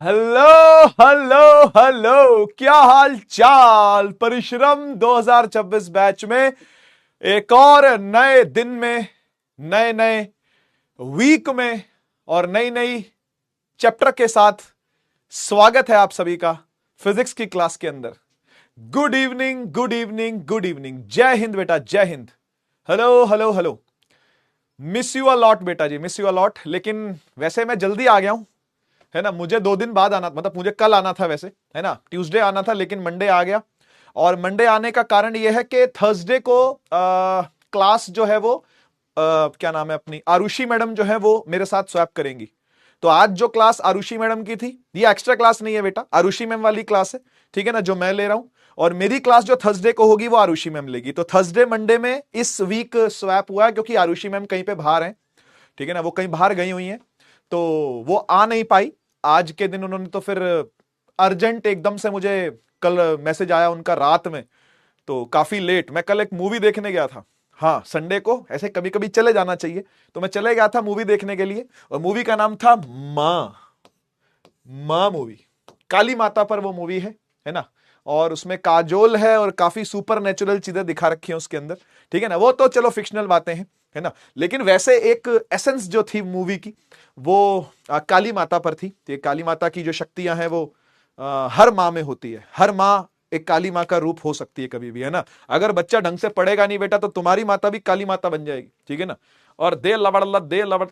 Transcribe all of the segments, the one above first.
Hello hello hello, क्या हाल चाल। परिश्रम 2026 बैच में एक और नए दिन में, नए नए वीक में और नई नई चैप्टर के साथ स्वागत है आप सभी का फिजिक्स की क्लास के अंदर। Good evening, good evening, good evening. जय हिंद बेटा, जय Hind. Hello hello hello. Miss you a lot बेटा जी, मिस यू अलॉट। लेकिन वैसे मैं जल्दी आ गया हूं, है ना। मुझे 2 दिन बाद आना, मतलब मुझे कल आना था वैसे, है ना, ट्यूसडे आना था, लेकिन मंडे आ गया। और मंडे आने का कारण यह है कि थर्सडे को क्लास जो है वो क्या नाम है अपनी, आरुषि मैडम जो है वो मेरे साथ स्वैप करेंगी। तो आज जो क्लास आरुषि मैडम की थी, ये एक्स्ट्रा क्लास नहीं है बेटा, आरुषि मैम वाली क्लास है, ठीक है ना, जो मैं ले रहा हूं। और मेरी क्लास जो थर्सडे को होगी वो आरुषि मैम लेगी। तो थर्सडे मंडे में इस वीक स्वैप हुआ है, क्योंकि आरुषि मैम कहीं पे बाहर हैं, ठीक है ना, वो कहीं बाहर गई हुई हैं, तो वो आ नहीं पाई आज के दिन। उन्होंने तो फिर अर्जेंट एकदम से मुझे कल मैसेज आया उनका रात में, तो काफी लेट। मैं कल एक मूवी देखने गया था, हाँ, संडे को ऐसे कभी कभी चले जाना चाहिए, तो मैं चले गया था मूवी देखने के लिए। और मूवी का नाम था माँ। माँ मूवी, काली माता पर वो मूवी है ना। और उसमें काजोल है और काफी सुपर नेचुरल चीजें दिखा रखी हैं उसके अंदर, ठीक है ना। वो तो चलो फिक्शनल बातें हैं, है ना, लेकिन वैसे एक एसेंस जो थी मूवी की वो काली माता पर थी। तो काली माता की जो शक्तियां हैं वो हर माँ में होती है। हर माँ एक काली माँ का रूप हो सकती है कभी भी, है ना। अगर बच्चा ढंग से पढ़ेगा नहीं बेटा, तो तुम्हारी माता भी काली माता बन जाएगी, ठीक है ना। और दे लवड़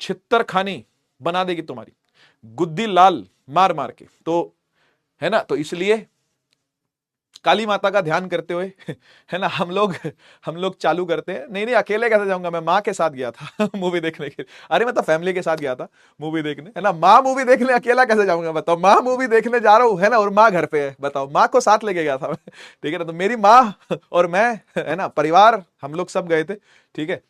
छित्तर खानी बना देगी तुम्हारी, गुद्दी लाल मार मार के, तो है ना। तो इसलिए काली माता का ध्यान करते हुए है ना, हम लोग चालू करते हैं। नहीं नहीं, अकेले कैसे जाऊंगा, मैं माँ के साथ गया था मूवी देखने के। अरे मैं तो फैमिली के साथ गया था मूवी देखने, है ना। माँ मूवी देखने अकेला कैसे जाऊंगा बताओ। माँ मूवी देखने जा रहा हूँ, है ना, और माँ घर पे है, बताओ। माँ को साथ लेके गया था मैं, ठीक है ना। तो मेरी माँ और मैं, है ना, परिवार, हम लोग सब गए थे, ठीक है।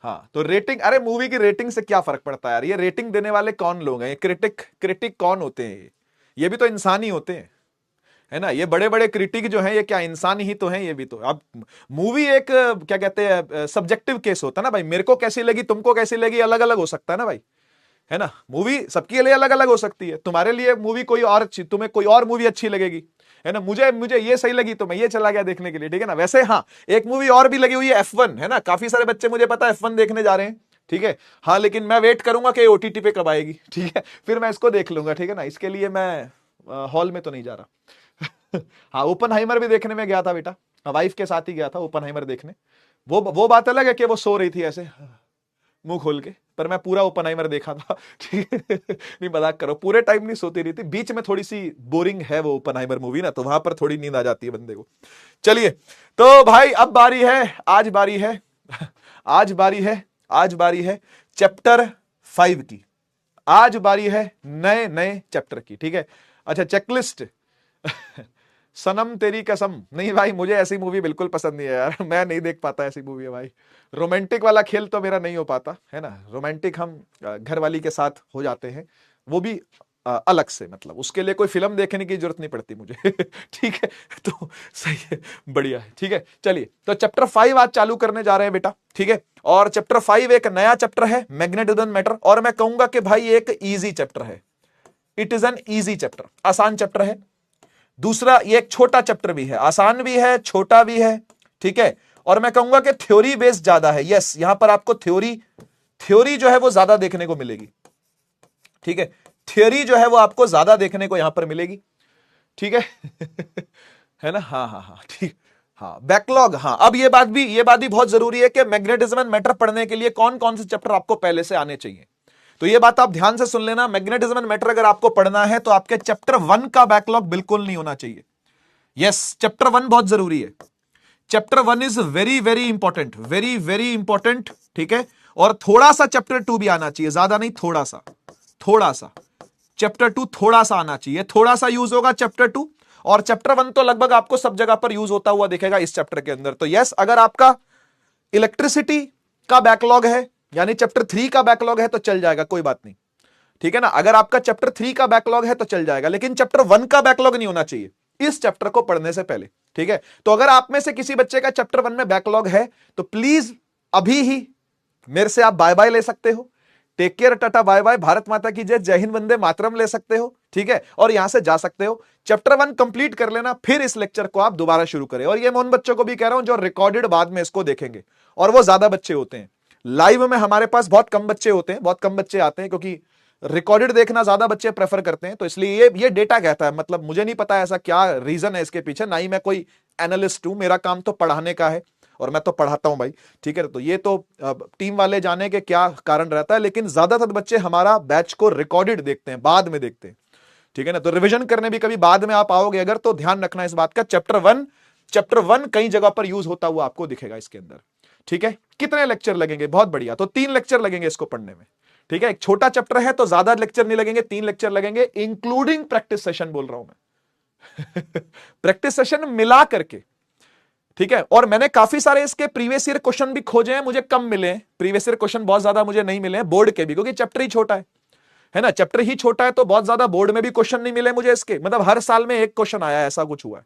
हाँ, तो रेटिंग, अरे मूवी की रेटिंग से क्या फर्क पड़ता है यार। ये रेटिंग देने वाले कौन लोग हैं, ये क्रिटिक कौन होते हैं। ये भी तो इंसान ही होते हैं, है ना। ये बड़े बड़े क्रिटिक जो हैं, ये क्या इंसान ही तो हैं ये भी तो। अब मूवी एक क्या कहते हैं, सब्जेक्टिव केस होता है ना भाई। मेरे को कैसी लगी, तुमको कैसी लगी, अलग अलग हो सकता है ना भाई, है ना। मूवी सबके लिए अलग अलग हो सकती है। तुम्हारे लिए मूवी कोई और अच्छी, तुम्हें कोई और मूवी अच्छी लगेगी, है ना। मुझे मुझे ये सही लगी तो मैं ये चला गया देखने के लिए, ठीक है ना। वैसे हाँ, एक मूवी और भी लगी हुई है F1, है ना। काफी सारे बच्चे मुझे पता है F1 देखने जा रहे हैं, ठीक है। हाँ, लेकिन मैं वेट करूंगा कि OTT पे कब आएगी, ठीक है, फिर मैं इसको देख लूंगा, ठीक है ना। इसके लिए मैं हॉल में तो नहीं जा रहा। हाँ, ओपनहाइमर भी देखने में गया था बेटा, वाइफ के साथ ही गया था ओपनहाइमर देखने। वो बात अलग है कि वो सो रही थी ऐसे मुंह खोल के, पर मैं पूरा ओपनहाइमर देखा था ठीक है। नहीं, मजाक करो, पूरे टाइम नहीं सोती रही थी, बीच में थोड़ी सी बोरिंग है वो ओपनहाइमर मूवी ना, तो वहां पर थोड़ी नींद आ जाती है बंदे को। चलिए, तो भाई अब बारी है, आज बारी है आज बारी है, आज बारी है चैप्टर 5 की। आज बारी है नए नए चैप्टर की, ठीक है। अच्छा, चेकलिस्ट सनम तेरी कसम, नहीं भाई, मुझे ऐसी मूवी बिल्कुल पसंद नहीं है यार, मैं नहीं देख पाता ऐसी मूवी है भाई। रोमांटिक वाला खेल तो मेरा नहीं हो पाता, है ना। रोमांटिक हम घर वाली के साथ हो जाते हैं, वो भी अलग से, मतलब उसके लिए कोई फिल्म देखने की जरूरत नहीं पड़ती मुझे ठीक है, तो सही है, बढ़िया है, ठीक है। चलिए, तो चैप्टर 5 आज चालू करने जा रहे हैं बेटा, ठीक है। और चैप्टर 5 एक नया चैप्टर है, मैग्नेटिज्म मैटर, और मैं कहूंगा कि भाई एक इजी चैप्टर है। It is an easy chapter, आसान चैप्टर है। दूसरा, ये एक छोटा चैप्टर भी है, आसान भी है, छोटा भी है, ठीक है। और मैं कहूंगा कि थ्योरी बेस ज्यादा है। यस, यहां पर आपको थ्योरी जो है वो ज्यादा देखने को मिलेगी, ठीक है। थ्योरी जो है वो आपको ज्यादा देखने को यहां पर मिलेगी, ठीक है है ना। हाँ हाँ हाँ, ठीक। हाँ, बैकलॉग, हाँ, अब ये बात भी बहुत जरूरी है कि मैग्नेटिज्म एंड मैटर पढ़ने के लिए कौन कौन से चैप्टर आपको पहले से आने चाहिए। तो ये बात आप ध्यान से सुन लेना, मैग्नेटिज्म एंड मैटर अगर आपको पढ़ना है तो आपके चैप्टर 1 का बैकलॉग बिल्कुल नहीं होना चाहिए। यस, चैप्टर 1 बहुत जरूरी है। Chapter 1 is very very important, very very important, ठीक है। और थोड़ा सा चैप्टर 2 भी आना चाहिए, ज्यादा नहीं, थोड़ा सा चैप्टर 2 थोड़ा सा आना चाहिए, थोड़ा सा यूज होगा चैप्टर 2। और चैप्टर 1 तो लगभग आपको सब जगह पर यूज होता हुआ दिखेगा इस चैप्टर के अंदर। तो यस, अगर आपका इलेक्ट्रिसिटी का बैकलॉग है, यानी चैप्टर 3 का बैकलॉग है, तो चल जाएगा, कोई बात नहीं, ठीक है ना। अगर आपका चैप्टर 3 का बैकलॉग है तो चल जाएगा, लेकिन चैप्टर 1 का बैकलॉग नहीं होना चाहिए इस चैप्टर को पढ़ने से पहले, ठीक है। तो अगर आप में से किसी बच्चे का चैप्टर 1 में बैकलॉग है, तो प्लीज अभी ही मेरे से आप बाय बाय ले सकते हो, take care, tata bye bye, Bharat माता की जय, जय हिंद, वंदे मातरम ले सकते हो, ठीक है, और यहां से जा सकते हो। चैप्टर 1 कंप्लीट कर लेना, फिर इस लेक्चर को आप दोबारा शुरू करें। और ये मैं उन बच्चों को भी कह रहा हूं जो रिकॉर्डेड बाद में इसको देखेंगे, और वो ज्यादा बच्चे होते हैं। लाइव में हमारे पास बहुत कम बच्चे होते हैं, बहुत कम बच्चे आते हैं, क्योंकि रिकॉर्डेड देखना ज्यादा बच्चे प्रेफर करते हैं। तो इसलिए ये डेटा कहता है, मतलब मुझे नहीं पता ऐसा क्या रीजन है इसके पीछे, ना ही मैं कोई एनालिस्ट हूं, मेरा काम तो पढ़ाने का है और मैं तो पढ़ाता हूं भाई, ठीक है। तो ये तो टीम वाले जाने के क्या कारण रहता है, लेकिन ज्यादातर बच्चे हमारा बैच को रिकॉर्डेड देखते हैं, बाद में देखते हैं, ठीक है ना। तो रिवीजन करने भी कभी बाद में आप आओगे अगर, तो ध्यान रखना इस बात का। चैप्टर वन कई जगह पर यूज होता हुआ आपको दिखेगा इसके अंदर, ठीक है। कितने लेक्चर लगेंगे? बहुत बढ़िया, तो 3 लेक्चर लगेंगे इसको पढ़ने में, ठीक है। एक छोटा चैप्टर है तो ज्यादा लेक्चर नहीं लगेंगे, 3 लेक्चर लगेंगे, इंक्लूडिंग प्रैक्टिस सेशन बोल रहा हूं मैं प्रैक्टिस सेशन मिला करके, ठीक है। और मैंने काफी सारे इसके प्रीवियस ईयर क्वेश्चन भी खोजे हैं, मुझे कम मिले हैं प्रीवियस ईयर क्वेश्चन, बहुत ज्यादा मुझे नहीं मिले हैं बोर्ड के भी, क्योंकि चैप्टर ही छोटा है ना, चैप्टर ही छोटा है, तो बहुत ज्यादा बोर्ड में भी क्वेश्चन नहीं मिले मुझे इसके, मतलब हर साल में एक क्वेश्चन आया, ऐसा कुछ हुआ है,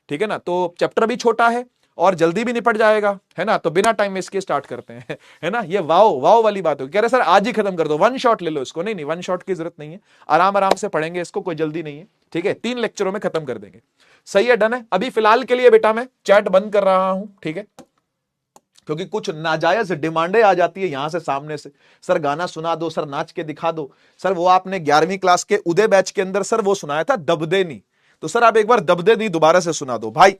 ठीक है ना। तो चैप्टर भी छोटा है और जल्दी भी निपट जाएगा, है ना। तो बिना टाइम वेस्ट के स्टार्ट करते हैं है ना। ये वाओ वाओ वाली बात हो, कह रहे सर आज ही खत्म कर दो, 1 शॉट ले लो इसको। नहीं नहीं, 1 शॉट की जरूरत नहीं है, आराम आराम से पढ़ेंगे इसको, कोई जल्दी नहीं है, ठीक है। 3 लेक्चरों में खत्म कर देंगे, सही है, डन है। अभी फिलहाल के लिए बेटा मैं चैट बंद कर रहा हूं, ठीक है, क्योंकि कुछ नाजायज डिमांडें आ जाती है यहां से सामने से, सर गाना सुना दो, सर नाच के दिखा दो, सर वो आपने 11वीं क्लास के उदय बैच के अंदर सर वो सुनाया था दबदे नी, तो सर आप एक बार दबदे नी दोबारा से सुना दो भाई,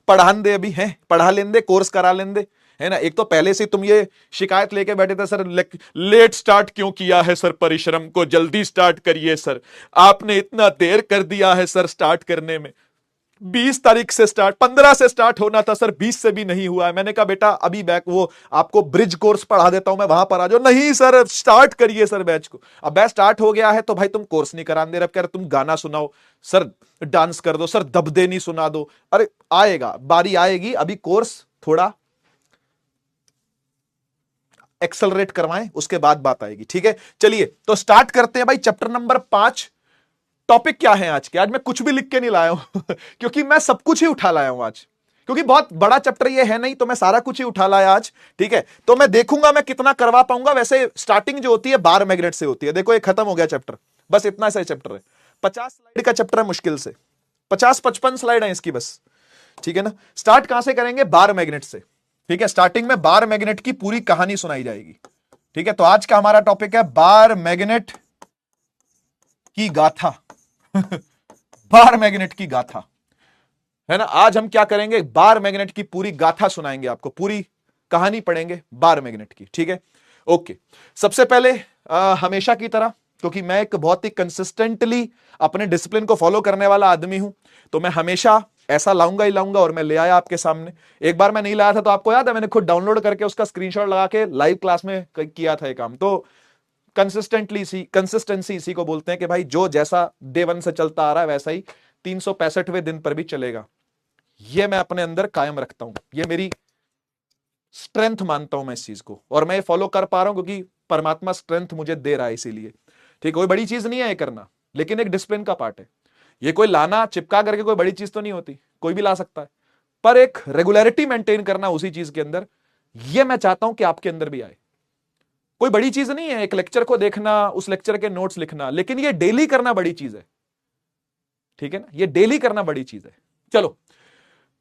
पढ़ान दे, अभी है पढ़ा लें दे, कोर्स करा लें दे, है ना। एक तो पहले से तुम ये शिकायत लेके बैठे थे, सर लेट स्टार्ट क्यों किया है सर, परिश्रम को जल्दी स्टार्ट करिए सर, आपने इतना देर कर दिया है सर स्टार्ट करने में, 20 तारीख से स्टार्ट, 15 से स्टार्ट होना था सर, 20 से भी नहीं हुआ है। मैंने कहा बेटा अभी बैक वो आपको ब्रिज कोर्स पढ़ा देता हूं मैं, वहां पर आ जाओ। नहीं सर स्टार्ट करिए सर बैच को। अब बैच स्टार्ट हो गया है तो भाई तुम कोर्स नहीं कराने दे रहे, कह रहे तुम गाना सुनाओ सर, डांस कर दो सर, दबदे नहीं सुना दो। अरे आएगा, बारी आएगी, अभी कोर्स थोड़ा एक्सेलरेट करवाएं, उसके बाद बात आएगी, ठीक है। चलिए तो स्टार्ट करते हैं भाई, चैप्टर नंबर 5। टॉपिक क्या है आज के? आज मैं कुछ भी लिख के नहीं लाया हूं क्योंकि मैं सब कुछ ही उठा लाया हूं आज, क्योंकि बहुत बड़ा चैप्टर ये है नहीं, तो मैं सारा कुछ ही उठा लाया आज, ठीक है। तो मैं देखूंगा मैं कितना करवा पाऊंगा। वैसे स्टार्टिंग जो होती है बार मैग्नेट से होती है, देखो ये खत्म हो गया चैप्टर, बस इतना सा चैप्टर है, 50 स्लाइड का चैप्टर है, मुश्किल से 50-55 स्लाइड है इसकी बस, ठीक है ना। स्टार्ट कहां से करेंगे? बार मैग्नेट से, ठीक है। स्टार्टिंग में बार मैग्नेट की पूरी कहानी सुनाई जाएगी, ठीक है। तो आज का हमारा टॉपिक है बार मैग्नेट की गाथा बार मैग्नेट की गाथा, है ना। आज हम क्या करेंगे? बार मैग्नेट की पूरी गाथा सुनाएंगे आपको, पूरी कहानी पढ़ेंगे बार मैग्नेट की, ठीक है। ओके, सबसे पहले हमेशा की तरह, क्योंकि मैं एक बहुत ही कंसिस्टेंटली अपने डिसिप्लिन को फॉलो करने वाला आदमी हूं, तो मैं हमेशा ऐसा लाऊंगा ही लाऊंगा, और मैं ले आया आपके सामने। एक बार मैं नहीं लाया था तो आपको याद है, मैंने खुद डाउनलोड करके उसका स्क्रीनशॉट लगा के लाइव क्लास में किया था ये काम। तो कंसिस्टेंसी इसी को बोलते हैं कि भाई जो जैसा डे 1 से चलता आ रहा है वैसा ही 365वें दिन पर भी चलेगा, ये मैं अपने अंदर कायम रखता हूं, ये मेरी स्ट्रेंथ मानता हूं मैं इस चीज को, और मैं ये फॉलो कर पा रहा हूं क्योंकि परमात्मा स्ट्रेंथ मुझे दे रहा है, इसीलिए, ठीक। कोई बड़ी चीज नहीं है ये करना, लेकिन एक डिसिप्लिन का पार्ट है ये। कोई लाना चिपका करके कोई बड़ी चीज तो नहीं होती, कोई भी ला सकता है, पर एक रेगुलरिटी मेंटेन करना उसी चीज के अंदर, ये मैं चाहता हूं कि आपके अंदर भी आए। कोई बड़ी चीज नहीं है एक लेक्चर को देखना, उस लेक्चर के नोट्स लिखना, लेकिन ये डेली करना बड़ी चीज है, ठीक है ना। ये डेली करना बड़ी चीज है। चलो,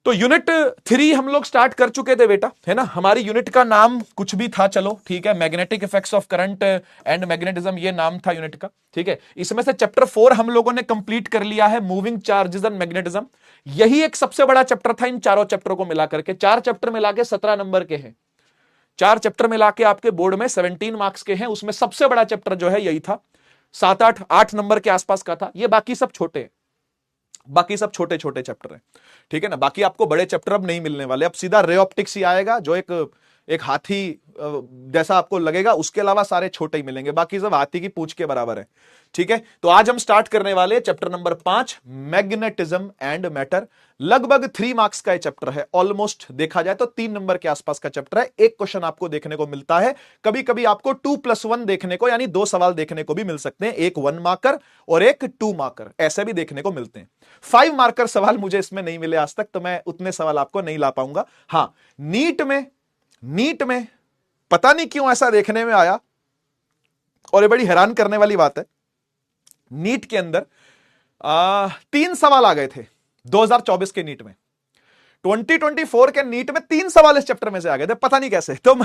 तो यूनिट 3 हम लोग स्टार्ट कर चुके थे बेटा, है ना। हमारी यूनिट का नाम कुछ भी था, चलो ठीक है, magnetic effects of current and magnetism, ये नाम था यूनिट का, ठीक है। इसमें से चैप्टर 4 हम लोगों ने कंप्लीट कर लिया है, मूविंग चार्जेस एंड मैग्नेटिज्म। यही एक सबसे बड़ा चैप्टर था इन चारों चैप्टरों को मिलाकर के। 4 चैप्टर मिला के 17 नंबर के हैं, 4 चैप्टर मिला के आपके बोर्ड में 17 मार्क्स के हैं। उसमें सबसे बड़ा चैप्टर जो है यही था, 7-8 नंबर के आसपास का था। ये बाकी सब छोटे हैं, बाकी सब छोटे छोटे चैप्टर हैं, ठीक है ना। बाकी आपको बड़े चैप्टर अब नहीं मिलने वाले, अब सीधा रे ऑप्टिक्स ही आएगा, जो एक हाथी जैसा आपको लगेगा, उसके अलावा सारे छोटे ही मिलेंगे, बाकी सब हाथी की पूंछ के बराबर है, ठीक है। तो आज हम स्टार्ट करने वाले chapter number 5, magnetism and matter. लगभग 3 मार्क्स का ये चैप्टर है, ऑलमोस्ट देखा जाए तो 3 नंबर के आसपास का चैप्टर है। एक क्वेश्चन आपको देखने को मिलता है, कभी कभी आपको 2+1 देखने को, यानी 2 सवाल देखने को भी मिल सकते हैं, एक 1 मार्कर और एक 2 मार्कर, ऐसे भी देखने को मिलते हैं। 5 मार्कर सवाल मुझे इसमें नहीं मिले आज तक, तो मैं उतने सवाल आपको नहीं ला पाऊंगा। हां, नीट में पता नहीं क्यों ऐसा देखने में आया, और ये बड़ी हैरान करने वाली बात है, नीट के अंदर 3 सवाल आ गए थे 2024 के नीट में। 2024 के नीट में 3 सवाल इस चैप्टर में से आ गए थे, पता नहीं कैसे। तो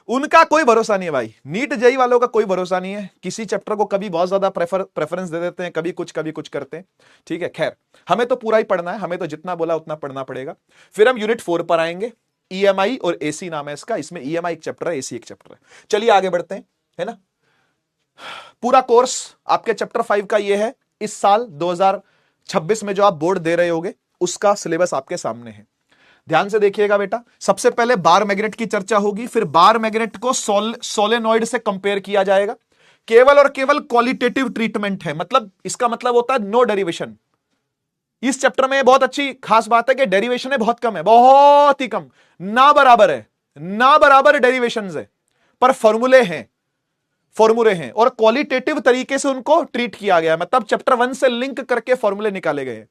उनका कोई भरोसा नहीं है भाई, नीट जेई वालों का कोई भरोसा नहीं है। किसी चैप्टर को कभी बहुत ज्यादा प्रेफरेंस दे देते हैं, कभी कुछ करते हैं। ठीक है, खैर हमें तो पूरा ही पढ़ना है, हमें तो जितना बोला उतना पढ़ना पड़ेगा। फिर हम यूनिट 4 पर आएंगे, ईएमआई और एसी नाम है इसका। इसमें ईएमआई एक चैप्टर है, एसी एक चैप्टर है। चलिए आगे बढ़ते हैं, है ना। पूरा कोर्स आपके चैप्टर 5 का ये है। इस साल 2026 में जो आप बोर्ड दे रहे होगे उसका सिलेबस आपके सामने है, ध्यान से देखिएगा बेटा। सबसे पहले बार मैग्नेट की चर्चा होगी, फिर बार मैग्नेट को सोलेनॉइड से कंपेयर किया जाएगा। केवल और केवल क्वालिटेटिव ट्रीटमेंट है, मतलब इसका मतलब होता है नो डेरिवेशन। इस चैप्टर में बहुत अच्छी खास बात है कि डेरिवेशन है बहुत कम है, बहुत ही कम, ना बराबर डेरिवेशन है, पर फॉर्मूले हैं और क्वालिटेटिव तरीके से उनको ट्रीट किया गया, मतलब चैप्टर 1 से लिंक करके फॉर्मूले निकाले गए।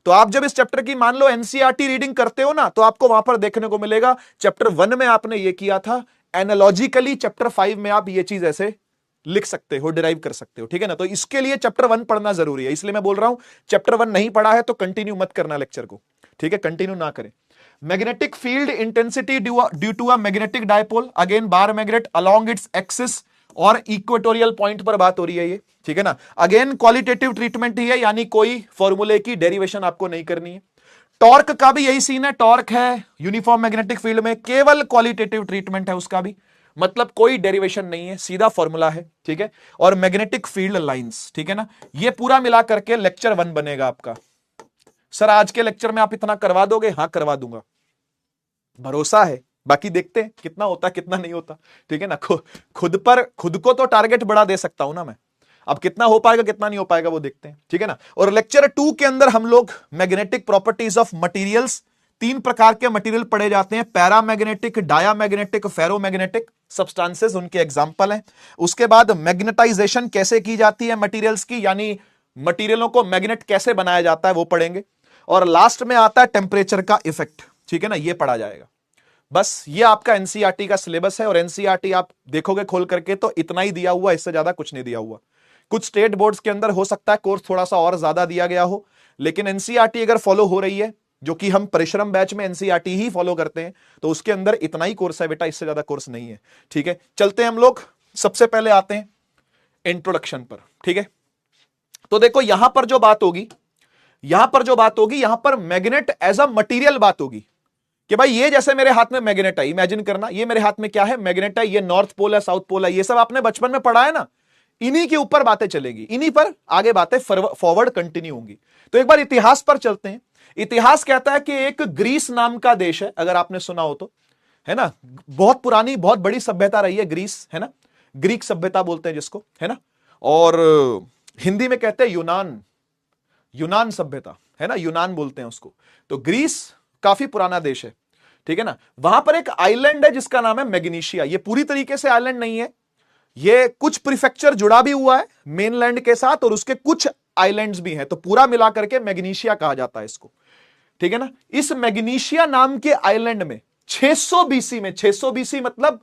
तो आप जब इस चैप्टर की मान लो एनसीईआरटी रीडिंग करते हो ना, तो आपको वहां पर देखने को मिलेगा चैप्टर 1 में आपने ये किया था, एनालॉजिकली चैप्टर 5 में आप ये चीज ऐसे लिख सकते हो, डिराइव कर सकते हो, ठीक है ना। तो इसके लिए चैप्टर 1 पढ़ना जरूरी है, इसलिए मैं बोल रहा हूं चैप्टर 1 नहीं पढ़ा है तो कंटिन्यू मत करना लेक्चर को, ठीक है, कंटिन्यू ना करें। Magnetic field intensity due to a magnetic dipole, again bar magnet along its axis और इक्वेटोरियल पॉइंट पर बात हो रही है ये, ठीक है ना। अगेन क्वालिटेटिव ट्रीटमेंट ही है, यानी कोई फॉर्मूले की डेरिवेशन आपको नहीं करनी है। टॉर्क का भी यही सीन है, टॉर्क है यूनिफॉर्म मैग्नेटिक फील्ड में, केवल क्वालिटेटिव ट्रीटमेंट है उसका भी, मतलब कोई डेरिवेशन नहीं है, सीधा फॉर्मूला है, ठीक है। और मैग्नेटिक फील्ड लाइंस, ठीक है ना। ये पूरा मिला करके लेक्चर 1 बनेगा आपका। सर आज के लेक्चर में आप इतना करवा दोगे? हाँ करवा दूंगा, भरोसा है, बाकी देखते हैं कितना होता कितना नहीं होता, ठीक है ना। खुद को तो टारगेट बढ़ा दे सकता हूं ना मैं, अब कितना हो पाएगा कितना नहीं हो पाएगा वो देखते हैं, ठीक है ना। और लेक्चर 2 के अंदर हम लोग मैग्नेटिक प्रॉपर्टीज ऑफ मटेरियल्स, 3 प्रकार के मटेरियल पढ़े जाते हैं, पैरामैग्नेटिक, डायामैग्नेटिक, फेरोमैग्नेटिक सब्सटेंसेस, उनके एग्जांपल हैं। उसके बाद मैग्नेटाइजेशन कैसे की जाती है मटेरियल्स की, यानी मटेरियलों को मैग्नेट कैसे बनाया जाता है वो पढ़ेंगे। और लास्ट में आता है टेम्परेचर का इफेक्ट, ठीक है ना, ये पढ़ा जाएगा। बस ये आपका एनसीईआरटी का सिलेबस है, और एनसीईआरटी आप देखोगे खोल करके तो इतना ही दिया हुआ, इससे ज्यादा कुछ नहीं दिया हुआ। कुछ स्टेट बोर्ड्स के अंदर हो सकता है कोर्स थोड़ा सा और ज्यादा दिया गया हो, लेकिन एनसीईआरटी अगर फॉलो हो रही है, जो कि हम परिश्रम बैच में एनसीईआरटी ही फॉलो करते हैं, तो उसके अंदर इतना ही कोर्स है बेटा, इससे ज्यादा कोर्स नहीं है, ठीक है। चलते हैं हम लोग, सबसे पहले आते हैं इंट्रोडक्शन पर, ठीक है। तो देखो यहां पर जो बात होगी, यहां पर मैग्नेट एज अ मटीरियल बात होगी कि भाई ये जैसे मेरे हाथ में मैग्नेट है, इमेजिन करना ये मेरे हाथ में क्या है, मैग्नेट है, ये नॉर्थ पोल है, साउथ पोल है, ये सब आपने बचपन में पढ़ा है ना, इन्हीं के ऊपर बातें चलेगी, इन्हीं पर आगे बातें फॉरवर्ड कंटिन्यू होंगी। तो एक बार इतिहास पर चलते हैं। इतिहास कहता है कि एक ग्रीस नाम का देश है, अगर आपने सुना हो तो, है ना, बहुत पुरानी बहुत बड़ी सभ्यता रही है ग्रीस, है ना, ग्रीक सभ्यता बोलते हैं जिसको, है ना, और हिंदी में कहते हैं यूनान सभ्यता, है ना, यूनान बोलते हैं उसको। तो ग्रीस काफी पुराना देश है, ठीक है ना। वहां पर एक आइलैंड है जिसका नाम है मैग्नीशिया। ये पूरी तरीके से आइलैंड नहीं है, ये कुछ प्रीफेक्चर जुड़ा भी हुआ है मेनलैंड के साथ, और उसके कुछ आइलैंड्स भी हैं, तो पूरा मिला करके मैग्नीशिया कहा जाता है इसको, ठीक है ना। इस मैग्नीशिया नाम के आइलैंड में 600 बीसी में, 600 बीसी मतलब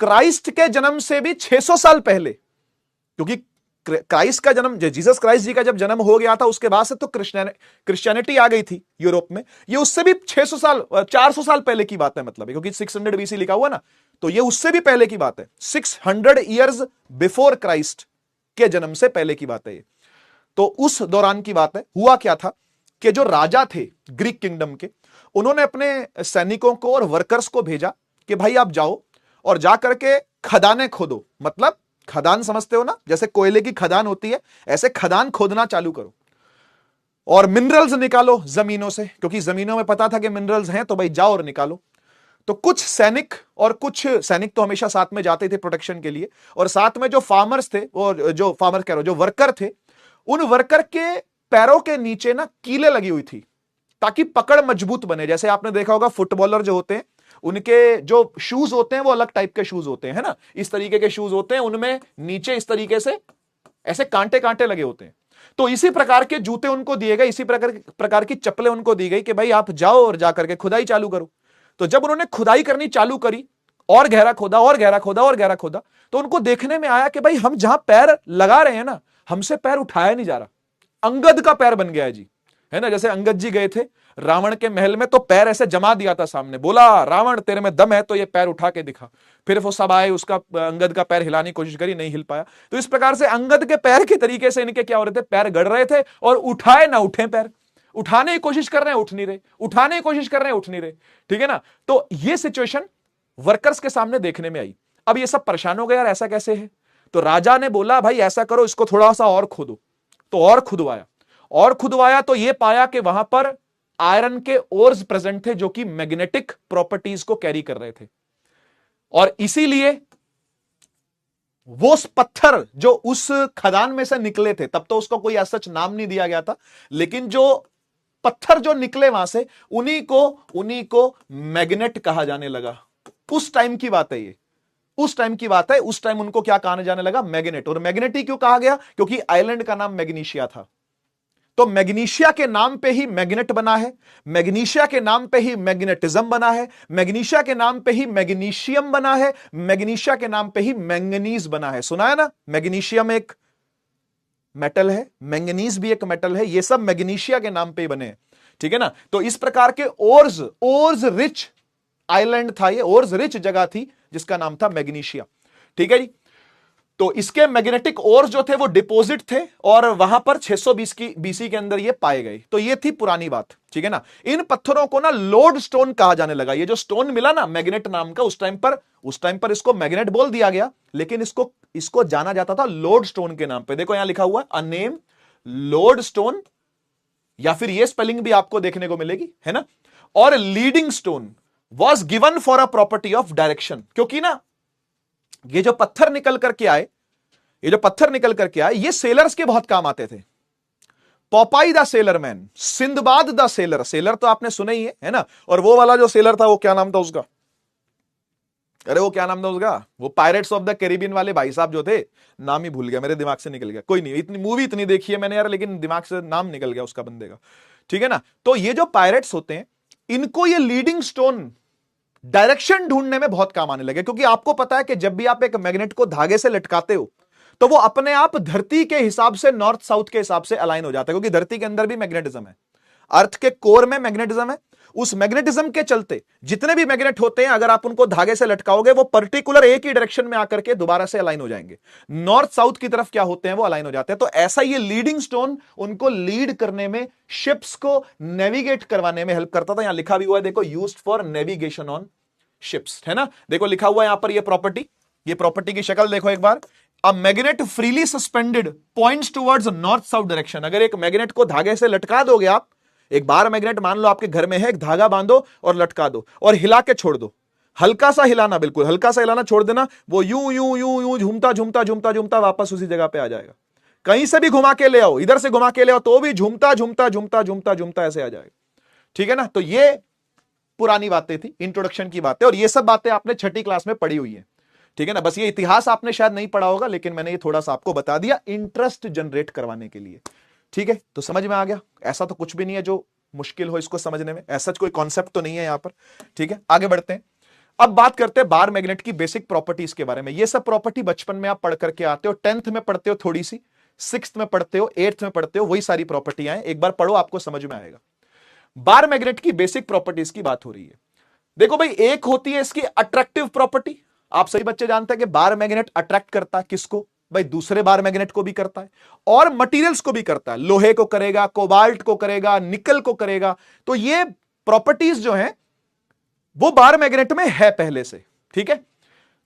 क्राइस्ट के जन्म से भी 600 साल पहले, क्योंकि क्राइस्ट का जन्म, जीसस क्राइस्ट जी का जब जन्म हो गया था उसके बाद से तो क्रिश्चियनिटी आ गई थी यूरोप में, ये उससे भी 600 साल 400 साल पहले की बात है, मतलब क्योंकि 600 बीसी लिखा हुआ ना, तो ये उससे भी पहले की बात है, 600 ईयर्स बिफोर क्राइस्ट के जन्म से पहले की बात है ये। तो उस दौरान की बात है, हुआ क्या था कि जो राजा थे ग्रीक किंगडम के, उन्होंने अपने सैनिकों को और वर्कर्स को भेजा कि भाई आप जाओ और जाकर के खदानें खोदो, मतलब खदान समझते हो ना, जैसे कोयले की खदान होती है, ऐसे खदान खोदना चालू करो और मिनरल्स निकालो जमीनों से, क्योंकि जमीनों में पता था कि मिनरल्स हैं, तो भाई जाओ और निकालो। तो कुछ सैनिक तो हमेशा साथ में जाते थे प्रोटेक्शन के लिए, और साथ में जो फार्मर्स थे, और जो फार्मर कह रहा हूं, जो वर्कर थे, उन वर्कर के पैरों के नीचे ना कीलें लगी हुई थी ताकि पकड़ मजबूत बने। जैसे आपने देखा होगा फुटबॉलर जो होते हैं उनके जो शूज होते हैं वो अलग टाइप के शूज होते हैं, है ना, इस तरीके के शूज होते हैं, उनमें नीचे इस तरीके से ऐसे कांटे कांटे लगे होते हैं। तो इसी प्रकार के जूते उनको दिए गए, इसी प्रकार की चप्पलें उनको दी गई कि भाई आप जाओ और जाकर के खुदाई चालू करो। तो जब उन्होंने खुदाई करनी चालू करी और गहरा खोदा और गहरा खोदा और गहरा खोदा, तो उनको देखने में आया कि भाई हम जहां पैर लगा रहे हैं ना, हमसे पैर उठाया नहीं जा रहा, अंगद का पैर बन गया है जी, है ना। जैसे अंगद जी गए थे रावण के महल में, तो पैर ऐसे जमा दिया था सामने, बोला रावण तेरे में दम है तो ये पैर उठा के दिखा। फिर वो सब आए, उसका अंगद का पैर हिलाने की कोशिश करी, नहीं हिल पाया। तो इस प्रकार से अंगद के पैर के तरीके से इनके क्या हो रहे थे, पैर गड़ रहे थे, और उठाए ना उठे पैर, उठाने की कोशिश कर रहे हैं उठ नहीं रहे, उठाने की कोशिश कर रहे हैं उठ नहीं रहे, ठीक है ना। तो ये सिचुएशन वर्कर्स के सामने देखने में आई। अब ये सब परेशान हो गए, यार ऐसा कैसे है। तो राजा ने बोला भाई ऐसा करो, इसको थोड़ा सा और खोदो। तो और खुदवाया, और खुदवाया तो ये पाया कि वहां पर आयरन के ओर्स प्रेजेंट थे जो कि मैग्नेटिक प्रॉपर्टीज को कैरी कर रहे थे, और इसीलिए वो पत्थर जो उस खदान में से निकले थे, तब तो उसको कोई ऐसा नाम नहीं दिया गया था, लेकिन जो पत्थर जो निकले वहां से, उन्हीं को मैग्नेट कहा जाने लगा। उस टाइम की बात है ये, उस टाइम की बात है। उस टाइम उनको क्या कहने जाने लगा, मैग्नेट। और मैग्नेट ही क्यों कहा गया, क्योंकि आइलैंड का नाम मैग्नीशिया था। तो मैग्नीशिया के नाम पे ही मैग्नेट बना है, मैग्नीशिया के नाम पे ही मैग्नेटिज्म बना है, मैग्नीशिया के नाम पे ही मैग्नीशियम बना है, मैग्नीशिया के नाम पे ही मैंगनीज बना है। सुना है ना, मैग्नीशियम एक मेटल है, मैंगनीज भी एक मेटल है, ये सब मैग्नीशिया के नाम पे ही बने हैं, ठीक है ना। तो इस प्रकार के ओर्स रिच आइलैंड था, ये ओर्स रिच जगह थी जिसका नाम था मैग्नीशिया, ठीक है जी। तो इसके मैग्नेटिक ओर्स जो थे वो डिपॉजिट थे, और वहां पर 620 की बीसी के अंदर ये पाए गए। तो ये थी पुरानी बात, ठीक है ना। इन पत्थरों को ना लोड स्टोन कहा जाने लगा। ये जो स्टोन मिला ना मैग्नेट नाम का, उस टाइम पर इसको मैग्नेट बोल दिया गया, लेकिन इसको जाना जाता था लोड स्टोन के नाम पे। देखो यहां लिखा हुआ है अ नेम लोड स्टोन, या फिर ये स्पेलिंग भी आपको देखने को मिलेगी, है ना। और leading stone was given for a property of direction, क्योंकि ना ये जो पत्थर निकल करके आए, ये सेलर्स के बहुत काम आते थे। पॉपाई the sailor man, Sinbad the seller, seller तो आपने सुना ही है ना। और वो वाला जो सेलर था वो क्या नाम था उसका, अरे वो क्या नाम था उसका, वो पायरेट्स ऑफ द कैरिबियन वाले भाई साहब जो थे, नाम ही भूल गया, मेरे दिमाग से निकल गया। कोई नहीं, इतनी मूवी इतनी देखी है मैंने यार, लेकिन दिमाग से नाम निकल गया उसका बंदे का, ठीक है ना। तो ये जो पायरेट्स होते हैं, इनको ये लीडिंग स्टोन डायरेक्शन ढूंढने में बहुत काम आने लगे, क्योंकि आपको पता है कि जब भी आप एक मैग्नेट को धागे से लटकाते हो तो वो अपने आप धरती के हिसाब से, नॉर्थ साउथ के हिसाब से अलाइन हो जाता है, क्योंकि धरती के अंदर भी मैग्नेटिज्म है, अर्थ के कोर में मैग्नेटिज्म है। उस मैग्नेटिज्म के चलते जितने भी मैग्नेट होते हैं, अगर आप उनको धागे से लटकाओगे, वो पर्टिकुलर एक ही डायरेक्शन में आकर के दोबारा से अलाइन हो जाएंगे, नॉर्थ साउथ की तरफ क्या होते हैं, वो अलाइन हो जाते हैं। तो ऐसा ये लीडिंग स्टोन उनको लीड करने में, शिप्स को नेविगेट करवाने में हेल्प करता था। यहां लिखा भी हुआ है देखो, used for navigation on ships, है ना। देखो लिखा हुआ है यहां पर, ये प्रॉपर्टी की शक्ल देखो एक बार। A magnet freely suspended points towards north south direction. अगर एक मैग्नेट को धागे से लटका दोगे आप, एक बार मैग्नेट मान लो आपके घर में है, एक धागा बांधो और लटका दो और हिला के छोड़ दो, हल्का सा हिलाना, बिल्कुल हल्का सा हिलाना, छोड़ देना, वो यूं यूं यूं यूं झूमता झूमता झूमता झूमता वापस उसी जगह पे आ जाएगा। कहीं से भी घुमा के ले आओ, इधर से घुमा के ले आओ, तो भी झूमता झूमता झूमता झूमता झूमता ऐसे आ जाएगा, ठीक है ना। तो ये पुरानी बातें थी, इंट्रोडक्शन की बातें, और ये सब बातें आपने छठी क्लास में पढ़ी हुई है, ठीक है ना। बस ये इतिहास आपने शायद नहीं पढ़ा होगा, लेकिन मैंने ये थोड़ा सा आपको बता दिया इंटरेस्ट जनरेट करवाने के लिए, ठीक है। तो समझ में आ गया, ऐसा तो कुछ भी नहीं है जो मुश्किल हो इसको समझने में, ऐसा कोई कॉन्सेप्ट तो नहीं है यहां पर, ठीक है। आगे बढ़ते हैं, अब बात करते हैं बार मैग्नेट की बेसिक प्रॉपर्टीज के बारे में। ये सब प्रॉपर्टी बचपन में आप पढ़ करके आते हो, 10th में पढ़ते हो थोड़ी सी, 6th में पढ़ते हो, 8th में पढ़ते हो, वही सारी प्रॉपर्टियां हैं, एक बार पढ़ो आपको समझ में आएगा। बार मैग्नेट की बेसिक प्रॉपर्टीज की बात हो रही है। देखो भाई, एक होती है इसकी अट्रैक्टिव प्रॉपर्टी। आप सही बच्चे जानते हैं कि बार मैग्नेट अट्रैक्ट करता है किसको, भाई दूसरे बार मैग्नेट को भी करता है, और मटेरियल्स को भी करता है, लोहे को करेगा, कोबाल्ट को करेगा, निकल को करेगा। तो ये प्रॉपर्टीज जो हैं वो बार मैग्नेट में है पहले से, ठीक है।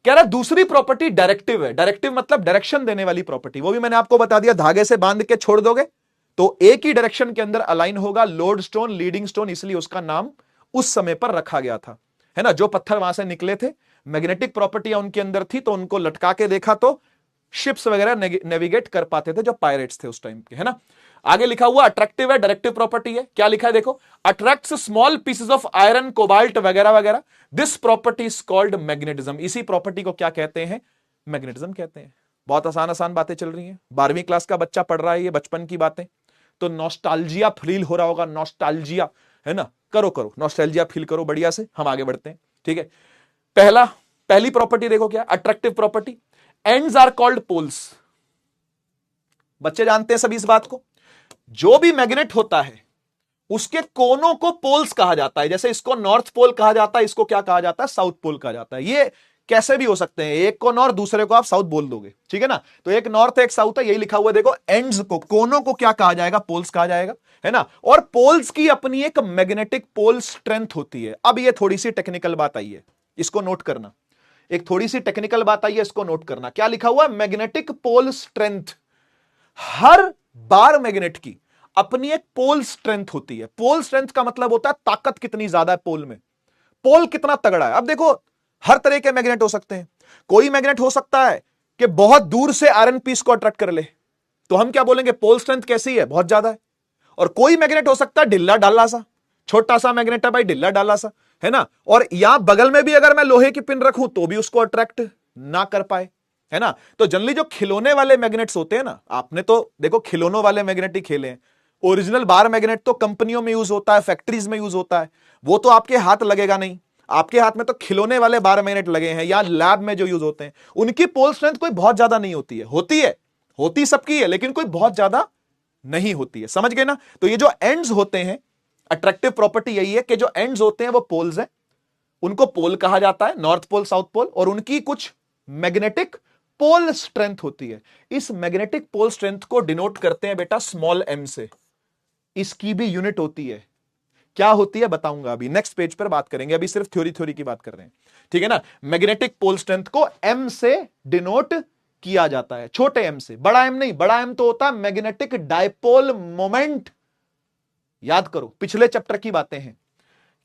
कह रहा दूसरी प्रॉपर्टी डायरेक्टिव है। डायरेक्टिव मतलब डायरेक्शन देने वाली प्रॉपर्टी, वो भी मैंने आपको बता दिया, धागे से बांध के छोड़ दोगे तो एक ही डायरेक्शन के अंदर अलाइन होगा, लोड स्टोन, लीडिंग स्टोन, इसलिए उसका नाम उस समय पर रखा गया था, है ना। जो पत्थर वहां से निकले थे, मैग्नेटिक प्रॉपर्टियां उनके अंदर थी, तो उनको लटका के देखा तो शिप्स वगैरह नेविगेट कर पाते थे जो पायरेट्स थे उस टाइम के, है ना। आगे लिखा हुआ अट्रैक्टिव है, डायरेक्टिव प्रॉपर्टी है। क्या लिखा है देखो, attracts small pieces of iron, cobalt वगैरह वगैरह, this property is called magnetism. इसी प्रॉपर्टी को क्या कहते हैं, मैग्नेटिज्म कहते हैं। बहुत आसान आसान बातें चल रही हैं, 12वीं क्लास का बच्चा पढ़ रहा है, ये बचपन की बातें, तो नॉस्टैल्जिया फील हो रहा होगा, नॉस्टैल्जिया, है ना। करो नॉस्टैल्जिया फील करो बढ़िया से। हम आगे बढ़ते हैं, ठीक है। पहला पहली प्रॉपर्टी देखो क्या, attractive property, ends are called poles. बच्चे जानते हैं सभी इस बात को। जो भी मैग्नेट होता है उसके कोनों को पोल्स कहा जाता है। जैसे इसको नॉर्थ पोल कहा जाता है, इसको क्या कहा जाता है, साउथ पोल कहा जाता है। ये कैसे भी हो सकते हैं, एक को नॉर्थ दूसरे को आप साउथ बोल दोगे, ठीक है ना। तो एक नॉर्थ है एक साउथ है, यही लिखा हुआ है देखो। एंड्स को, कोनों को क्या कहा जाएगा, पोल्स कहा जाएगा, है ना। और पोल्स की अपनी एक मैग्नेटिक पोल स्ट्रेंथ होती है। अब ये थोड़ी सी टेक्निकल बात आई है, इसको नोट करना। एक थोड़ी सी टेक्निकल बात आई है, इसको नोट करना। क्या लिखा हुआ है, मैग्नेटिक पोल स्ट्रेंथ। हर बार मैग्नेट की अपनी एक पोल स्ट्रेंथ होती है। पोल स्ट्रेंथ का मतलब होता है ताकत कितनी ज्यादा है पोल में, पोल कितना तगड़ा है। अब देखो हर तरह के मैग्नेट हो सकते हैं। कोई मैग्नेट हो सकता है कि बहुत दूर से आयरन पीस को अट्रैक्ट कर ले, तो हम क्या बोलेंगे, पोल स्ट्रेंथ कैसी है, बहुत ज्यादा है। और कोई मैग्नेट हो सकता है ढिल्ला ढाला सा, छोटा सा मैग्नेट है भाई, ढिल्ला ढाला सा, है ना। और यहां बगल में भी अगर मैं लोहे की पिन रखूं तो भी उसको अट्रैक्ट ना कर पाए, है ना। तो जनरली जो खिलौने वाले मैग्नेट्स होते हैं ना, आपने तो देखो खिलौनों वाले मैग्नेट ही खेले हैं। ओरिजिनल बार मैग्नेट तो कंपनियों में यूज होता है, फैक्ट्रीज में यूज होता है, वो तो आपके हाथ लगेगा नहीं। आपके हाथ में तो खिलौने वाले बार मैग्नेट लगे हैं, या लैब में जो यूज होते हैं, उनकी पोल स्ट्रेंथ कोई बहुत ज्यादा नहीं होती है, होती सबकी है, लेकिन कोई बहुत ज्यादा नहीं होती है। समझ गए ना। तो ये जो एंड्स होते हैं, अट्रैक्टिव प्रॉपर्टी यही है कि जो एंड्स होते हैं वो पोल्स हैं, उनको पोल कहा जाता है, नॉर्थ पोल साउथ पोल, और उनकी कुछ मैग्नेटिक पोल स्ट्रेंथ होती है। इस मैग्नेटिक पोल स्ट्रेंथ को डिनोट करते हैं बेटा स्मॉल एम से। इसकी भी यूनिट होती है, क्या होती है बताऊंगा, अभी नेक्स्ट पेज पर बात करेंगे, अभी सिर्फ थ्योरी की बात कर रहे हैं, ठीक है ना। मैग्नेटिक पोल स्ट्रेंथ को एम से डिनोट किया जाता है, छोटे एम से, बड़ा एम नहीं। बड़ा एम तो होता है मैग्नेटिक डायपोल मोमेंट। याद करो पिछले चैप्टर की बातें हैं।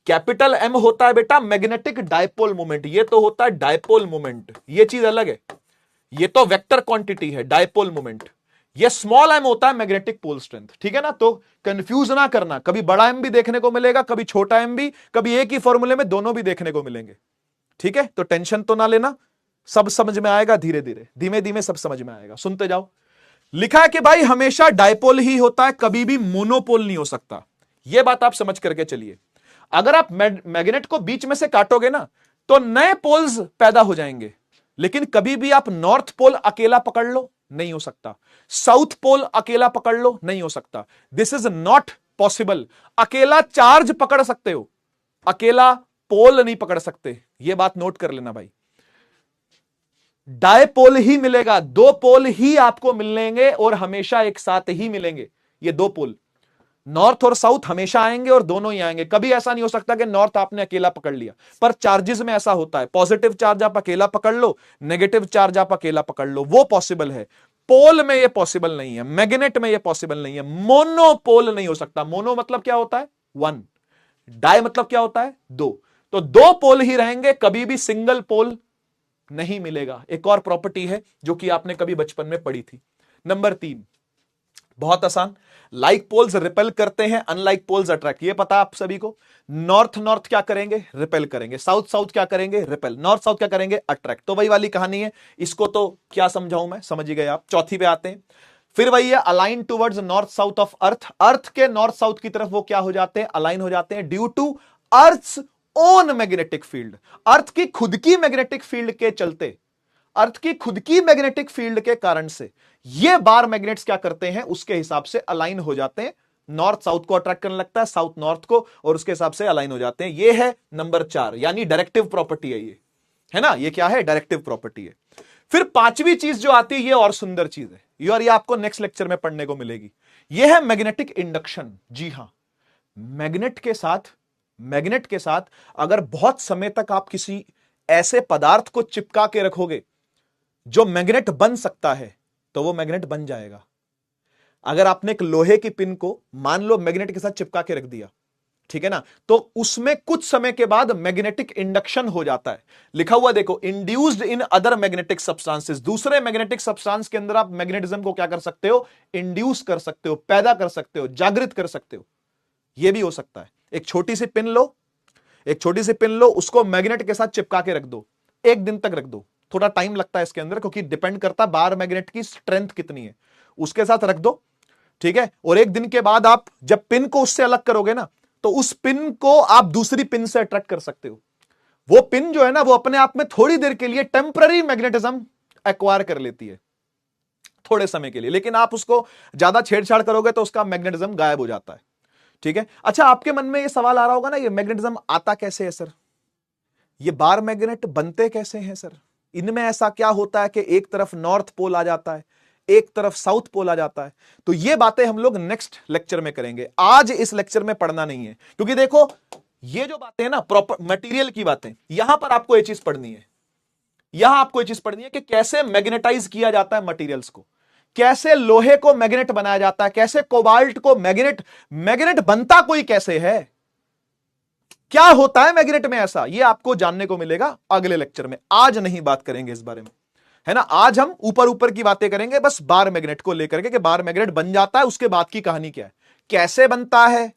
कैपिटल एम होता है बेटा मैग्नेटिक डायपोल मोमेंट, ये तो होता है डायपोल मोमेंट, ये चीज अलग है। ये तो वेक्टर क्वांटिटी है डायपोल मोमेंट। ये स्मॉल एम होता है मैग्नेटिक पोल स्ट्रेंथ, ठीक है ना। तो कंफ्यूज ना करना, कभी बड़ा एम भी देखने को मिलेगा, कभी छोटा एम भी, कभी एक ही फॉर्मूले में दोनों भी देखने को मिलेंगे, ठीक है। तो टेंशन तो ना लेना, सब समझ में आएगा, धीरे धीरे धीमे धीमे सब समझ में आएगा। सुनते जाओ। लिखा है कि भाई हमेशा डायपोल ही होता है, कभी भी मोनोपोल नहीं हो सकता। यह बात आप समझ करके चलिए। अगर आप मैग्नेट को बीच में से काटोगे ना, तो नए पोल्स पैदा हो जाएंगे, लेकिन कभी भी आप नॉर्थ पोल अकेला पकड़ लो, नहीं हो सकता। साउथ पोल अकेला पकड़ लो, नहीं हो सकता। This is not possible. अकेला चार्ज पकड़ सकते हो, अकेला पोल नहीं पकड़ सकते। यह बात नोट कर लेना भाई। डायपोल ही मिलेगा, दो पोल ही आपको मिलेंगे, और हमेशा एक साथ ही मिलेंगे। ये दो पोल नॉर्थ और साउथ हमेशा आएंगे, और दोनों ही आएंगे। कभी ऐसा नहीं हो सकता कि नॉर्थ आपने अकेला पकड़ लिया। पर चार्जेस में ऐसा होता है, पॉजिटिव चार्ज आप अकेला पकड़ लो, नेगेटिव चार्ज आप अकेला पकड़ लो, वो पॉसिबल है। पोल में ये पॉसिबल नहीं है, मैग्नेट में ये पॉसिबल नहीं है। मोनोपोल नहीं हो सकता। मोनो मतलब क्या होता है, वन। डाई मतलब क्या होता है, दो। तो दो पोल ही रहेंगे, कभी भी सिंगल पोल नहीं मिलेगा। एक और प्रॉपर्टी है जो कि आपने कभी बचपन में पढ़ी थी। नंबर 3, बहुत आसान। लाइक पोल्स रिपेल करते हैं, अनलाइक पोल्स अट्रैक्ट। ये पता आप सभी को। नॉर्थ नॉर्थ क्या करेंगे, रिपेल करेंगे। साउथ साउथ क्या करेंगे, रिपेल। नॉर्थ साउथ क्या करेंगे, अट्रैक्ट। तो वही वाली कहानी है। इसको तो क्या समझाऊं मैं, समझ ही गए आप। चौथी पे आते हैं। फिर वही है, align towards north south of earth. Earth के नॉर्थ साउथ की तरफ वो क्या हो जाते हैं, अलाइन हो जाते हैं, due to earth's own magnetic field. Earth की खुद की मैग्नेटिक फील्ड के चलते, अर्थ की खुद की मैग्नेटिक फील्ड के कारण से ये बार मैग्नेट्स क्या करते हैं, उसके हिसाब से अलाइन हो जाते हैं। नॉर्थ साउथ को अट्रैक्ट करने लगता है, साउथ नॉर्थ को, और उसके हिसाब से अलाइन हो जाते हैं। ये है नंबर 4, यानी डायरेक्टिव प्रॉपर्टी है ये, है ना। ये क्या है, डायरेक्टिव प्रॉपर्टी है। फिर पांचवी चीज जो आती है, ये और सुंदर चीज है, और ये आपको नेक्स्ट लेक्चर में पढ़ने को मिलेगी। ये है मैग्नेटिक इंडक्शन। जी हां, मैग्नेट के साथ अगर बहुत समय तक आप किसी ऐसे पदार्थ को चिपका के रखोगे जो मैग्नेट बन सकता है, तो वो मैग्नेट बन जाएगा। अगर आपने एक लोहे की पिन को मान लो मैग्नेट के साथ चिपका के रख दिया, ठीक है ना, तो उसमें कुछ समय के बाद मैग्नेटिक इंडक्शन हो जाता है। लिखा हुआ देखो, induced in other magnetic substances. दूसरे मैग्नेटिक सब्सटेंस के अंदर आप मैग्नेटिज्म को क्या कर सकते हो, इंड्यूस कर सकते हो, पैदा कर सकते हो, जागृत कर सकते हो। यह भी हो सकता है। एक छोटी सी पिन लो, उसको मैग्नेट के साथ चिपका के रख दो, एक दिन तक रख दो। थोड़ा टाइम लगता है इसके अंदर, क्योंकि डिपेंड करता है बार मैग्नेट की स्ट्रेंथ कितनी है। उसके साथ रख दो, ठीक है। और एक दिन के बाद आप जब पिन को उससे अलग करोगे ना, तो उस पिन को आप दूसरी पिन से अट्रैक्ट कर सकते हो। वो पिन जो है ना वो अपने आप में थोड़ी देर के लिए टेम्पररी मैग्नेटिज्म एक्वायर कर लेती है, थोड़े समय के लिए, लेकिन आप उसको ज्यादा छेड़छाड़ करोगे तो उसका मैग्नेटिज्म गायब हो जाता है। ठीक है, अच्छा आपके मन में ये सवाल आ रहा होगा ना, ये मैग्नेटिज्म आता कैसे है सर, ये बार मैग्नेट बनते कैसे हैं सर, इनमें ऐसा क्या होता है कि एक तरफ नॉर्थ पोल आ जाता है, एक तरफ साउथ पोल आ जाता है। तो ये बातें हम लोग नेक्स्ट लेक्चर में करेंगे, आज इस लेक्चर में पढ़ना नहीं है, क्योंकि देखो ये जो बातें हैं ना प्रॉपर मटेरियल की बातें, यहां पर आपको ये चीज पढ़नी है, यहां आपको ये चीज पढ़नी है कि कैसे मैग्नेटाइज किया जाता है मटेरियल्स को, कैसे लोहे को मैग्नेट बनाया जाता है, कैसे कोबाल्ट को मैग्नेट, मैग्नेट बनता कोई कैसे है, क्या होता है मैग्नेट में ऐसा, ये आपको जानने को मिलेगा अगले लेक्चर में, आज नहीं बात करेंगे इस बारे में, है ना। आज हम ऊपर ऊपर की बातें करेंगे बस बार मैग्नेट को लेकर के कि बार मैग्नेट बन जाता है, उसके बाद की कहानी क्या है, कैसे बनता है,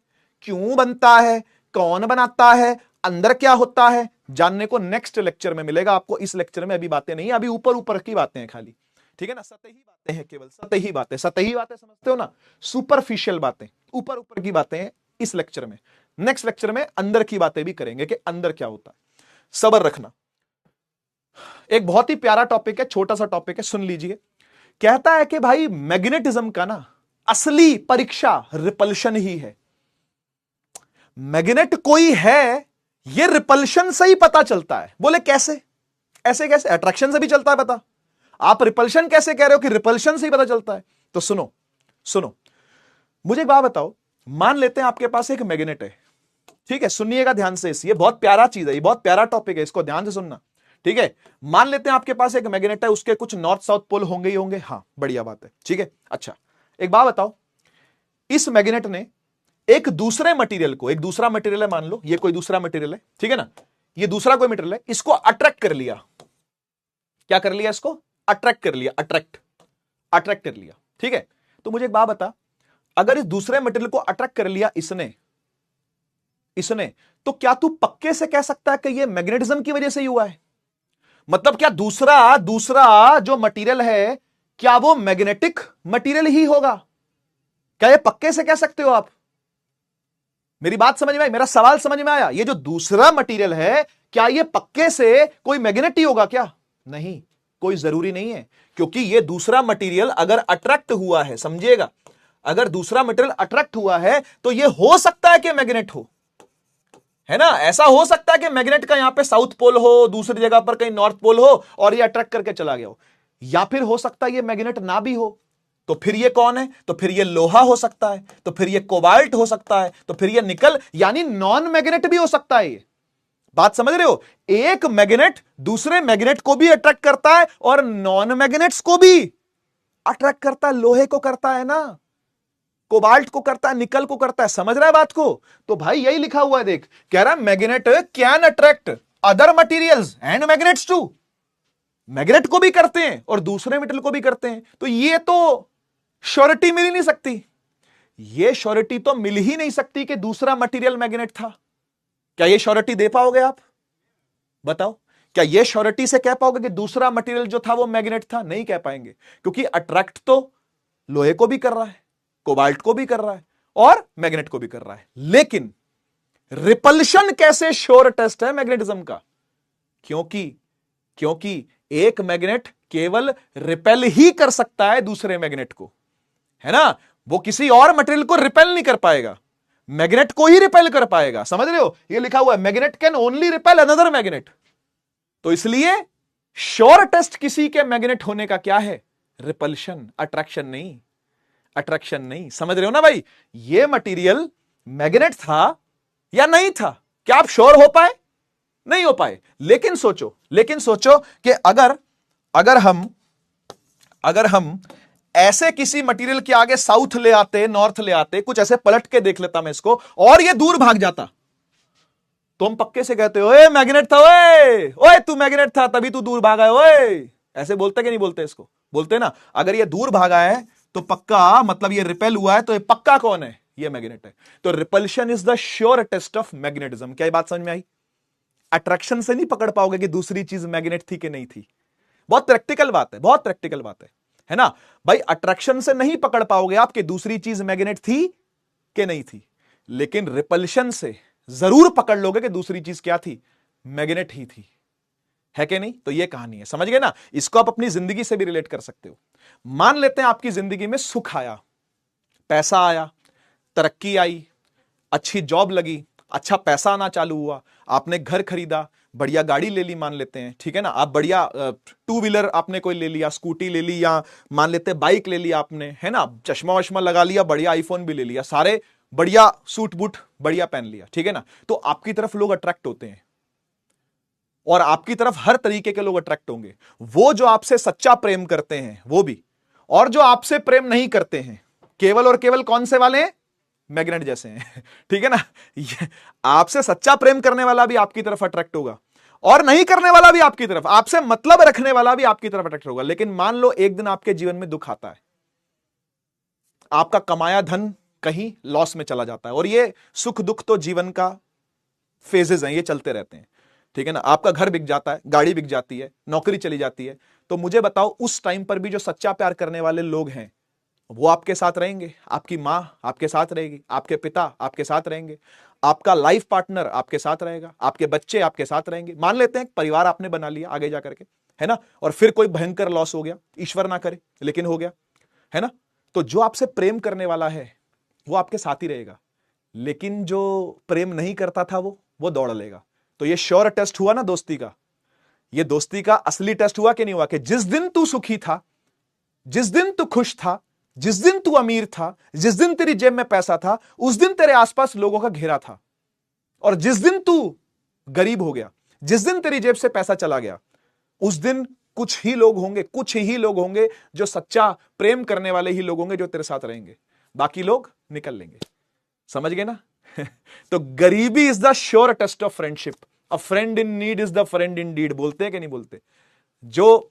क्यों बनता है, कौन बनाता है, अंदर क्या होता है, जानने को नेक्स्ट लेक्चर में मिलेगा आपको। इस लेक्चर में अभी बातें नहीं, अभी ऊपर ऊपर की बातें हैं खाली, ठीक है ना, सतही बातें हैं, केवल सतही बातें, सतही बातें समझते हो ना, सुपरफिशियल बातें, ऊपर ऊपर की बातें हैं इस लेक्चर में। नेक्स्ट लेक्चर में अंदर की बातें भी करेंगे कि अंदर क्या होता है। सब्र रखना, एक बहुत ही प्यारा टॉपिक है, छोटा सा टॉपिक है, सुन लीजिए। कहता है कि भाई मैग्नेटिज्म का ना असली परीक्षा रिपल्शन ही है। मैग्नेट कोई है ये रिपल्शन से ही पता चलता है। बोले कैसे, ऐसे कैसे, अट्रैक्शन से भी चलता है पता, आप रिपल्शन कैसे कह रहे हो कि रिपल्शन से ही पता चलता है। तो सुनो सुनो, मुझे एक बात बताओ, मान लेते हैं आपके पास एक मैग्नेट है, ठीक है, सुनिएगा ध्यान से, ये बहुत प्यारा चीज है, ये बहुत प्यारा टॉपिक है, इसको ध्यान से सुनना, ठीक है। मान लेते हैं आपके पास एक मैग्नेट है, उसके कुछ नॉर्थ साउथ पोल होंगे ही होंगे, हाँ बढ़िया बात है, ठीक है। अच्छा एक बात बताओ, इस मैग्नेट ने एक दूसरे मटेरियल को, एक दूसरा मटेरियल है, मान लो ये कोई दूसरा मटेरियल है, ठीक है ना, ये दूसरा कोई मटेरियल है, इसको अट्रैक्ट कर लिया, क्या कर लिया, इसको अट्रैक्ट कर लिया, अट्रैक्ट कर लिया, ठीक है। तो मुझे एक बात बता, अगर इस दूसरे मटेरियल को अट्रैक्ट कर लिया इसने तो क्या तू पक्के से कह सकता है कि ये मैग्नेटिज्म की वजह से ही हुआ है। मतलब क्या दूसरा जो मटेरियल है क्या वो मैग्नेटिक मटेरियल ही होगा, क्या ये पक्के से कह सकते हो आप। मेरी बात समझ में आई, मेरा सवाल समझ में आया। ये जो दूसरा मटेरियल है क्या ये पक्के से कोई मैग्नेट ही होगा क्या, नहीं, कोई जरूरी नहीं है, क्योंकि ये दूसरा मटेरियल अगर अट्रैक्ट हुआ है, समझिएगा, अगर दूसरा मटेरियल अट्रैक्ट हुआ है तो ये हो सकता है कि मैग्नेट हो, है ना, ऐसा हो सकता है कि मैग्नेट का यहां पे साउथ पोल हो, दूसरी जगह पर कहीं नॉर्थ पोल हो और ये अट्रैक्ट करके चला गया हो, या फिर हो सकता है ये मैग्नेट ना भी हो, तो फिर ये कौन है, तो फिर ये लोहा हो सकता है, तो फिर ये कोबाल्ट हो सकता है, तो फिर ये निकल, यानी नॉन मैग्नेट भी हो सकता है। ये बात समझ रहे हो, एक मैग्नेट दूसरे मैग्नेट को भी अट्रैक्ट करता है और नॉन मैग्नेट्स को भी अट्रैक्ट करता है, लोहे को करता है ना, कोबाल्ट को करता है, निकल को करता है, समझ रहा है बात को। तो भाई यही लिखा हुआ है, देख कह रहा है magnet can attract other materials and magnets too, magnet को भी करते हैं और दूसरे मेटल को भी करते हैं। तो ये तो श्योरिटी मिल ही नहीं सकती, ये श्योरिटी तो मिल ही नहीं सकती कि दूसरा मटेरियल मैग्नेट था। क्या ये श्योरिटी दे पाओगे आप, बताओ, क्या ये श्योरिटी से कह पाओगे कि दूसरा मटेरियल जो था वो मैग्नेट था, नहीं कह पाएंगे, क्योंकि अट्रैक्ट तो लोहे को भी कर रहा है, कोबाल्ट को भी कर रहा है और मैग्नेट को भी कर रहा है, लेकिन रिपल्शन कैसे श्योर टेस्ट है मैग्नेटिज्म का, क्योंकि एक मैग्नेट केवल रिपेल ही कर सकता है दूसरे मैग्नेट को, है ना, वो किसी और मटेरियल को रिपेल नहीं कर पाएगा, मैग्नेट को ही रिपेल कर पाएगा, समझ रहे हो, ये लिखा हुआ है magnet can only repel another magnet. तो इसलिए श्योर टेस्ट किसी के मैग्नेट होने का क्या है, रिपल्शन, अट्रैक्शन नहीं, समझ रहे हो ना भाई। ये मटेरियल मैग्नेट था या नहीं था, क्या आप श्योर हो पाए, नहीं हो पाए, लेकिन सोचो कि अगर हम ऐसे किसी मटेरियल के आगे साउथ ले आते, नॉर्थ ले आते, कुछ ऐसे पलट के देख लेता मैं इसको और ये दूर भाग जाता, तो हम पक्के से कहते हो ओए मैग्नेट था, ओए तू मैग्नेट था तभी तू दूर भागा है, ओए ऐसे बोलते कि नहीं बोलते, इसको बोलते ना। अगर ये दूर भागा है तो पक्का, मतलब ये रिपेल हुआ है तो ये पक्का कौन है, ये मैग्नेट है। तो repulsion is the sure test of magnetism. क्या ये बात समझ में आई, अट्रैक्शन से नहीं पकड़ पाओगे कि दूसरी चीज मैग्नेट थी कि नहीं थी, बहुत प्रैक्टिकल बात है, बहुत प्रैक्टिकल बात है ना भाई। अट्रैक्शन से नहीं पकड़ पाओगे आप कि दूसरी चीज मैग्नेट थी कि नहीं थी, लेकिन रिपल्शन से जरूर पकड़ लोगे कि दूसरी चीज क्या थी, मैग्नेट ही थी, है कि नहीं? तो ये कहानी है, समझ गए ना? इसको आप अपनी जिंदगी से भी रिलेट कर सकते हो। मान लेते हैं आपकी जिंदगी में सुख आया, पैसा आया, तरक्की आई, अच्छी जॉब लगी, अच्छा पैसा आना चालू हुआ, आपने घर खरीदा, बढ़िया गाड़ी ले ली, मान लेते हैं, ठीक है ना? आप बढ़िया टू व्हीलर आपने कोई ले लिया, स्कूटी ले ली, या मान लेते हैं बाइक ले लिया आपने, है ना? चश्मा वश्मा लगा लिया, बढ़िया आईफोन भी ले लिया, सारे बढ़िया सूट बूट बढ़िया पहन लिया, ठीक है ना? तो आपकी तरफ लोग अट्रैक्ट होते हैं, और आपकी तरफ हर तरीके के लोग अट्रैक्ट होंगे। वो जो आपसे सच्चा प्रेम करते हैं वो भी, और जो आपसे प्रेम नहीं करते हैं, केवल और केवल कौन से वाले हैं? मैग्नेट जैसे हैं, ठीक है ना? आपसे सच्चा प्रेम करने वाला भी आपकी तरफ अट्रैक्ट होगा, और नहीं करने वाला भी आपकी तरफ, आपसे मतलब रखने वाला भी आपकी तरफ अट्रैक्ट होगा। लेकिन मान लो एक दिन आपके जीवन में दुख आता है, आपका कमाया धन कहीं लॉस में चला जाता है, और ये सुख दुख तो जीवन का फेजेस हैं, ये चलते रहते हैं, ठीक है ना? आपका घर बिक जाता है, गाड़ी बिक जाती है, नौकरी चली जाती है, तो मुझे बताओ उस टाइम पर भी जो सच्चा प्यार करने वाले लोग हैं वो आपके साथ रहेंगे? आपकी मां आपके साथ रहेगी, आपके पिता आपके साथ रहेंगे, आपका लाइफ पार्टनर आपके साथ रहेगा, आपके बच्चे आपके साथ रहेंगे। मान लेते हैं परिवार आपने बना लिया आगे जाकर के, है ना? और फिर कोई भयंकर लॉस हो गया, ईश्वर ना करे लेकिन हो गया, है ना? तो जो आपसे प्रेम करने वाला है वो आपके साथ ही रहेगा, लेकिन जो प्रेम नहीं करता था वो दौड़ लेगा। तो ये श्योर टेस्ट हुआ ना दोस्ती का। ये दोस्ती का असली टेस्ट हुआ कि नहीं हुआ? कि जिस दिन तू सुखी था, जिस दिन तू खुश था, जिस दिन तू अमीर था, जिस दिन तेरी जेब में पैसा था, उस दिन तेरे आसपास लोगों का घेरा था, और जिस दिन तू गरीब हो गया, जिस दिन तेरी जेब से पैसा चला गया, उस दिन कुछ ही लोग होंगे जो सच्चा प्रेम करने वाले ही लोग होंगे जो तेरे साथ रहेंगे, बाकी लोग निकल लेंगे। समझ गए ना? तो गरीबी is the sure test of friendship. A friend in need is the friend in deed, बोलते हैं कि नहीं बोलते? जो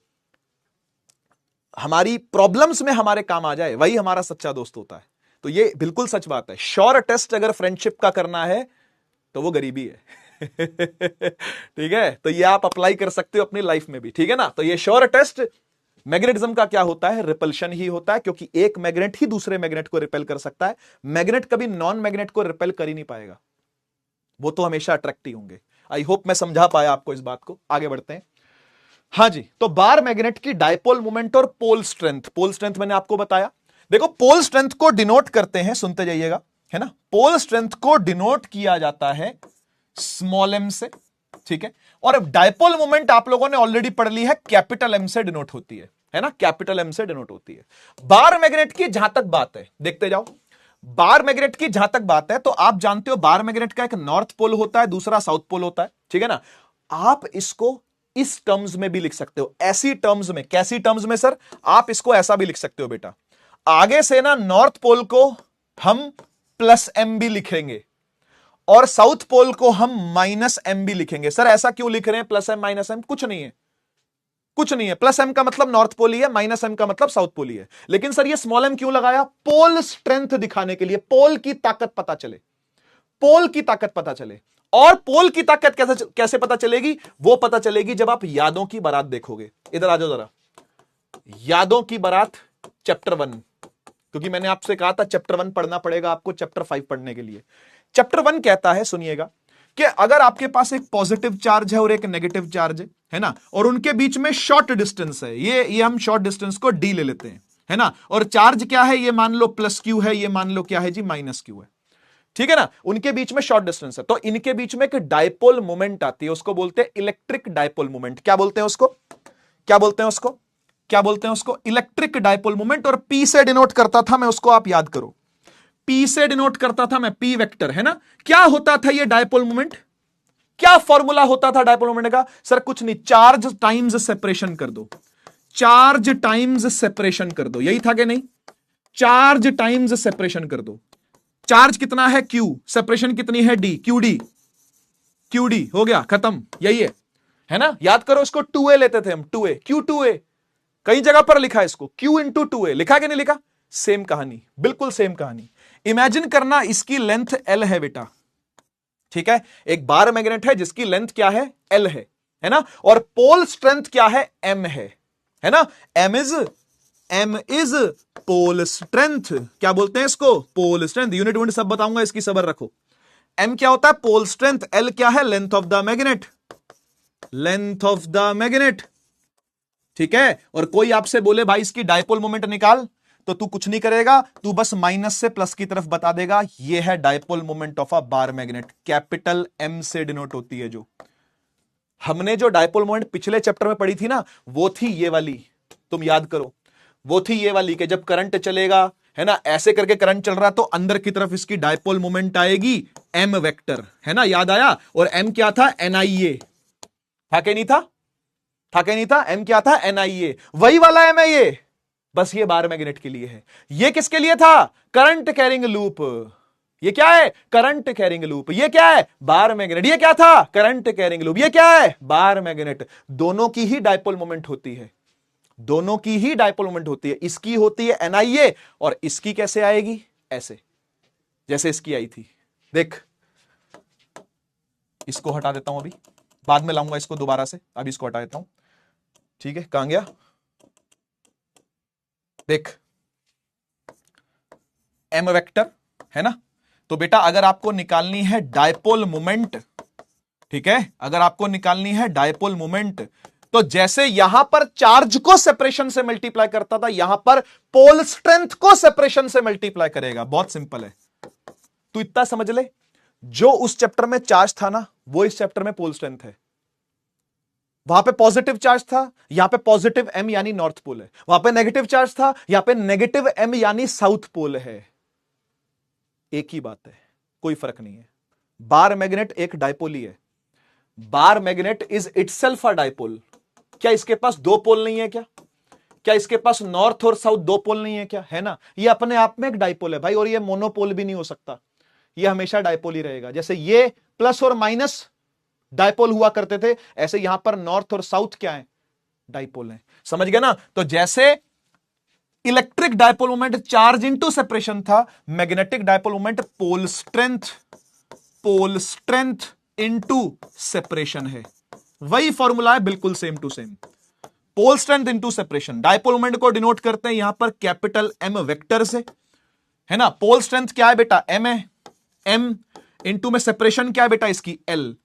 हमारी प्रॉब्लम्स में हमारे काम आ जाए वही हमारा सच्चा दोस्त होता है। तो ये बिल्कुल सच बात है। श्योर टेस्ट अगर फ्रेंडशिप का करना है तो वो गरीबी है। ठीक है? तो ये आप अप्लाई कर सकते हो अपनी लाइफ में भी, ठीक है ना? तो ये श्योर टेस्ट मैग्नेटिज्म का क्या होता है? रिपल्शन ही होता है, क्योंकि एक मैग्नेट ही दूसरे मैग्नेट को रिपेल कर सकता है। मैग्नेट कभी नॉन मैग्नेट को रिपेल कर ही नहीं पाएगा, वो तो हमेशा अट्रैक्ट ही होंगे। आई होप मैं समझा पाया आपको इस बात को। आगे बढ़ते हैं। हां जी, तो बार मैग्नेट की डायपोल मोमेंट और पोल स्ट्रेंथ। पोल स्ट्रेंथ मैंने आपको बताया। देखो, पोल स्ट्रेंथ को डिनोट करते हैं, सुनते जाइएगा, है ना? पोल स्ट्रेंथ को डिनोट किया जाता है स्मॉल एम से, ठीक है? और डायपोल मोमेंट आप लोगों ने ऑलरेडी पढ़ ली है, कैपिटल एम से डिनोट होती है ना? कैपिटल एम से डिनोट होती है। बार मैग्नेट की जहां तक बात है, देखते जाओ। बार मैग्नेट की जहां तक बात है, तो आप जानते हो बार मैग्नेट का एक नॉर्थ पोल होता है, दूसरा साउथ पोल होता है, ठीक है ना? आप इसको इस टर्म्स में भी लिख सकते हो, ऐसी टर्म्स में। कैसी टर्म्स में सर? आप इसको ऐसा भी लिख सकते हो बेटा, आगे से ना नॉर्थ पोल को हम प्लस एम भी लिखेंगे और साउथ पोल को हम माइनस एम भी लिखेंगे। सर ऐसा क्यों लिख रहे हैं प्लस एम माइनस एम? कुछ नहीं है, कुछ नहीं है। प्लस एम का मतलब नॉर्थ पोल ही है, माइनस एम का मतलब साउथ पोल ही है। लेकिन सर ये स्मॉल एम क्यों लगाया? पोल स्ट्रेंथ दिखाने के लिए, पोल की ताकत पता चले, पोल की ताकत पता चले। और पोल की ताकत कैसे पता चलेगी? वो पता चलेगी जब आप यादों की बारात देखोगे। इधर आ जाओ जरा, यादों की बारात चैप्टर 1, क्योंकि मैंने आपसे कहा था चैप्टर 1 पढ़ना पड़ेगा आपको चैप्टर 5 पढ़ने के लिए। चैप्टर 1 कहता है, सुनिएगा, कि अगर आपके पास एक पॉजिटिव चार्ज है और एक नेगेटिव चार्ज है ना, और उनके बीच में शॉर्ट डिस्टेंस है, ये हम शॉर्ट डिस्टेंस को डी ले लेते हैं, है ना? और चार्ज क्या है? ये मान लो प्लस क्यू है, ये मान लो क्या है जी? माइनस क्यू है, ठीक है ना? उनके बीच में शॉर्ट डिस्टेंस है, तो इनके बीच में एक डायपोल मोमेंट आती है, उसको बोलते हैं इलेक्ट्रिक डायपोल मोमेंट। क्या बोलते हैं उसको? क्या बोलते हैं उसको? क्या बोलते हैं उसको? Electric dipole moment. और पी से डिनोट करता था मैं उसको, आप याद करो, पी से डिनोट करता था मैं, पी वेक्टर, है ना? क्या होता था ये डायपोल मोमेंट? क्या फॉर्मूला होता था डायपोल मोमेंट का? सर कुछ नहीं, चार्ज टाइम्स सेपरेशन कर दो, चार्ज टाइम्स सेपरेशन कर दो, यही था कि नहीं? चार्ज टाइम्स सेपरेशन कर दो। चार्ज कितना है? Q, सेपरेशन कितनी है? D, QD हो गया, खत्म, यही है ना? याद करो, इसको 2a लेते थे हम, 2a, Q2a, कई जगह पर लिखा है इसको, Q इंटू 2a, लिखा कि नहीं लिखा? सेम कहानी, बिल्कुल सेम कहानी। इमेजिन करना, इसकी लेंथ L है बेटा, ठीक है? एक बार मैग्नेट है जिसकी लेंथ क्या है? L है ना? और पोल स्ट्रेंथ क्या है? M है ना? M is pole strength. क्या बोलते हैं इसको? Pole strength. यूनिट सब बताऊंगा, इसकी सबर रखो। M क्या होता है? Pole strength. L क्या है? Length of the magnet. Length of the magnet. ठीक है, और कोई आपसे बोले भाई इसकी डायपोल मोमेंट निकाल, तो तू कुछ नहीं करेगा, तू बस माइनस से प्लस की तरफ बता देगा। ये है dipole moment of a bar magnet, capital M से डिनोट होती है। जो हमने जो डायपोल मोमेंट पिछले चैप्टर में पढ़ी थी ना, वो थी ये वाली, तुम याद करो, वो थी ये वाली कि जब करंट चलेगा, है ना, ऐसे करके करंट चल रहा तो अंदर की तरफ इसकी डायपोल मोमेंट आएगी एम वेक्टर, है ना, याद आया। और एम क्या था, एनआईए था कि नहीं था, था कि नहीं था, एम क्या था, एनआईए, वही वाला एम है ये, बस ये बार मैग्नेट के लिए है। ये किसके लिए था, करंट कैरिंग लूप। ये क्या है, करंट कैरिंग लूप। ये क्या है, बार मैग्नेट। ये क्या था, करंट कैरिंग लूप। ये क्या है, बार मैग्नेट। दोनों की ही डायपोल मोमेंट होती है, दोनों की ही डायपोल मोमेंट होती है। इसकी होती है एनआईए, और इसकी कैसे आएगी, ऐसे, जैसे इसकी आई थी। देख, इसको हटा देता हूं, अभी बाद में लाऊंगा इसको दोबारा से, अभी इसको हटा देता हूं। ठीक है, कहां गया, देख, एम वेक्टर, है ना। तो बेटा अगर आपको निकालनी है डायपोल मोमेंट, ठीक है, अगर आपको निकालनी है डायपोल मोमेंट, तो जैसे यहां पर चार्ज को सेपरेशन से मल्टीप्लाई करता था, यहां पर पोल स्ट्रेंथ को सेपरेशन से मल्टीप्लाई करेगा। बहुत सिंपल है, तू इतना समझ ले, जो उस चैप्टर में चार्ज था ना, वो इस चैप्टर में पोल स्ट्रेंथ है। वहां पे पॉजिटिव चार्ज था, यहां पे पॉजिटिव एम यानी नॉर्थ पोल है। वहां पे नेगेटिव चार्ज था, यहां पे नेगेटिव एम यानी साउथ पोल है। एक ही बात है, कोई फर्क नहीं है। बार मैग्नेट एक डायपोल ही है। Bar magnet is itself a dipole. क्या इसके पास दो पोल नहीं है क्या, क्या इसके पास नॉर्थ और साउथ दो पोल नहीं है क्या, है ना। ये अपने आप में एक डायपोल है भाई, और ये मोनोपोल भी नहीं हो सकता, ये हमेशा डायपोल ही रहेगा। जैसे ये प्लस और माइनस डायपोल हुआ करते थे, ऐसे यहां पर नॉर्थ और साउथ क्या है, डायपोल है। समझ गए ना। तो जैसे electric dipole moment charge into separation था, magnetic dipole moment pole strength into separation है। वही फॉर्मूला है, बिल्कुल same to same. Pole strength into separation, dipole moment को डिनोट करते हैं यहां पर कैपिटल एम वेक्टर से, है ना। पोल स्ट्रेंथ क्या है बेटा, एम है, एम इनटू में सेपरेशन क्या है बेटा इसकी, एल।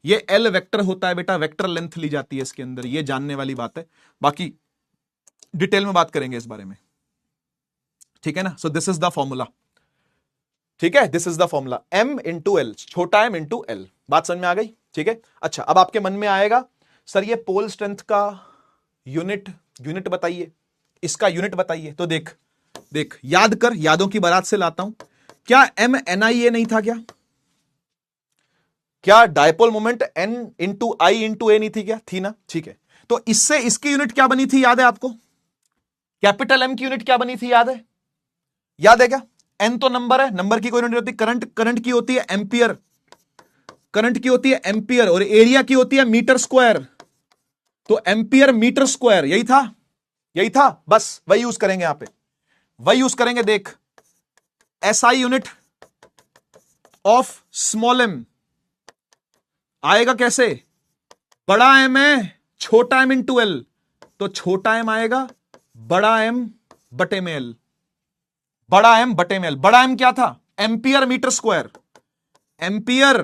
ये एल वेक्टर होता है बेटा, वेक्टर लेंथ ली जाती है इसके अंदर, ये जानने वाली बात है, बाकी डिटेल में बात करेंगे इस बारे में, ठीक है ना। So this is the formula, ठीक है, this is the formula, M into L, छोटा एम इंटू एल। बात समझ में आ गई, ठीक है। अच्छा, अब आपके मन में आएगा सर ये पोल स्ट्रेंथ का यूनिट बताइए, इसका यूनिट बताइए। तो देख देख, याद कर, यादों की बारात से लाता हूं। क्या एम एनआईए नहीं था क्या, क्या डायपोल मोमेंट एन इंटू आई इंटू ए नहीं थी क्या, थी ना, ठीक है। तो इससे इसकी यूनिट क्या बनी थी, याद है आपको, कैपिटल एम की यूनिट क्या बनी थी, याद है, याद है क्या। एन तो नंबर है, नंबर की कोई यूनिट होती, करंट की होती है एम्पियर, करंट की होती है एम्पियर, और एरिया की होती है मीटर स्क्वायर। तो एम्पियर मीटर स्क्वायर, यही था, यही था, बस वही यूज करेंगे यहां पे, वही यूज करेंगे। देख, SI unit of small M आएगा कैसे, बड़ा एम है छोटा एम इंटू एल, तो छोटा एम आएगा बड़ा एम बटे में एल, बड़ा एम बटे में एल। बड़ा एम क्या था, एम्पियर मीटर स्क्वायर, एम्पियर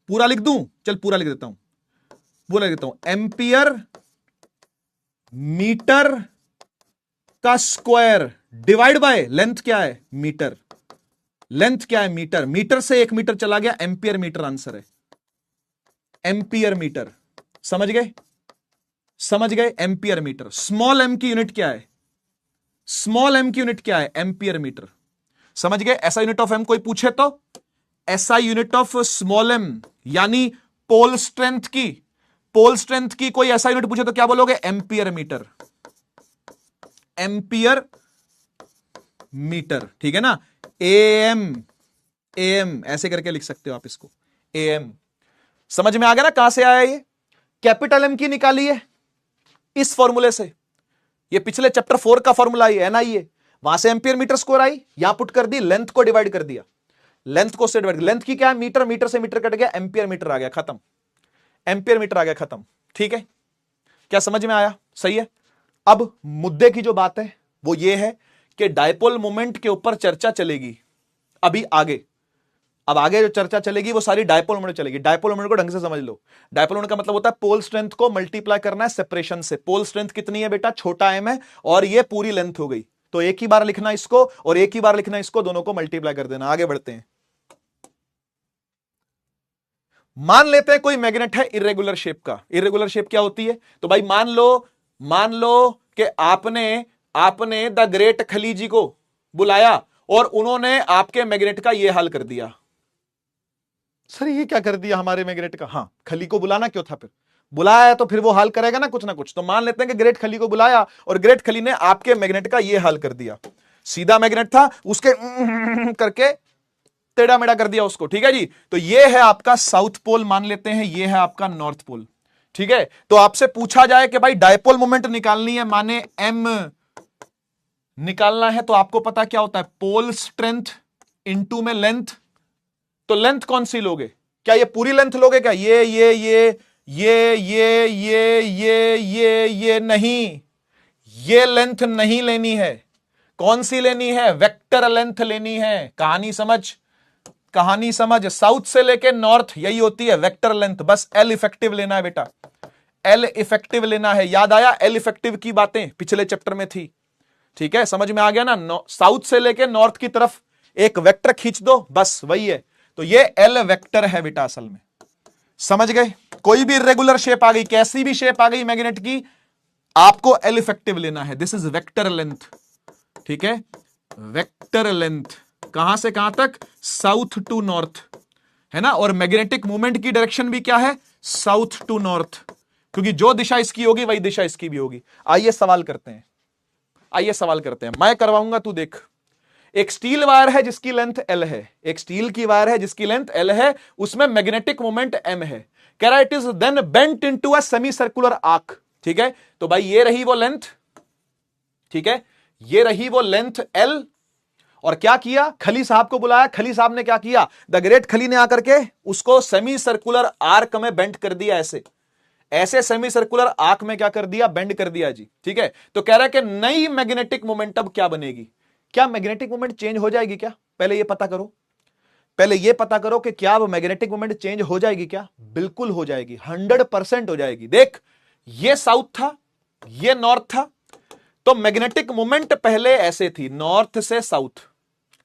पूरा लिख दूं, चल पूरा लिख देता हूं, पूरा लिख देता हूं, एम्पियर मीटर का स्क्वायर डिवाइड बाय लेंथ क्या है, मीटर, लेंथ क्या है, मीटर, मीटर से 1 मीटर चला गया, एम्पियर मीटर आंसर है, एम्पियर मीटर। समझ गए, समझ गए, एम्पियर मीटर। स्मॉल एम की यूनिट क्या है, स्मॉल एम की यूनिट क्या है, एम्पियर मीटर। समझ गए। ऐसा यूनिट ऑफ एम कोई पूछे तो, ऐसा यूनिट ऑफ स्मॉल एम यानी पोल स्ट्रेंथ की, पोल स्ट्रेंथ की कोई ऐसा यूनिट पूछे तो क्या बोलोगे, एम्पियर मीटर, एम्पियर मीटर, ठीक है ना। एएम, एएम ऐसे करके लिख सकते हो आप इसको, एएम। समझ में आ गया ना कहां से आया ये, कैपिटल एम की निकाली है इस फॉर्मूले से, ये पिछले चैप्टर 4 का फॉर्मूला है, एनआईए, वहां से एम्पियर मीटर स्क्वायर आई, यहां पुट कर दी, लेंथ को डिवाइड कर दिया, लेंथ को से डिवाइड, लेंथ की क्या है, मीटर, मीटर से मीटर कट गया, एम्पियर मीटर आ गया, खत्म, एम्पियर मीटर आ गया, खत्म, ठीक है। क्या समझ में आया, सही है। अब मुद्दे की जो बात है वो ये है कि डायपोल मोमेंट के ऊपर चर्चा चलेगी अभी आगे, अब आगे जो चर्चा चलेगी वो सारी डायपोल मोमेंट चलेगी। डायपोल मोमेंट को ढंग से समझ लो। डायपोल मोमेंट का मतलब होता है पोल स्ट्रेंथ को मल्टीप्लाई करना है सेपरेशन से। पोल स्ट्रेंथ कितनी है बेटा, छोटा m है, और ये पूरी लेंथ हो गई, तो एक ही बार लिखना इसको और एक ही बार लिखना इसको, दोनों को मल्टीप्लाई कर देना। आगे बढ़ते हैं। मान लेते हैं कोई मैग्नेट है इरेगुलर शेप का। इरेगुलर शेप क्या होती है, तो भाई मान लो कि आपने द ग्रेट खलीजी को बुलाया और उन्होंने आपके मैग्नेट का यह हाल कर दिया। सर ये क्या कर दिया हमारे मैग्नेट का? हाँ, खली को बुलाना क्यों था, फिर बुलाया तो फिर वो हाल करेगा ना कुछ ना कुछ। तो मान लेते हैं कि ग्रेट खली को बुलाया और ग्रेट खली ने आपके मैग्नेट का ये हाल कर दिया। सीधा मैग्नेट था, उसके करके टेढ़ा मेढ़ा कर दिया उसको, ठीक है जी। तो ये है आपका साउथ पोल मान लेते हैं, ये है आपका नॉर्थ पोल, ठीक है। तो आपसे पूछा जाए कि भाई डायपोल मोमेंट निकालनी है, माने एम निकालना है, तो आपको पता क्या होता है, पोल स्ट्रेंथ इनटू में लेंथ। तो लेंथ कौन सी लोगे, क्या ये पूरी लेंथ लोगे क्या, ये नहीं, ये लेंथ नहीं लेनी है। कौन सी लेनी है, वेक्टर लेंथ लेनी है। कहानी समझ, साउथ से लेके नॉर्थ यही होती है वेक्टर लेंथ। बस एल इफेक्टिव लेना है बेटा, एल इफेक्टिव लेना है। याद आया एल इफेक्टिव की बातें पिछले चैप्टर में थी, ठीक है, समझ में आ गया ना। साउथ से लेके नॉर्थ की तरफ एक वेक्टर खींच दो, बस वही है। तो ये एल वेक्टर है बेटा असल में, समझ गए। कोई भी इरेगुलर शेप आ गई, कैसी भी शेप आ गई मैग्नेट की, आपको एल इफेक्टिव लेना है। दिस इज वेक्टर लेंथ, ठीक है, वेक्टर लेंथ। कहां से कहां तक, साउथ टू नॉर्थ, है ना। और मैग्नेटिक मूवमेंट की डायरेक्शन भी क्या है, साउथ टू नॉर्थ, क्योंकि जो दिशा इसकी होगी वही दिशा इसकी भी होगी। आइए सवाल करते हैं, मैं करवाऊंगा, तू देख। एक स्टील वायर है जिसकी लेंथ एल है, एक स्टील की वायर है जिसकी लेंथ एल है, उसमें मैग्नेटिक मोमेंट एम है। कह रहा it is then bent into a semi circular arc, ठीक है। तो भाई ये रही वो लेंथ, ठीक है, ये रही वो लेंथ एल। और क्या किया, खली साहब को बुलाया, खली साहब ने क्या किया, द ग्रेट खली ने आकर के उसको सेमी सर्कुलर आर्क में बेंट कर दिया, ऐसे सेमी सर्कुलर आर्क में क्या कर दिया, बेंड कर दिया जी, ठीक है। तो कह रहा है कि नई मैग्नेटिक मोमेंटम क्या बनेगी, क्या मैग्नेटिक मोमेंट चेंज हो जाएगी क्या, पहले ये पता करो कि क्या वो मैग्नेटिक मोमेंट चेंज हो जाएगी क्या। बिल्कुल हो जाएगी, 100% हो जाएगी। देख, ये साउथ था, ये नॉर्थ था, तो मैग्नेटिक मोमेंट पहले ऐसे थी, नॉर्थ से साउथ,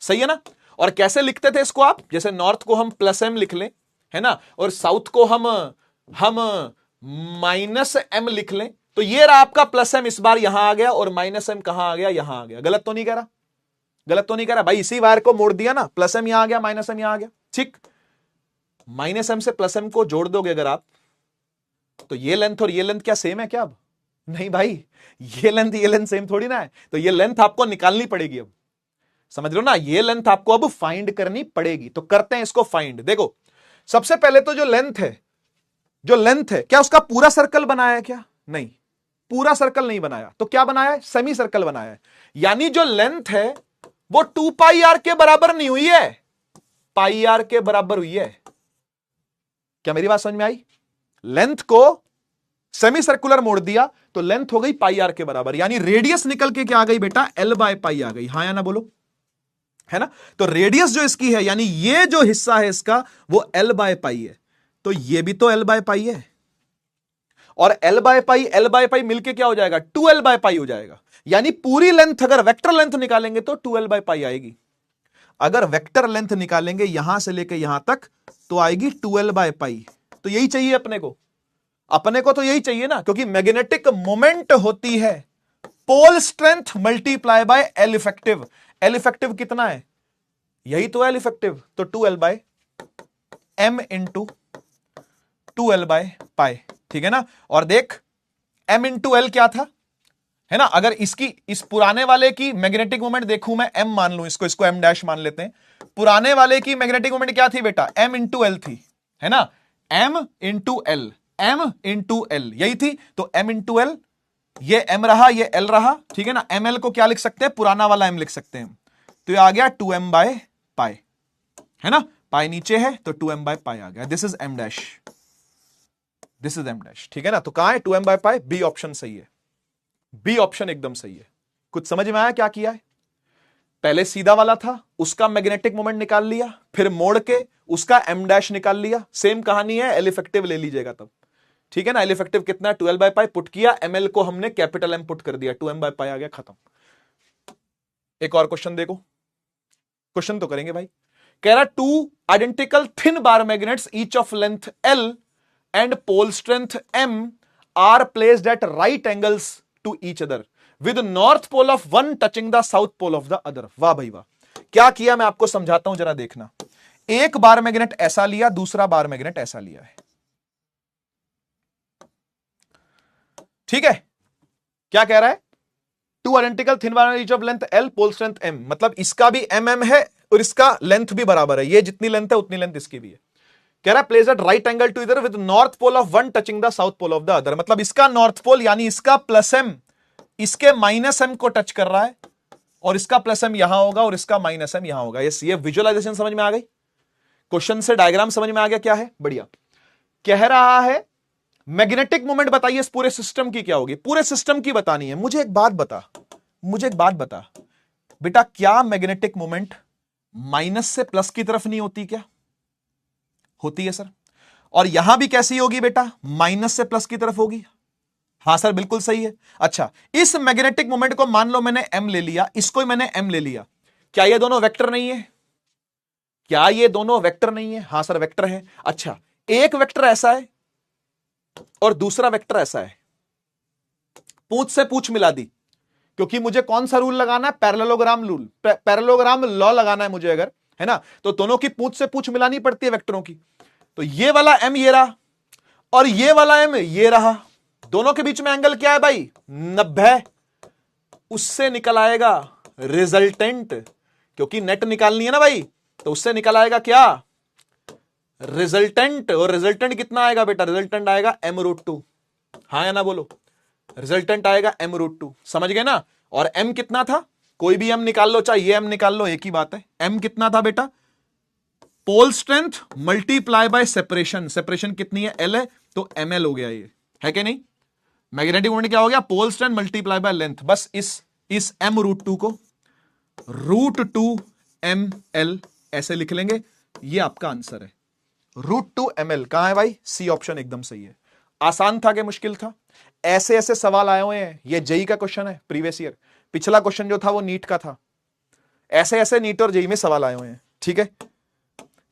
सही है ना। और कैसे लिखते थे इसको आप, जैसे नॉर्थ को हम प्लस एम लिख लें, है ना, और साउथ को हम माइनस एम लिख लें। तो ये रहा आपका प्लस एम, इस बार यहां आ गया, और माइनस एम कहां आ गया, यहां आ गया। गलत तो नहीं कह रहा भाई, इसी वायर को मोड़ दिया ना, प्लस एम यहां आ गया, माइनस एम यहां आ गया, ठीक। माइनस एम से प्लस एम को जोड़ दोगे अगर आप, तो ये लेंथ और ये लेंथ क्या सेम है क्या अब, नहीं भाई, ये लेंथ सेम थोड़ी ना है। तो ये लेंथ आपको निकालनी पड़ेगी, अब समझ रहे हो ना, ये लेंथ आपको अब फाइंड करनी पड़ेगी। तो करते हैं इसको फाइंड। देखो, सबसे पहले तो जो लेंथ है, क्या उसका पूरा सर्कल बनाया है क्या, नहीं, पूरा सर्कल नहीं बनाया। तो क्या बनाया है, सेमी सर्कल बनाया है। यानी जो लेंथ है वो 2 पाई आर के बराबर नहीं हुई है, पाई आर के बराबर हुई है। क्या मेरी बात समझ में आई, लेंथ को सेमी सर्कुलर मोड़ दिया तो लेंथ हो गई पाई आर के बराबर, यानी रेडियस निकल के क्या आ गई बेटा, एल बाय पाई आ गई। हाँ या ना बोलो, है ना। तो रेडियस जो इसकी है, यानी ये जो हिस्सा है इसका, वो एल बाय पाई है। तो ये भी तो एल बाय पाई है, और एल बाय पाई मिलके क्या हो जाएगा, 2l बाय पाई हो जाएगा। यानी पूरी लेंथ अगर वेक्टर लेंथ निकालेंगे तो 2l बाय पाई आएगी। अगर वेक्टर लेंथ निकालेंगे यहां से लेके यहां तक तो आएगी 2l बाय पाई। तो यही चाहिए अपने को तो यही चाहिए ना, क्योंकि मैग्नेटिक मोमेंट होती है pole strength multiply by L effective. L effective कितना है, यही तो एल इफेक्टिव, तो 2l by m into 2l by pi, ठीक है ना। और देख, m इंटू एल क्या था, है ना। अगर इस पुराने वाले की मैग्नेटिक मोमेंट देखूं मैं, m मान लूं, इसको m डैश मान लेते हैं। पुराने वाले की मैग्नेटिक मोमेंट क्या थी बेटा, m इंटू एल थी, है ना, m इंटू एल यही थी। तो m इंटू एल, ये m रहा, ये l रहा, ठीक है ना। ml को क्या लिख सकते हैं, पुराना वाला m लिख सकते हैं। तो ये आ गया 2m बाय पाई, है ना, पाई नीचे है तो 2m बाय पाई आ गया। दिस इज m डैश, ठीक है ना। तो कहां है 2m by pi, B option सही है, बी ऑप्शन एकदम सही है। कुछ समझ में आया क्या किया है, पहले सीधा वाला था, उसका मैग्नेटिक मोमेंट निकाल लिया, फिर मोड़ के उसका m डैश निकाल लिया। सेम कहानी है, एल इफेक्टिव ले लीजिएगा तब, ठीक है ना। एल इफेक्टिव कितना है, 12/π पुट किया, ml को हमने कैपिटल M पुट कर दिया, 2m/π आ गया, खत्म। एक और क्वेश्चन देखो, क्वेश्चन तो करेंगे भाई। कह रहा 2 identical thin bar magnets each of length L and pole strength M are placed at right angles to each other with north pole of one touching the south pole of the other. वाह भाई वाह, क्या किया मैं आपको समझाता हूं, जरा देखना। एक बार मैग्नेट ऐसा लिया, दूसरा बार मैग्नेट ऐसा लिया है, ठीक है। क्या कह रहा है, 2 identical thin bar each of length L pole strength M, मतलब इसका भी mm है और इसका लेंथ भी बराबर है, ये जितनी लेंथ है उतनी लेंथ इसकी भी है। कह रहा है place at right angle to इधर with north pole of one touching the south pole of the other, मतलब इसका नॉर्थ पोल यानी इसका प्लस M इसके माइनस M को टच कर रहा है, और इसका प्लस M यहां होगा और इसका माइनस M यहां होगा। ये विजुअलाइजेशन समझ में आ गई, क्वेश्चन से डायग्राम समझ में आ गया, क्या है, बढ़िया। कह रहा है मैग्नेटिक मोमेंट बताइए इस पूरे सिस्टम की क्या होगी, पूरे सिस्टम की बतानी है। मुझे एक बात बता बेटा, क्या मैग्नेटिक मोमेंट माइनस से प्लस की तरफ नहीं होती क्या? होती है सर। और यहां भी कैसी होगी बेटा, माइनस से प्लस की तरफ होगी। हां सर बिल्कुल सही है। अच्छा, इस मैग्नेटिक मोमेंट को मान लो मैंने M ले लिया, इसको ही मैंने M ले लिया, क्या ये दोनों वेक्टर नहीं है? क्या ये दोनों वेक्टर नहीं है? हां सर वेक्टर है। अच्छा, एक वेक्टर ऐसा है और दूसरा वेक्टर ऐसा है, पूंछ से पूंछ मिला दी, क्योंकि मुझे कौन सा रूल लगाना है, पैरेललोग्राम रूल, पैरेललोग्राम लॉ लगाना है मुझे, अगर है ना, तो दोनों की पूंछ से पूंछ मिलानी पड़ती है वेक्टरों की। तो ये वाला M ये रहा और ये वाला M ये रहा, दोनों के बीच में एंगल क्या है भाई, 90। उससे निकल आएगा रिजल्टेंट, क्योंकि नेट निकालनी है ना भाई, तो उससे निकल आएगा क्या, रिजल्टेंट। और रिजल्टेंट कितना आएगा बेटा, रिजल्टेंट आएगा m√2। हाँ या ना बोलो, रिजल्टेंट आएगा m√2, समझ गए ना। और m कितना था, कोई भी m निकाल लो, चाहे ये m निकाल लो, एक ही बात है। m कितना था बेटा, pole strength multiply by separation, separation कितनी है, L है, तो ml हो गया, ये है कि नहीं। मैग्नेटिक मोमेंट क्या हो गया, pole strength multiply by length. बस इस m√2 को √2 ml ऐसे लिख लेंगे, ये आपका आंसर है। √2 ml कहां है भाई, सी ऑप्शन एकदम सही है। आसान था कि मुश्किल था? ऐसे ऐसे सवाल आए हुए हैं, ये जेई का क्वेश्चन है, प्रीवियस ईयर। पिछला क्वेश्चन जो था वो नीट का था। ऐसे ऐसे नीट और जेई में सवाल आए हुए हैं, ठीक है।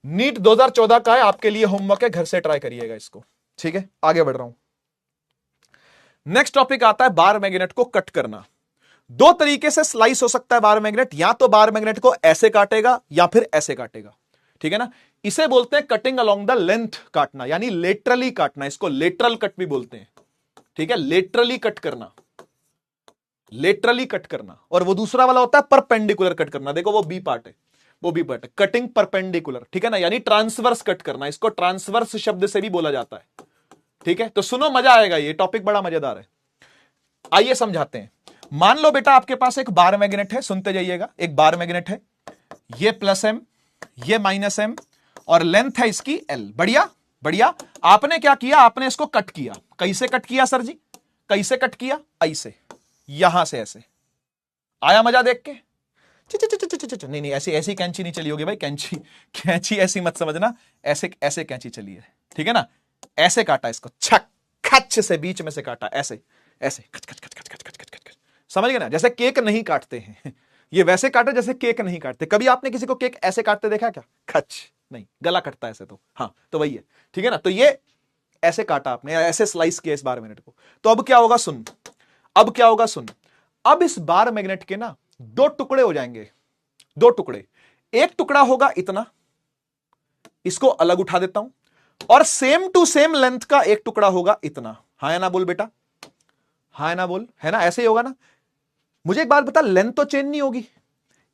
नीट 2014 का है, आपके लिए होमवर्क है, घर से ट्राई करिएगा इसको, ठीक है। आगे बढ़ रहा हूं, नेक्स्ट टॉपिक आता है बार मैग्नेट को कट करना। दो तरीके से स्लाइस हो सकता है बार मैग्नेट, या तो बार मैग्नेट को ऐसे काटेगा या फिर ऐसे काटेगा, ठीक है ना। इसे बोलते हैं कटिंग अलोंग द लेंथ काटना, यानी लेटरली काटना, इसको लेटरल कट भी बोलते हैं, ठीक है। लेटरली कट करना, लेटरली कट करना। और वो दूसरा वाला होता है परपेंडिकुलर कट करना, देखो वो बी पार्ट है, वो भी पार्ट है, कटिंग परपेंडिकुलर, ठीक है ना, यानी ट्रांसवर्स कट करना, इसको ट्रांसवर्स शब्द से भी बोला जाता है, ठीक है। तो सुनो, मजा आएगा, ये टॉपिक बड़ा मजेदार है। आइए समझाते हैं। मान लो बेटा आपके पास एक बार मैग्नेट है, सुनते जाइएगा, एक बार मैग्नेट है, ये प्लस M, ये माइनस M, और लेंथ है इसकी L। बढ़िया बढ़िया। आपने क्या किया, आपने इसको कट किया। कैसे कट किया सर जी, कैसे कट किया, ऐसे, यहां से ऐसे। आया मजा देख के? नहीं नहीं, ऐसी ऐसी कैंची नहीं चली होगी भाई, कैंची कैंची ऐसी मत समझना, ऐसे ऐसे कैंची चली है, ठीक है ना। ऐसे काटा इसको, छक खच से बीच में से काटा, ऐसे ऐसे खच खच खच खच खच खच खच खच, समझ गए ना। जैसे केक नहीं काटते हैं, ये वैसे काटे जैसे केक नहीं काटते। कभी आपने किसी को केक ऐसे काटते देखा क्या, खच नहीं, गला कटता है ऐसे, तो हाँ, तो वही है, ठीक है ना। तो ये ऐसे काटा आपने, ऐसे स्लाइस किया इस बार मैग्नेट को। तो अब क्या होगा सुन, अब क्या होगा सुन, अब इस बार मैग्नेट के ना दो टुकड़े हो जाएंगे, दो टुकड़े। एक टुकड़ा होगा इतना, इसको अलग उठा देता हूं, और सेम टू सेम लेंथ का एक टुकड़ा होगा इतना। हाँ या ना बोल बेटा, हाँ या ना बोल, है ना, ऐसे ही होगा ना। मुझे एक बात बता, लेंथ तो चेंज नहीं होगी,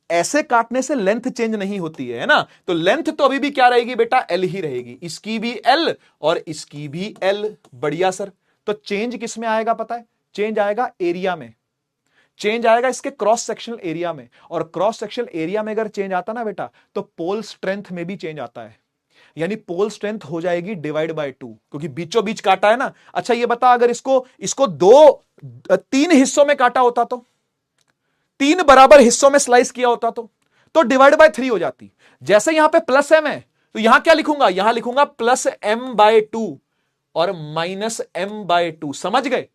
ऐसे काटने से लेंथ चेंज नहीं होती है ना। तो लेंथ तो अभी भी क्या रहेगी बेटा, L ही रहेगी, इसकी भी L और इसकी भी L। बढ़िया सर। तो चेंज किस में आएगा पता है, चेंज आएगा एरिया में, चेंज आएगा इसके क्रॉस सेक्शनल एरिया में। और क्रॉस सेक्शनल एरिया में अगर चेंज आता ना बेटा, तो पोल स्ट्रेंथ में भी चेंज आता है, यानी पोल स्ट्रेंथ हो जाएगी डिवाइड बाय 2, क्योंकि बीचों बीच काटा है ना। अच्छा ये बता, अगर इसको 3 हिस्सों में काटा होता तो 3 बराबर हिस्सों में स्लाइस किया होता तो डिवाइड बाय 3 हो जाती। जैसे यहां पे प्लस एम है तो यहां क्या लिखूंगा, यहां लिखूंगा प्लस एम बाय 2 और माइनस एम बाय 2। समझ गए,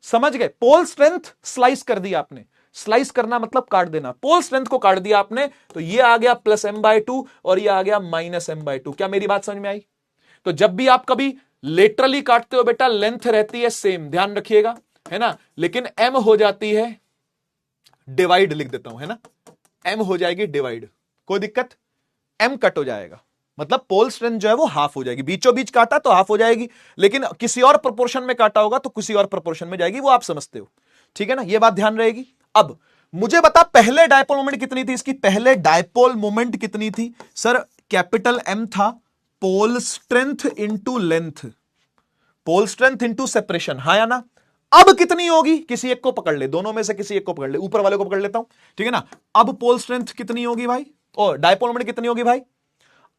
समझ गए। पोल स्ट्रेंथ स्लाइस कर दिया आपने, स्लाइस करना मतलब काट देना, पोल स्ट्रेंथ को काट दिया आपने, तो ये आ गया प्लस एम बाय 2 और ये आ गया माइनस एम बाय 2। क्या मेरी बात समझ में आई? तो जब भी आप कभी लेटरली काटते हो बेटा, लेंथ रहती है सेम, ध्यान रखिएगा, है ना, लेकिन एम हो जाती है डिवाइड, लिख देता हूं, है ना, एम हो जाएगी डिवाइड, कोई दिक्कत, एम कट हो जाएगा, मतलब पोल स्ट्रेंथ जो है वो हाफ हो जाएगी। बीचों बीच काटा तो हाफ हो जाएगी, लेकिन किसी और प्रोपोर्शन में काटा होगा तो किसी और प्रोपोर्शन में जाएगी, वो आप समझते हो, ठीक है ना, ये बात ध्यान रहेगी। अब मुझे बता पहले डायपोल मोमेंट कितनी थी इसकी, पहले डायपोल मोमेंट कितनी थी सर, कैपिटल एम था, pole strength into length, pole strength into separation, हाँ या ना। अब कितनी होगी, किसी एक को पकड़ ले, दोनों में से किसी एक को पकड़ ले, ऊपर वाले को पकड़ लेता हूं, ठीक है ना। अब पोल स्ट्रेंथ कितनी होगी भाई, और डायपोल मोमेंट कितनी होगी भाई,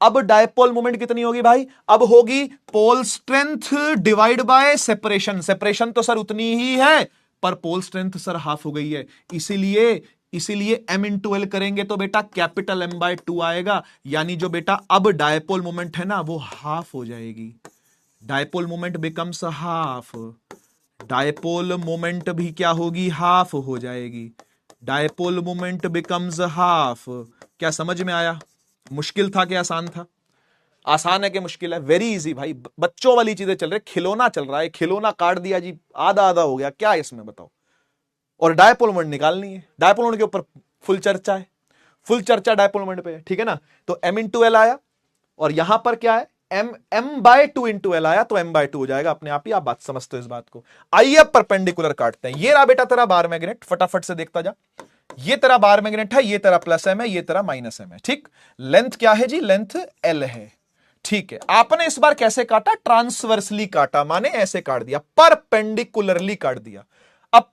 अब डायपोल मोमेंट कितनी होगी भाई, अब होगी pole strength divide by separation. Separation तो सर उतनी ही है, पर पोल स्ट्रेंथ सर हाफ हो गई है, इसीलिए m इंटू एल करेंगे तो बेटा कैपिटल M बाय 2 आएगा, यानी जो बेटा अब डायपोल मोमेंट है ना वो हाफ हो जाएगी, dipole moment becomes half, dipole moment भी क्या होगी, हाफ हो जाएगी, डायपोल मोमेंट बिकम्स हाफ। क्या समझ में आया? मुश्किल था कि आसान था? आसान है कि मुश्किल है? वेरी इजी भाई, बच्चों वाली चीजें चल रही, खिलौना चल रहा है, खिलौना काट दिया जी, आधा आधा हो गया, क्या है इसमें बताओ। और डायपोल मोमेंट निकालनी है, डायपोल मोमेंट के ऊपर फुल चर्चा है, फुल चर्चा डायपोल मोमेंट पे है, ठीक है ना। तो m इंटू एल आया और यहां पर क्या है, m बाय 2 इंटू एल आया, तो m बाय 2 हो जाएगा अपने आप ही, आप बात समझते हो इस बात को। आइए अब परपेंडिकुलर काटते हैं। ये रहा बेटा तेरा बार मैग्नेट, फटाफट से देखता जा, ये तेरा बार मैग्नेट है, ये तेरा प्लस एम है, ये तेरा माइनस एम है, ठीक। लेंथ क्या है जी, लेंथ एल है, ठीक है। आपने इस बार कैसे काटा, ट्रांसवर्सली काटा, माने ऐसे काट दिया, परपेंडिकुलरली काट दिया। अब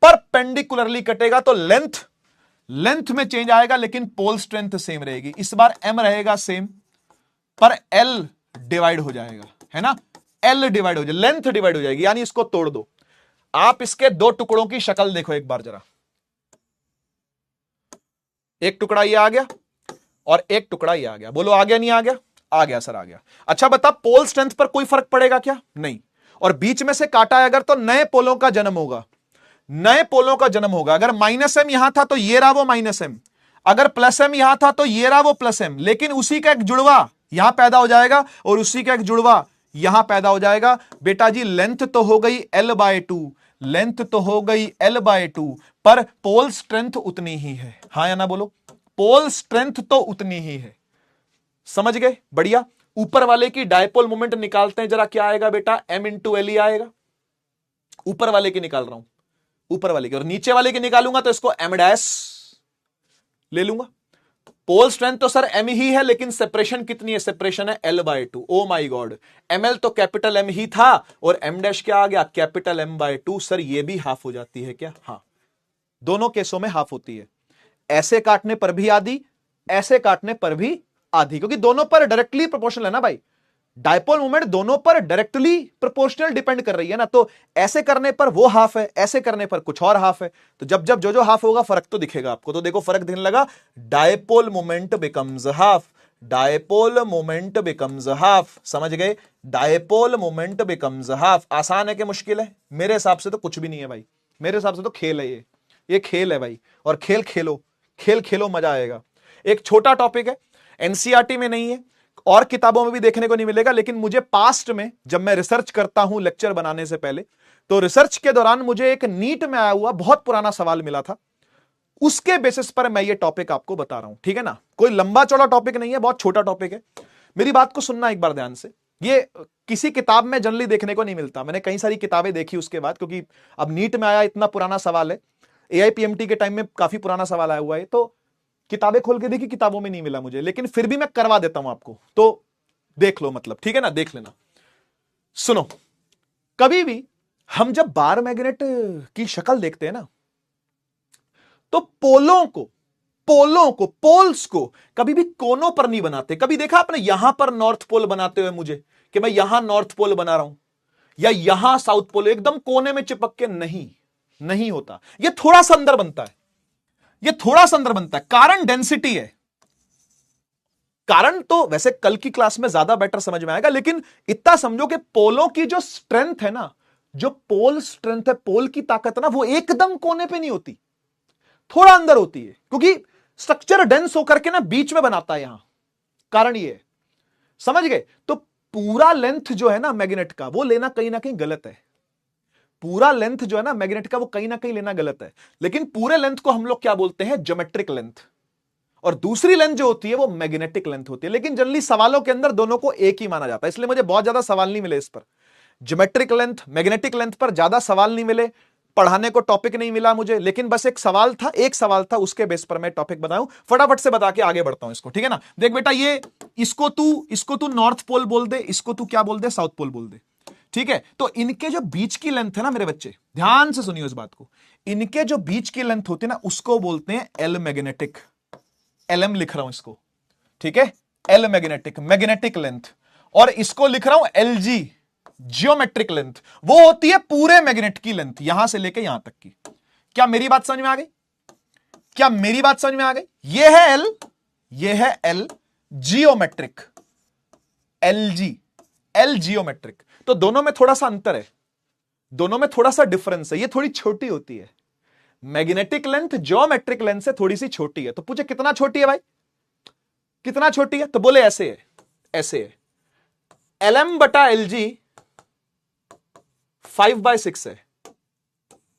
परपेंडिकुलरली कटेगा तो लेंथ में चेंज आएगा, लेकिन पोल स्ट्रेंथ सेम रहेगी। इस बार m रहेगा सेम, पर l डिवाइड हो जाएगा, है ना, l डिवाइड हो जाएगा, लेंथ डिवाइड हो जाएगी, यानी इसको तोड़ दो। आप इसके दो टुकड़ों की शक्ल देखो एक बार जरा, एक टुकड़ा ये आ गया और एक टुकड़ा ये आ गया, बोलो आ गया नहीं आ गया? आ गया सर, आ गया। अच्छा बता, पोल स्ट्रेंथ पर कोई फर्क पड़ेगा क्या? नहीं। और बीच में से काटा है अगर, तो नए पोलों का जन्म होगा, नए पोलों का जन्म होगा। अगर माइनस एम यहां था तो ये रहा वो माइनस एम, अगर प्लस एम यहां था तो ये रहा वो प्लस एम, लेकिन उसी का एक जुड़वा यहां पैदा हो जाएगा और उसी का एक जुड़वा यहां पैदा हो जाएगा। बेटा जी लेंथ तो हो गई l बाय 2, लेंथ तो हो गई l बाय 2, पर पोल स्ट्रेंथ उतनी ही है, हाँ या ना बोलो, पोल स्ट्रेंथ तो उतनी ही है। समझ गए? बढ़िया। ऊपर वाले की डायपोल मोमेंट निकालते हैं जरा, क्या आएगा बेटा, m इंटू एल ही आएगा। ऊपर वाले की निकाल रहा हूं, ऊपर वाले की, और नीचे वाले की निकालूंगा तो इसको m डैश ले लूंगा। पोल स्ट्रेंथ तो सर m ही है, लेकिन सेपरेशन कितनी है, सेपरेशन है l बाय 2। ओ माई गॉड, ml तो कैपिटल M ही था और m डैश क्या आ गया, कैपिटल M बाय 2। सर ये भी हाफ हो जाती है क्या? हाँ, दोनों केसों में हाफ होती है, ऐसे काटने पर भी आधी, ऐसे काटने पर भी आधी, क्योंकि दोनों पर डायरेक्टली प्रोपोर्शनल है ना भाई, डायपोल मोमेंट दोनों पर डायरेक्टली प्रोपोर्शनल डिपेंड कर रही है ना। तो ऐसे करने पर वो हाफ है, ऐसे करने पर कुछ और हाफ है, तो जब जब जो हाफ होगा फर्क तो दिखेगा आपको। तो देखो फर्क दिखने लगा, dipole moment becomes half, dipole moment becomes half. समझ गए? Dipole moment becomes half. आसान है कि मुश्किल है? मेरे हिसाब से तो कुछ भी नहीं है भाई, मेरे हिसाब से तो खेल है, ये खेल है भाई, और खेल खेलो, खेल खेलो, मजा आएगा। एक छोटा टॉपिक है, एनसीईआरटी में नहीं है और किताबों में भी देखने को नहीं मिलेगा, लेकिन मुझे पास्ट में जब मैं रिसर्च करता हूं लेक्चर बनाने से पहले, तो रिसर्च के दौरान मुझे एक नीट में आया हुआ बहुत पुराना सवाल मिला था, उसके बेसिस पर मैं ये टॉपिक आपको बता रहा हूं, ठीक है ना। कोई लंबा चौड़ा टॉपिक नहीं है, बहुत छोटा टॉपिक है। मेरी बात को सुनना एक बार ध्यान से, ये किसी किताब में जनरली देखने को नहीं मिलता। मैंने कई सारी किताबें देखी उसके बाद, क्योंकि अब नीट में आया, इतना पुराना सवाल है, एआईपीएमटी के टाइम में काफी पुराना सवाल आया हुआ है, तो किताबें खोल के देखी, किताबों में नहीं मिला मुझे, लेकिन फिर भी मैं करवा देता हूं आपको, तो देख लो, मतलब ठीक है ना, देख लेना। सुनो, कभी भी हम जब बार मैग्नेट की शक्ल देखते हैं ना, तो पोल्स को कभी भी कोनों पर नहीं बनाते। कभी देखा आपने यहां पर नॉर्थ पोल बनाते हुए मुझे, कि मैं यहां नॉर्थ पोल बना रहा हूं या यहां साउथ पोल, एकदम कोने में चिपक के नहीं होता, यह थोड़ा सा अंदर बनता है, ये थोड़ा सा अंदर बनता है, कारण डेंसिटी है। कारण तो वैसे कल की क्लास में ज्यादा बेटर समझ में आएगा, लेकिन इतना समझो कि पोलों की जो स्ट्रेंथ है ना, जो पोल स्ट्रेंथ है, पोल की ताकत है ना, वो एकदम कोने पे नहीं होती, थोड़ा अंदर होती है, क्योंकि स्ट्रक्चर डेंस होकर के ना बीच में बनाता है यहां। कारण ये है, समझ गए? तो पूरा लेंथ जो है ना मैग्नेट का, वो लेना कहीं ना कहीं गलत है। पूरा लेंथ जो है ना मैग्नेट का, वो कहीं ना कहीं लेना गलत है। लेकिन पूरे लेंथ को हम लोग क्या बोलते हैं? Geometric length. और दूसरी लेंथ जो होती है वो मैग्नेटिक लेंथ होती है। लेकिन जनरली सवालों के अंदर दोनों को एक ही माना जाता है, इसलिए मुझे बहुत ज्यादा सवाल नहीं मिले इस पर। ज्योमेट्रिक लेंथ, मैग्नेटिक लेंथ पर ज्यादा सवाल नहीं मिले, पढ़ाने को टॉपिक नहीं मिला मुझे। लेकिन बस एक सवाल था, उसके बेस पर मैं टॉपिक बताऊं, फटाफट से बता के आगे बढ़ता हूं इसको, ठीक है ना? देख बेटा, ये इसको तू नॉर्थ पोल बोल दे, इसको तू क्या बोल दे? साउथ पोल बोल दे, ठीक है? तो इनके जो बीच की लेंथ है ना मेरे बच्चे, ध्यान से सुनियो इस बात को, इनके जो बीच की लेंथ होती है ना, उसको बोलते हैं एल मैग्नेटिक। एलएम लिख रहा हूं इसको, ठीक है? L magnetic, magnetic length. और इसको लिख रहा हूं एलजी, जियोमेट्रिक लेंथ। वो होती है पूरे मैग्नेट की लेंथ, यहां से लेके यहां तक की। क्या मेरी बात समझ में आ गई? क्या मेरी बात समझ में आ गई? ये है एल, ये है L geometric, LG, L geometric. तो दोनों में थोड़ा सा अंतर है, दोनों में थोड़ा सा डिफरेंस है। ये थोड़ी छोटी होती है, मैग्नेटिक लेंथ ज्योमेट्रिक लेंथ से थोड़ी सी छोटी है। तो पूछे कितना छोटी है भाई, कितना छोटी है? तो बोले ऐसे है, ऐसे है, एलएम बटा एलजी 5/6 है।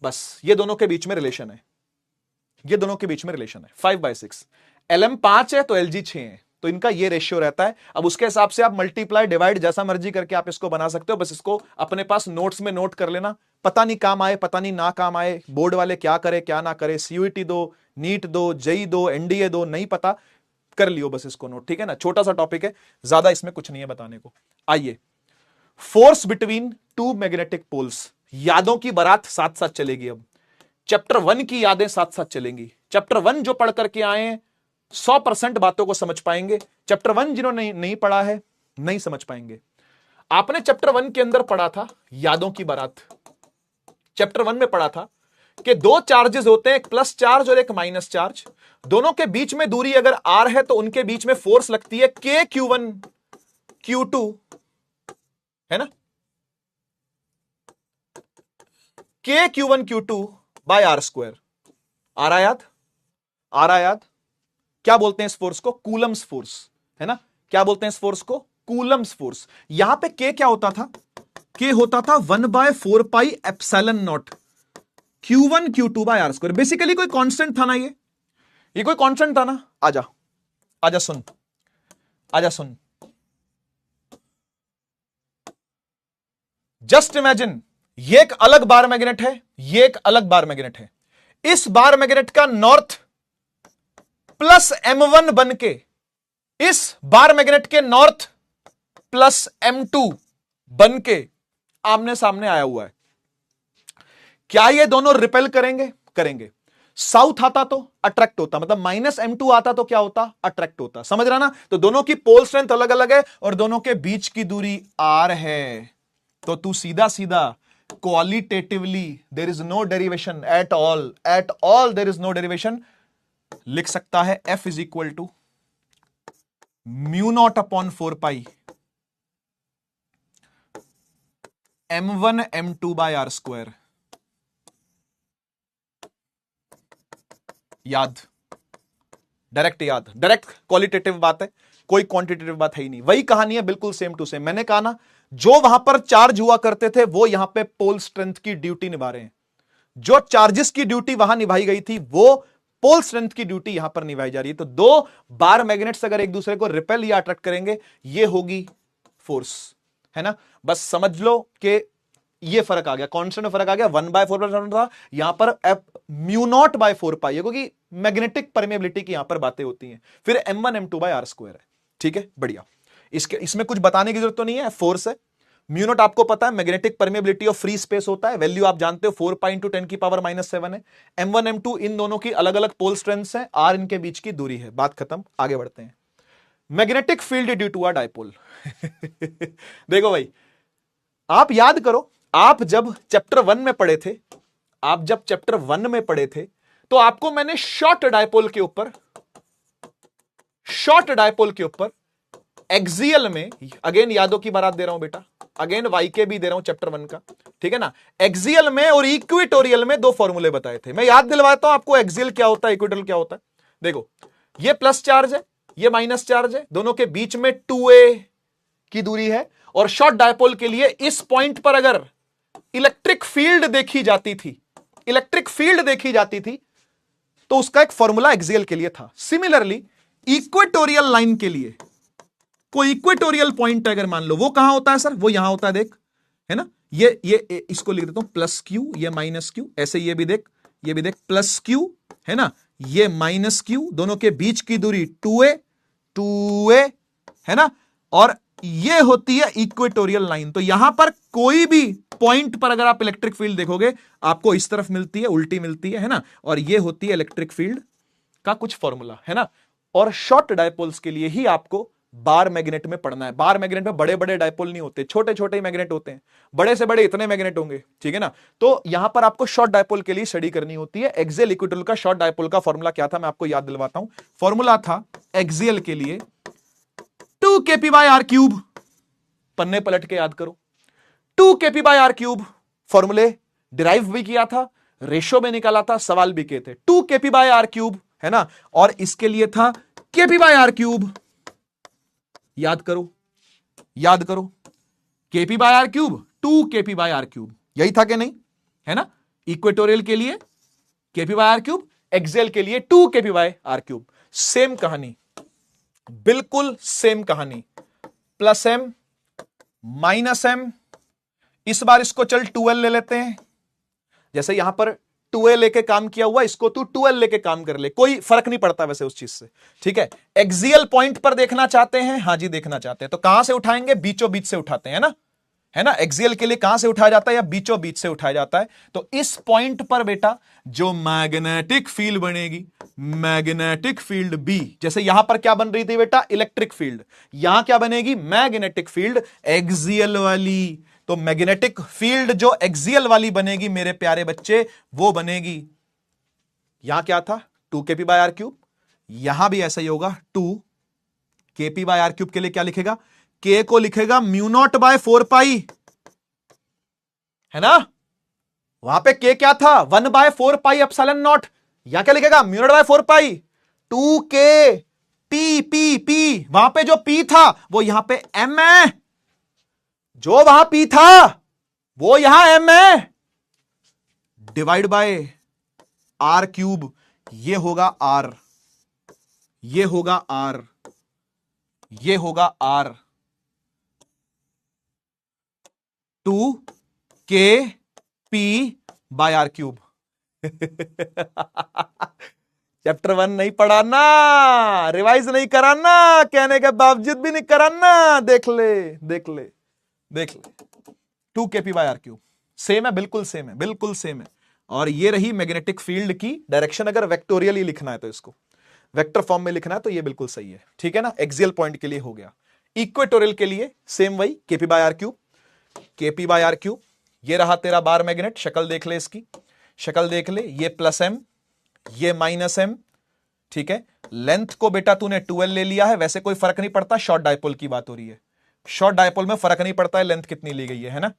बस ये दोनों के बीच में रिलेशन है, ये दोनों के बीच में रिलेशन है 5/6। एलएम 5 है तो एलजी 6 है, तो इनका ये रेशियो रहता है। अब उसके हिसाब से आप मल्टीप्लाई डिवाइड जैसा मर्जी करके आप इसको बना सकते हो। बस इसको अपने पास नोट्स में नोट कर लेना, पता नहीं काम आए, पता नहीं ना काम आए, बोर्ड वाले क्या करे क्या ना करे, सीयूईटी दो, नीट दो, जेई दो, एनडीए दो, नहीं पता, कर लियो बस इसको नोट, ठीक है ना? छोटा सा टॉपिक है, ज्यादा इसमें कुछ नहीं है बताने को। आइए, force between two magnetic poles, यादों की बारात साथ साथ चलेगी। अब चैप्टर 1 की यादें साथ साथ चलेंगी। चैप्टर 1 जो पढ़ करके आए 100% बातों को समझ पाएंगे। चैप्टर 1 जिन्होंने नहीं पढ़ा है नहीं समझ पाएंगे। आपने चैप्टर 1 के अंदर पढ़ा था यादों की बारात। चैप्टर 1 में पढ़ा था कि दो चार्जेस होते हैं, एक प्लस चार्ज और एक माइनस चार्ज। दोनों के बीच में दूरी अगर आर है तो उनके बीच में फोर्स लगती है के Q1 Q2, है ना? के Q1 Q2 by R square. आ रहा याद? आ रहा याद? क्या बोलते हैं इस फोर्स को? कूलम्स फोर्स, है ना? क्या बोलते हैं इस फोर्स को? Coulomb's force. यहां पे के क्या होता था? के होता था 1/4 pi epsilon naught Q1 Q2 by R square. Basically कोई कांस्टेंट था ना, ये कोई कांस्टेंट था ना। आजा आजा सुन, आजा सुन, जस्ट इमेजिन, ये एक अलग बार मैग्नेट है, ये एक अलग बार मैग्नेट है। इस बार मैग्नेट का नॉर्थ प्लस M1 बन के इस बार मैग्नेट के नॉर्थ प्लस M2 बन के आमने सामने आया हुआ है। क्या ये दोनों रिपेल करेंगे? करेंगे। साउथ आता तो अट्रैक्ट होता, मतलब -M2 आता तो क्या होता? अट्रैक्ट होता। समझ रहा ना? तो दोनों की पोल स्ट्रेंथ अलग अलग है और दोनों के बीच की दूरी R है। तो तू सीधा सीधा qualitatively there is no derivation at all there is no derivation, लिख सकता है F is equal to μ0 upon 4 pi M1 M2 by R square. याद, डायरेक्ट याद, डायरेक्ट क्वालिटेटिव बात है, कोई क्वांटिटेटिव बात है ही नहीं। वही कहानी है, बिल्कुल सेम टू सेम। मैंने कहा ना, जो वहां पर चार्ज हुआ करते थे वो यहां पे पोल स्ट्रेंथ की ड्यूटी निभा रहे हैं। जो चार्जेस की ड्यूटी वहां निभाई गई थी वो पोल स्ट्रेंथ की ड्यूटी यहां पर निभाई जा रही है। तो दो बार मैग्नेट्स अगर एक दूसरे को रिपेल या अट्रैक्ट करेंगे, ये होगी फोर्स, है ना? बस समझ लो कि ये फर्क आ गया, कांस्टेंट में फर्क आ गया। 1/4 था, यहां पर μ0/4 पाई है, क्योंकि मैग्नेटिक परमेबिलिटी की यहां पर बातें होती हैं। फिर M1 M2 by R square है, ठीक है? बढ़िया। इसमें कुछ बताने की जरूरत तो नहीं है, फोर्स है। म्यू0 आपको पता है magnetic permeability of free space होता है, वैल्यू आप जानते हो 4 पाई इंटू 10⁻⁷ है। M1 M2 इन दोनों की अलग अलग पोल स्ट्रेंथ्स हैं, R इनके बीच की दूरी है। बात खत्म, आगे बढ़ते हैं। Magnetic field due to a dipole. देखो भाई, आप याद करो, आप जब चैप्टर 1 में पढ़े थे, तो आपको मैंने शॉर्ट डायपोल के ऊपर एक्सियल में, अगेन यादों की बारात दे रहा हूं बेटा, अगेन वाई के भी दे रहा हूं चैप्टर 1 का, ठीक है ना। एक्सियल में और इक्वेटोरियल में दो फॉर्मूले बताए थे, मैं याद दिलवाता हूं आपको एक्सियल क्या होता है, इक्वेटोरियल क्या होता है। देखो ये प्लस चार्ज है, ये माइनस चार्ज है, दोनों के बीच में 2a की दूरी है, और शॉर्ट डायपोल के लिए इस पॉइंट पर अगर इलेक्ट्रिक फील्ड देखी जाती थी तो उसका एक फॉर्मूला एक्सियल के लिए था। सिमिलरली इक्वेटोरियल लाइन के लिए कोई इक्वेटोरियल पॉइंट अगर मान लो, वो कहां होता है सर, वो यहां होता है, देख, है ना, ये इसको लिख देता हूं प्लस क्यू, ये माइनस क्यू, ऐसे ये भी देख प्लस क्यू, है ना, ये माइनस क्यू, दोनों के बीच की दूरी 2a है ना, और ये होती है इक्वेटोरियल लाइन। तो यहां पर कोई भी पॉइंट पर अगर आप इलेक्ट्रिक फील्ड देखोगे आपको इस तरफ मिलती है, उल्टी मिलती है ना, और ये होती है इलेक्ट्रिक फील्ड का कुछ फॉर्मूला, है ना। और शॉर्ट डायपोल्स के लिए ही आपको बार मैग्नेट में पढ़ना है। बार मैग्नेट में बड़े बड़े डायपोल नहीं होते, छोटे छोटे मैग्नेट होते हैं, बड़े से बड़े इतने मैग्नेट होंगे, ठीक है ना। तो यहां पर आपको शॉर्ट डायपोल के लिए स्टडी करनी होती है। एक्सियल इक्वेटोरियल का शॉर्ट डायपोल का फॉर्मूला क्या था, मैं आपको याद दिलवाता हूं। फॉर्मूला था एक्सियल के लिए 2kp/r³, पन्ने पलट के याद करो, 2kp/r³, फॉर्मूले डिराइव भी किया था, रेशो में निकाला था, सवाल भी किए थे, 2kp/r³, है ना, और इसके लिए था kp/r³, याद करो kp/r³, 2kp/r³, यही था कि नहीं, है ना। इक्वेटोरियल के लिए kp/r³, एक्सियल के लिए 2kp/r³। सेम कहानी, बिल्कुल सेम कहानी, प्लस m माइनस m, इस बार इसको चल 2l ले लेते हैं, जैसे यहां पर 2a लेके काम किया हुआ, इसको तू 2l लेके काम कर ले, कोई फर्क नहीं पड़ता वैसे उस चीज से, ठीक है। एक्सियल पॉइंट पर देखना चाहते हैं, हां जी देखना चाहते हैं, तो कहां से उठाएंगे, बीचों बीच से उठाते हैं, है ना। एक्सियल के लिए कहां से उठाया जाता है, या बीचों बीच से उठाया जाता है। तो इस पॉइंट पर बेटा जो मैग्नेटिक फील्ड बनेगी, मैग्नेटिक फील्ड बी, जैसे यहां पर क्या बन रही थी बेटा, इलेक्ट्रिक फील्ड, यहां क्या बनेगी, मैग्नेटिक फील्ड एक्सियल वाली। तो मैग्नेटिक फील्ड जो एक्सियल वाली बनेगी मेरे प्यारे बच्चे, वो बनेगी, यहां क्या था 2kp/r³, यहां भी ऐसा ही होगा 2kp/r³ के लिए क्या लिखेगा, k को लिखेगा μ0/4π, है ना, वहां पे k क्या था 1/4πε0, यहां क्या लिखेगा μ0/4π, 2k p, वहां पे जो p था वो यहां पे m है, जो वहां p था वो यहां m है, डिवाइड बाय r³, ये होगा r, ये होगा r, ये होगा r, 2kp/r³। चैप्टर 1 नहीं पढ़ाना, रिवाइज नहीं कराना, कहने के बावजूद भी नहीं कराना, देख ले 2kp/r³, सेम है, बिल्कुल सेम है। और ये रही मैग्नेटिक फील्ड की डायरेक्शन। अगर वेक्टोरियली लिखना है तो इसको वेक्टर फॉर्म में लिखना है तो ये बिल्कुल सही है, ठीक है ना। एक्सियल पॉइंट के लिए हो गया। इक्वेटोरियल के लिए सेम वही kp/r³, ये रहा तेरा बार मैग्नेट, शक्ल देख ले, इसकी शक्ल देख ले, ये प्लस m, ये माइनस m, ठीक है। लेंथ को बेटा तूने 2l ले लिया है, वैसे कोई फर्क नहीं पड़ता, शॉर्ट डायपोल की बात हो रही है, शॉर्ट डायपोल में फर्क नहीं पड़ता है लेंथ कितनी ली गई है ना।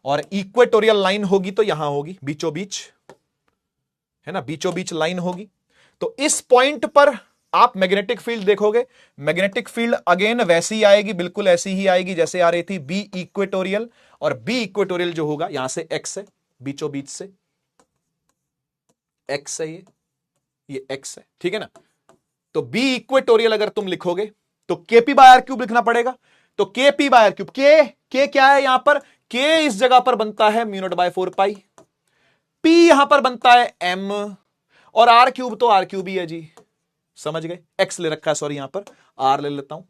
और इक्वेटोरियल लाइन होगी तो यहां होगी बीचों बीच, है ना, बीचों बीच लाइन होगी। तो इस पॉइंट पर आप मैग्नेटिक फील्ड देखोगे, मैग्नेटिक फील्ड अगेन वैसी ही आएगी, बिल्कुल ऐसी ही आएगी जैसे आ रही थी बी इक्वेटोरियल। और बी इक्वेटोरियल जो होगा यहां से एक्स है, बीचों बीच से एक्स है, ये एक्स है, ठीक है ना। तो बी इक्वेटोरियल अगर तुम लिखोगे तो kp/r³ लिखना पड़ेगा। तो kp/r³, के क्या है यहां पर, k इस जगह पर बनता है μ0/4π, p यहां पर बनता है m, और r³ तो r³ ही है जी, समझ गए। x ले रखा है, सॉरी यहां पर r ले लेता हूं,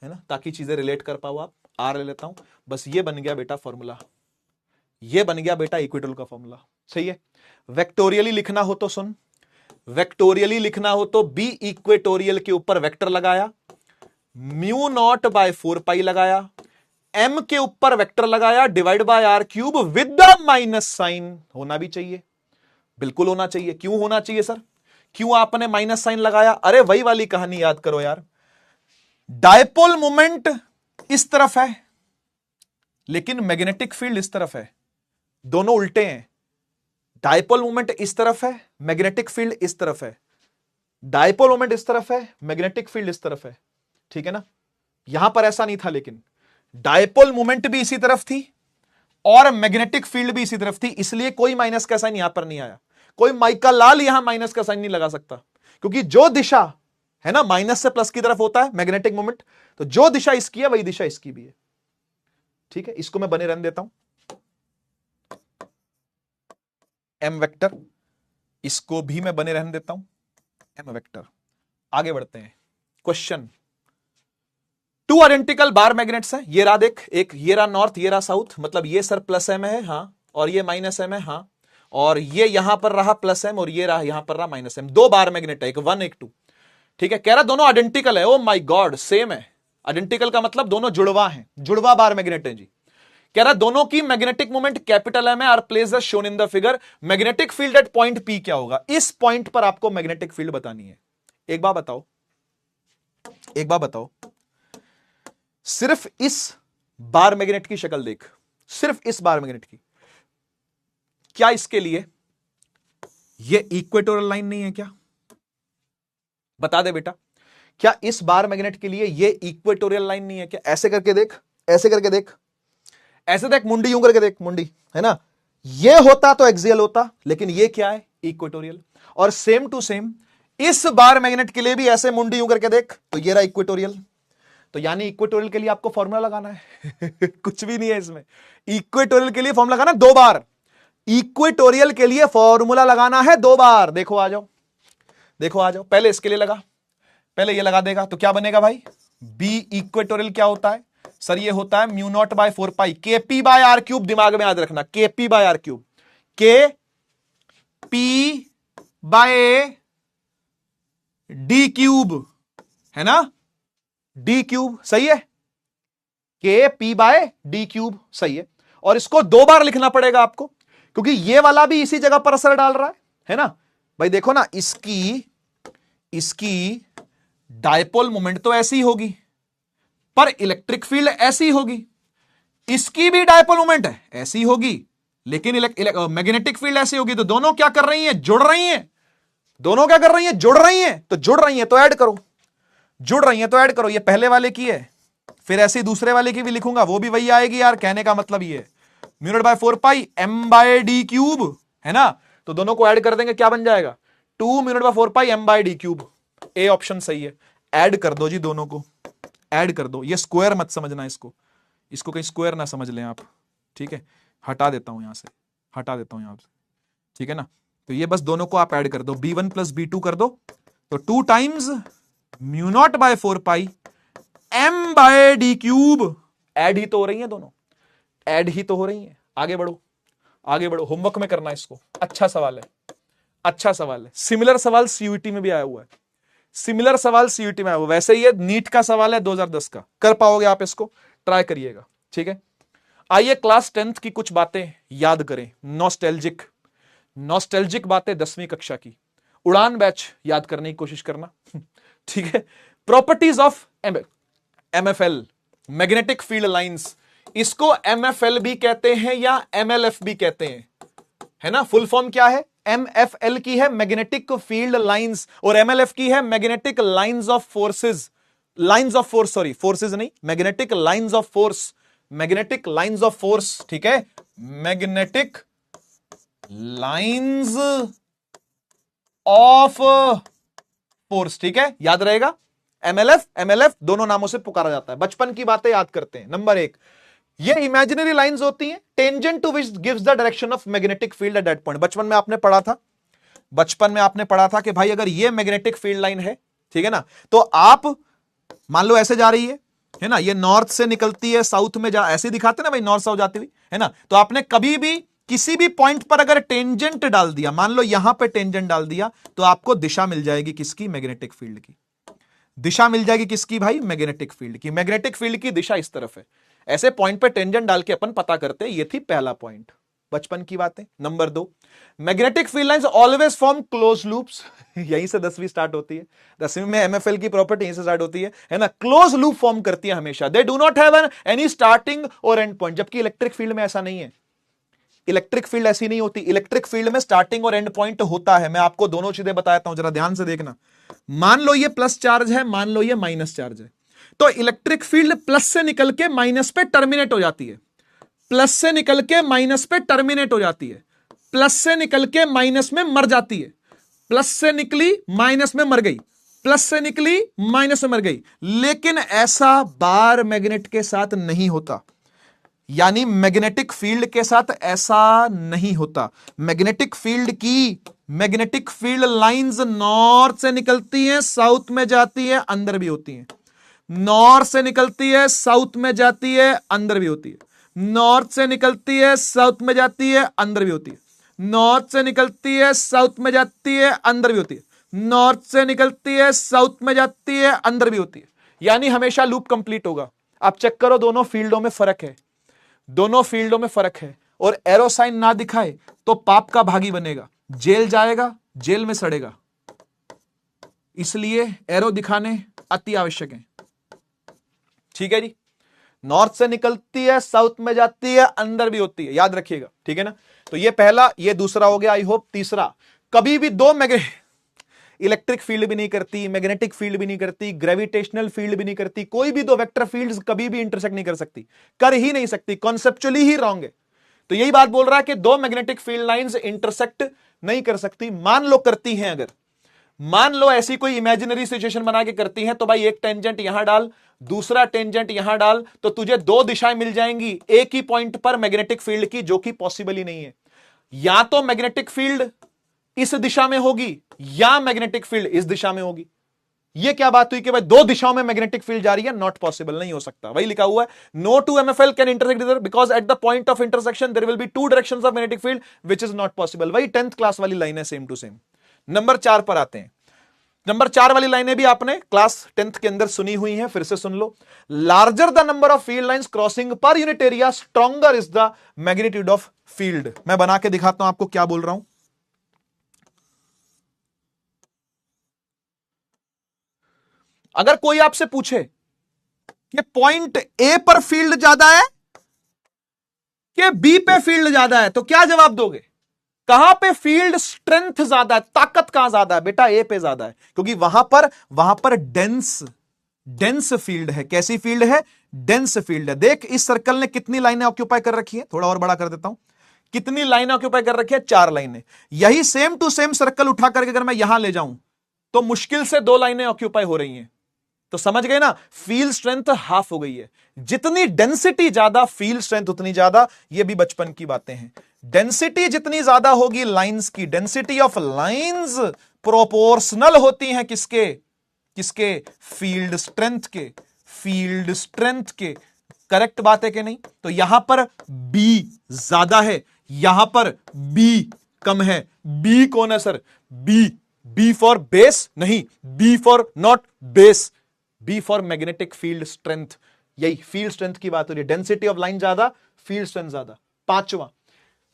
है ना, ताकि चीजें रिलेट कर पाओ आप, r ले लेता हूं, बस ये बन गया बेटा फॉर्मूला, ये बन गया बेटा इक्वेटोरियल का फॉर्मूला, सही है। वेक्टोरियली लिखना हो तो सुन, वेक्टोरियली लिखना हो तो बी इक्वेटोरियल के ऊपर वेक्टर लगाया, μ0/4π लगाया, m के ऊपर वेक्टर लगाया, divide by r³ with the minus sign, होना भी चाहिए, बिल्कुल होना चाहिए। क्यों होना चाहिए सर? क्यों आपने माइनस साइन लगाया? अरे वही वाली कहानी याद करो यार, डायपोल मोमेंट इस तरफ है लेकिन मैग्नेटिक फील्ड इस तरफ है, दोनों उल्टे हैं। डायपोल मोमेंट इस तरफ है, मैग्नेटिक फील्ड इस तरफ है। डायपोल मोमेंट इस तरफ है, मैग्नेटिक फील्ड इस तरफ है, ठीक है ना। यहां पर ऐसा नहीं था, लेकिन डायपोल मोमेंट भी इसी तरफ थी और मैग्नेटिक फील्ड भी इसी तरफ थी, इसलिए कोई माइनस का साइन यहां पर नहीं आया। कोई माइका लाल यहां माइनस का साइन नहीं लगा सकता, क्योंकि जो दिशा है ना माइनस से प्लस की तरफ होता है मैग्नेटिक मोमेंट, तो जो दिशा इसकी है वही दिशा इसकी भी है, ठीक है। इसको मैं बने रहने देता हूं एम वेक्टर, इसको भी मैं बने रहने देता हूं एम वेक्टर। आगे बढ़ते हैं। क्वेश्चन, टू आइडेंटिकल बार मैग्नेट्स हैं, ये रहा देख, एक ये रहा नॉर्थ, ये रहा साउथ, मतलब ये सर प्लस एम है, हाँ, और ये माइनस एम है, हाँ, और ये यहां पर रहा प्लस एम और ये रहा यहां पर रहा माइनस एम। दो बार मैग्नेट है, एक 1 एक 2, ठीक है। कह रहा दोनों आइडेंटिकल है, ओ माय गॉड सेम है। आइडेंटिकल का मतलब दोनों जुड़वा हैं, जुड़वा बार मैग्नेट है जी। कह रहा दोनों की मैग्नेटिक मोमेंट कैपिटल एम है, are place the shown in the figure. Magnetic field at point P क्या होगा? इस पॉइंट पर आपको मैग्नेटिक फील्ड बतानी है। एक बार बताओ, एक बार बताओ, सिर्फ इस बार मैग्नेट की शक्ल देख, सिर्फ इस बार मैग्नेट की, क्या इसके लिए ये इक्वेटोरियल लाइन नहीं है क्या? बता दे बेटा, क्या इस बार मैग्नेट के लिए ये इक्वेटोरियल लाइन नहीं है क्या? ऐसे करके देख, ऐसे करके देख, ऐसे देख, मुंडी यूं करके देख, मुंडी है ना, ये होता तो एक्सियल होता, लेकिन ये क्या है? इक्वेटोरियल। और सेम टू सेम इस बार मैग्नेट के लिए भी ऐसे मुंडी यूं करके देख, तो ये रहा इक्वेटोरियल। तो यानी इक्वेटोरियल के लिए आपको फॉर्मूला लगाना है कुछ भी नहीं है इसमें। इक्वेटोरियल के लिए फॉर्मूला लगाना 2 बार, इक्वेटोरियल के लिए फॉर्मूला लगाना है 2 बार। देखो आ जाओ, देखो आ जाओ, पहले इसके लिए लगा, पहले ये लगा देगा तो क्या बनेगा भाई? बी इक्वेटोरियल क्या होता है सर? ये होता है म्यू नॉट बाय 4 पाई के पी बाय आर क्यूब। दिमाग में याद रखना, के पी बाय आर क्यूब, के पी बाय डी क्यूब, है ना, डी क्यूब, सही है, के पी बाय डी क्यूब, सही है। और इसको 2 बार लिखना पड़ेगा आपको, क्योंकि ये वाला भी इसी जगह पर असर डाल रहा है ना भाई। देखो ना, इसकी डायपोल मोमेंट तो ऐसी होगी, पर इलेक्ट्रिक फील्ड ऐसी होगी। इसकी भी डायपोल मोमेंट है ऐसी होगी, लेकिन मैग्नेटिक फील्ड ऐसी होगी। तो दोनों क्या कर रही हैं? जुड़ रही हैं। दोनों क्या कर रही हैं? जुड़ रही हैं। तो जुड़ रही हैं तो ऐड करो, जुड़ रही हैं तो ऐड करो। ये पहले वाले की है, फिर ऐसे दूसरे वाले की भी लिखूंगा, वो भी वही आएगी यार। कहने का मतलब ये mu naught by 4 pi M by D cube, है ना। तो दोनों को ऐड कर देंगे, क्या बन जाएगा? 2 mu naught by 4 pi M by D cube. A option सही है। ऐड कर दो जी, दोनों को ऐड कर दो। ये स्क्वायर मत समझना, इसको कहीं स्क्वायर ना समझ लें आप, ठीक है। हटा देता हूं यहां से, हटा देता हूं यहां से, ठीक है ना। तो ये बस दोनों को आप ऐड कर दो, b1 प्लस b2 कर दो, तो 2 times mu naught by 4 pi M by D cube. Add ही तो हो रही है दोनों, ऐड ही तो हो रही है। आगे बढ़ो, आगे बढ़ो, होमवर्क में करना इसको। अच्छा सवाल है, अच्छा सवाल है। सिमिलर सवाल सीयूईटी में भी आया हुआ है, सिमिलर सवाल सीयूईटी में आया हुआ। वैसे ये नीट का सवाल है 2010 का, कर पाओगे आप इसको, ट्राई करिएगा, ठीक है। आइए क्लास 10th की कुछ बातें याद करें, नॉस्टैल्जिक बातें 10वीं कक्षा की। उड़ान बैच याद करने की कोशिश करना ठीक है। Properties of MFL, magnetic field lines, इसको एमएफएल भी कहते हैं या एमएलएफ भी कहते हैं, है ना। फुल फॉर्म क्या है? एमएफएल की है मैग्नेटिक फील्ड लाइंस और एमएलएफ की है magnetic lines of forces, lines of force, sorry forces नहीं, magnetic lines of force, magnetic lines of force, ठीक है, मैग्नेटिक लाइंस ऑफ फोर्स, ठीक है, याद रहेगा। एमएलएफ दोनों नामों से पुकारा जाता है। बचपन की बातें याद करते हैं। नंबर 1, ये इमेजिनरी लाइंस होती हैं tangent to which gives the direction of magnetic field at that point. बचपन में आपने पढ़ा था, बचपन में आपने पढ़ा था कि भाई अगर ये मैग्नेटिक फील्ड लाइन है, ठीक है ना, तो आप मान लो ऐसे जा रही है ना, ये नॉर्थ से निकलती है साउथ में जा, ऐसे दिखाते ना भाई, नॉर्थ साउथ जाती हुई, है ना। तो आपने कभी भी किसी भी पॉइंट पर अगर टेंजेंट डाल दिया, मान लो यहां पे टेंजेंट डाल दिया, तो आपको दिशा मिल जाएगी किसकी? मैग्नेटिक फील्ड की। दिशा मिल जाएगी किसकी भाई? मैग्नेटिक फील्ड की। मैग्नेटिक फील्ड की दिशा इस तरफ है। ऐसे पॉइंट पे टेंजेंट डाल के अपन पता करते हैं। ये थी पहला पॉइंट, बचपन की बातें। Number 2, magnetic field lines always form close loops. यहीं से 10वीं स्टार्ट होती है, 10वीं में एमएफएल की प्रॉपर्टी यहीं से स्टार्ट होती है ना। क्लोज लूप फॉर्म करती है हमेशा। They do not have any starting और एंड पॉइंट, जबकि इलेक्ट्रिक फील्ड में ऐसा नहीं है। इलेक्ट्रिक फील्ड ऐसी नहीं होती। इलेक्ट्रिक फील्ड में स्टार्टिंग और एंड पॉइंट होता है। मैं आपको दोनों चीजें बताता हूं, जरा ध्यान से देखना। मान लो ये प्लस चार्ज है, मान लो ये माइनस चार्ज है, तो इलेक्ट्रिक फील्ड प्लस से निकल के माइनस पे टर्मिनेट हो जाती है। प्लस से निकल के माइनस पे टर्मिनेट हो जाती है। प्लस से निकल के माइनस में मर जाती है। प्लस से निकली माइनस में मर गई, प्लस से निकली माइनस में मर गई। लेकिन ऐसा बार मैग्नेट के साथ नहीं होता, यानी मैग्नेटिक फील्ड के साथ ऐसा नहीं होता। मैग्नेटिक फील्ड लाइंस नॉर्थ से निकलती हैं, साउथ में जाती है, अंदर भी होती हैं। नॉर्थ से निकलती है, साउथ में जाती है, अंदर भी होती है। नॉर्थ से निकलती है, साउथ में जाती है, अंदर भी होती है। नॉर्थ से निकलती है, साउथ में जाती है, अंदर भी होती है। नॉर्थ से निकलती है, साउथ में जाती है, अंदर भी होती है। यानी हमेशा लूप कंप्लीट होगा। आप चेक करो, दोनों फील्डों में फर्क है, दोनों फील्डों में फर्क है। और एरो साइन ना दिखाए तो पाप का भागी बनेगा, जेल जाएगा, जेल में सड़ेगा। इसलिए एरो दिखाने अति आवश्यक है। ठीक है जी। नॉर्थ से निकलती है, साउथ में जाती है, अंदर भी होती है, याद रखिएगा। ठीक है ना। तो ये पहला, ये दूसरा हो गया। आई होप तीसरा, कभी भी दो इलेक्ट्रिक फील्ड भी नहीं करती, मैग्नेटिक फील्ड भी नहीं करती, ग्रेविटेशनल फील्ड भी नहीं करती, कोई भी दो वेक्टर फील्ड्स कभी भी इंटरसेक्ट नहीं कर सकती, कर ही नहीं सकती, कॉन्सेप्चुअली ही रॉन्ग है। तो यही बात बोल रहा है कि दो मैग्नेटिक फील्ड लाइंस इंटरसेक्ट नहीं कर सकती। मान लो करती हैं, अगर मान लो ऐसी कोई इमेजिनरी सिचुएशन बना के करती हैं, तो भाई एक टेंजेंट यहां डाल, दूसरा टेंजेंट यहां डाल, तो तुझे दो दिशाएं मिल जाएंगी एक ही पॉइंट पर मैग्नेटिक फील्ड की, जो कि पॉसिबल ही नहीं है। या तो मैग्नेटिक फील्ड इस दिशा में होगी या मैग्नेटिक फील्ड इस दिशा में होगी। यह क्या बात हुई कि भाई दो दिशाओं में मैग्नेटिक फील्ड जा रही है? नॉट पॉसिबल, नहीं हो सकता। वही लिखा हुआ है, no two MFL can intersect इधर because at the point of intersection there will be two directions of magnetic field which is not possible. वही 10th क्लास वाली लाइन है, सेम टू सेम। नंबर 4 पर आते हैं। नंबर 4 वाली लाइनें भी आपने क्लास 10th के अंदर सुनी हुई हैं, फिर से सुन लो। Larger the number of field lines crossing per unit area, stronger is the magnitude of field. मैं बना के दिखाता हूं आपको क्या बोल रहा हूं। अगर कोई आपसे पूछे कि पॉइंट ए पर फील्ड ज्यादा है कि बी पे फील्ड ज्यादा है, तो क्या जवाब दोगे? कहां पे फील्ड स्ट्रेंथ ज्यादा है, ताकत कहां ज्यादा है? बेटा ए पे ज्यादा है, क्योंकि वहां पर डेंस फील्ड है। कैसी फील्ड है? डेंस फील्ड है। देख, इस सर्कल ने कितनी लाइनें ऑक्यूपाई कर रखी है? थोड़ा और बड़ा कर देता हूं। कितनी लाइनें ऑक्यूपाई कर रखी है? 4 लाइनें। यही सेम टू सेम सर्कल उठा करके अगर मैं यहां ले जाऊं तो मुश्किल से 2 लाइनें ऑक्यूपाई हो रही हैं। तो समझ गए ना, फील्ड स्ट्रेंथ हाफ हो गई है। जितनी डेंसिटी ज्यादा, फील्ड स्ट्रेंथ उतनी ज्यादा। ये भी बचपन की बातें हैं। डेंसिटी जितनी ज्यादा होगी लाइंस की, डेंसिटी ऑफ लाइंस प्रोपोर्शनल होती हैं किसके? फील्ड स्ट्रेंथ के। करेक्ट बात है कि नहीं? तो यहां पर बी ज्यादा है, यहां पर बी कम है। बी कौन है सर? बी फॉर बेस नहीं, B for not base, B for magnetic field strength. यही फील्ड स्ट्रेंथ की बात हो रही है। डेंसिटी ऑफ लाइन ज्यादा, फील्ड स्ट्रेंथ ज्यादा। 5वां,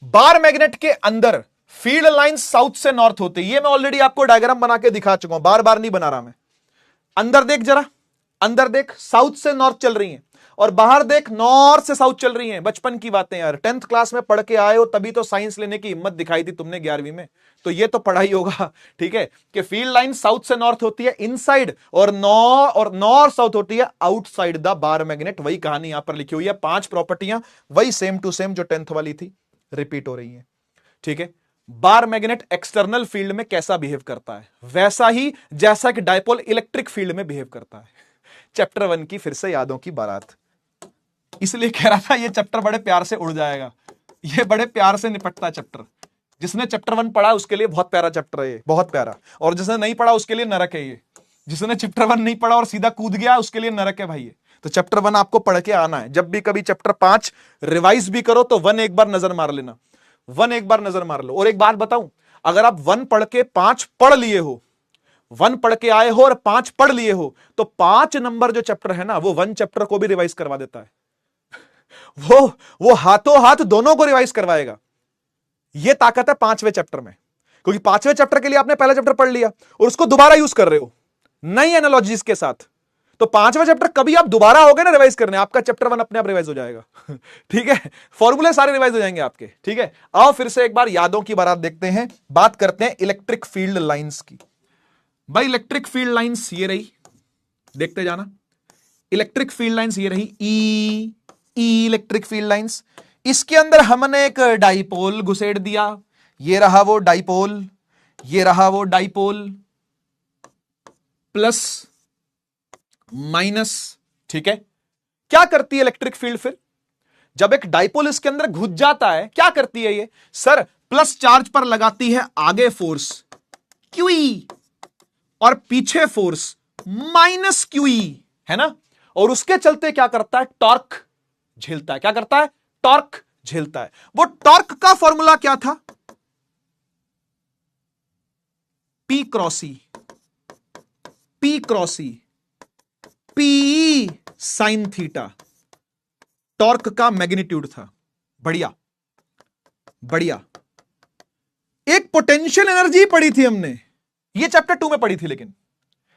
बार मैग्नेट के अंदर फील्ड लाइन साउथ से नॉर्थ होती है। ये मैं ऑलरेडी आपको डायग्राम बना के दिखा चुका हूं, बार बार नहीं बना रहा मैं। अंदर देख जरा, अंदर देख, साउथ से नॉर्थ चल रही हैं, और बाहर देख नॉर्थ से साउथ चल रही हैं। बचपन की बातें यार, 10th क्लास में पढ़ के आए हो, तभी तो साइंस लेने की हिम्मत दिखाई थी तुमने 11वीं में। तो ये तो पढ़ाई होगा, ठीक है, कि फील्ड लाइन साउथ से नॉर्थ होती है इनसाइड, और नॉर्थ साउथ होती है आउटसाइड द बार मैग्नेट। वही कहानी यहां पर लिखी हुई है। 5 प्रॉपर्टियां वही सेम टू सेम जो 10th वाली थी रिपीट हो रही है। ठीक है। बार मैग्नेट एक्सटर्नल फील्ड में कैसा बिहेव करता है? वैसा ही जैसा कि डायपोल इलेक्ट्रिक फील्ड में बिहेव करता है। चैप्टर 1 की फिर से यादों की बारात। इसलिए कह रहा था ये चैप्टर बड़े प्यार से उड़ जाएगा, ये बड़े प्यार से निपटता है चैप्टर। जिसने चैप्टर 1 पढ़ा उसके लिए बहुत प्यारा चैप्टर है ये, बहुत प्यारा। और जिसने नहीं पढ़ा उसके लिए नरक है ये। जिसने चैप्टर 1 नहीं पढ़ा और सीधा कूद गया उसके लिए नरक है भाई ये। तो चैप्टर 1 आपको पढ़ के आना है। जब भी कभी चैप्टर 5 रिवाइज भी करो तो 1 एक बार नजर मार लेना, 1 एक बार नजर मार लो। और एक बात बताऊं, अगर आप 1 पढ़ के 5 पढ़ लिए हो, 1 पढ़ के आए हो और 5 पढ़ लिए हो, तो 5 नंबर जो चैप्टर है ना, वो 1 चैप्टर को भी रिवाइज करवा देता है। वो हाथों हाथ दोनों को रिवाइज करवाएगा। ये ताकत है 5वें चैप्टर में, क्योंकि 5वें चैप्टर के लिए आपने पहला चैप्टर पढ़ लिया और उसको दोबारा यूज कर रहे हो नई एनालॉजीज के साथ। तो 5वां चैप्टर कभी आप दोबारा आओगे ना रिवाइज करने, आपका चैप्टर 1 अपने आप रिवाइज हो जाएगा। ठीक है, फॉर्मूले सारे रिवाइज हो जाएंगे आपके। ठीक है, आओ फिर से एक बार यादों की बारात देखते हैं, बात करते हैं इलेक्ट्रिक फील्ड लाइंस की। भाई इलेक्ट्रिक फील्ड लाइंस ये रही, देखते जाना। इलेक्ट्रिक फील्ड लाइंस ये रही, ई इलेक्ट्रिक फील्ड लाइंस। इसके अंदर हमने एक डाइपोल घुसेड़ दिया, ये रहा वो डाइपोल, ये रहा वो डाइपोल, प्लस माइनस। ठीक है, क्या करती है इलेक्ट्रिक फील्ड फिर जब एक डाइपोल इसके अंदर घुस जाता है, क्या करती है ये? सर प्लस चार्ज पर लगाती है आगे फोर्स क्यूई और पीछे फोर्स माइनस क्यूई, है ना। और उसके चलते क्या करता है? टॉर्क झेलता है। क्या करता है? टॉर्क झेलता है। वो टॉर्क का फॉर्मूला क्या था? पी क्रॉस ई, पी क्रॉस ई, पी साइन थीटा टॉर्क का मैग्नीट्यूड था। बढ़िया बढ़िया। एक पोटेंशियल एनर्जी पढ़ी थी हमने, ये चैप्टर 2 में पढ़ी थी, लेकिन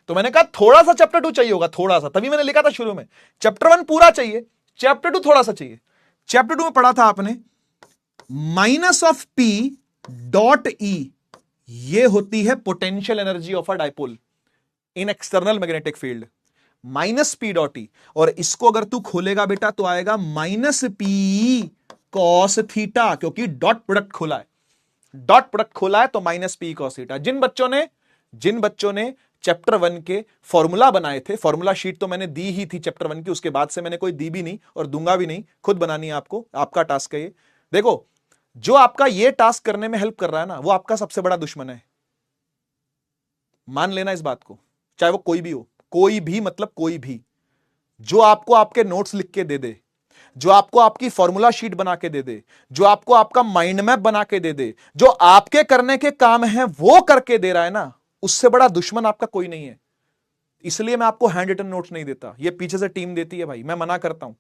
तो मैंने कहा थोड़ा सा चैप्टर 2 चाहिए होगा, थोड़ा सा, तभी मैंने लिखा था शुरू में चैप्टर 1 पूरा चाहिए, चैप्टर 2 थोड़ा सा चाहिए। चैप्टर 2 में पढ़ा था आपने minus of P dot E, ये होती है potential energy of a dipole in external magnetic field, minus P dot E. और इसको अगर तू खोलेगा बेटा तो आएगा माइनस पी कॉस थीटा, क्योंकि डॉट प्रोडक्ट खोला है, डॉट प्रोडक्ट खोला है तो माइनस पी कॉस थीटा। जिन बच्चों ने चैप्टर 1 के फॉर्मूला बनाए थे, फॉर्मूला शीट तो मैंने दी ही थी चैप्टर 1 की, उसके बाद से मैंने कोई दी भी नहीं और दूंगा भी नहीं, खुद बनानी है आपको, आपका टास्क है ये। देखो, जो आपका ये टास्क करने में हेल्प कर रहा है ना, वो आपका सबसे बड़ा दुश्मन है, मान लेना इस बात को, चाहे वो कोई भी हो, कोई भी मतलब कोई भी, जो आपको आपके नोट्स लिख के दे दे, जो आपको आपकी फॉर्मूला शीट बना के दे दे, जो आपको आपका माइंड मैप बना के दे दे, जो आपके करने के काम है वो करके दे रहा है ना, उससे बड़ा दुश्मन आपका कोई नहीं है। इसलिए मैं आपको हैंड रिटन नोट्स नहीं देता, ये पीछे से टीम देती है भाई, मैं मना करता हूं,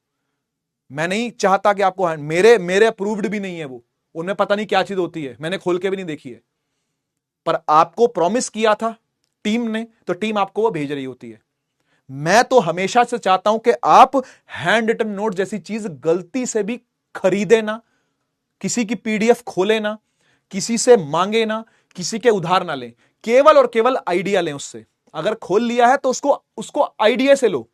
मैं नहीं चाहता कि आपको मेरे अप्रूव्ड भी नहीं है वो, उनमें पता नहीं क्या चीज होती है, मैंने खोल के भी नहीं देखी है, पर आपको प्रॉमिस किया था टीम ने, तो टीम आपको वो भेज रही होती है। मैं तो हमेशा से चाहता हूं कि आप हैंड रिटन नोट जैसी चीज गलती से भी खरीदे ना, किसी की पीडीएफ खोले ना, किसी से मांगे ना, किसी के उधार ना लें, केवल और केवल आइडिया लें उससे। अगर खोल लिया है तो उसको आइडिया से लो,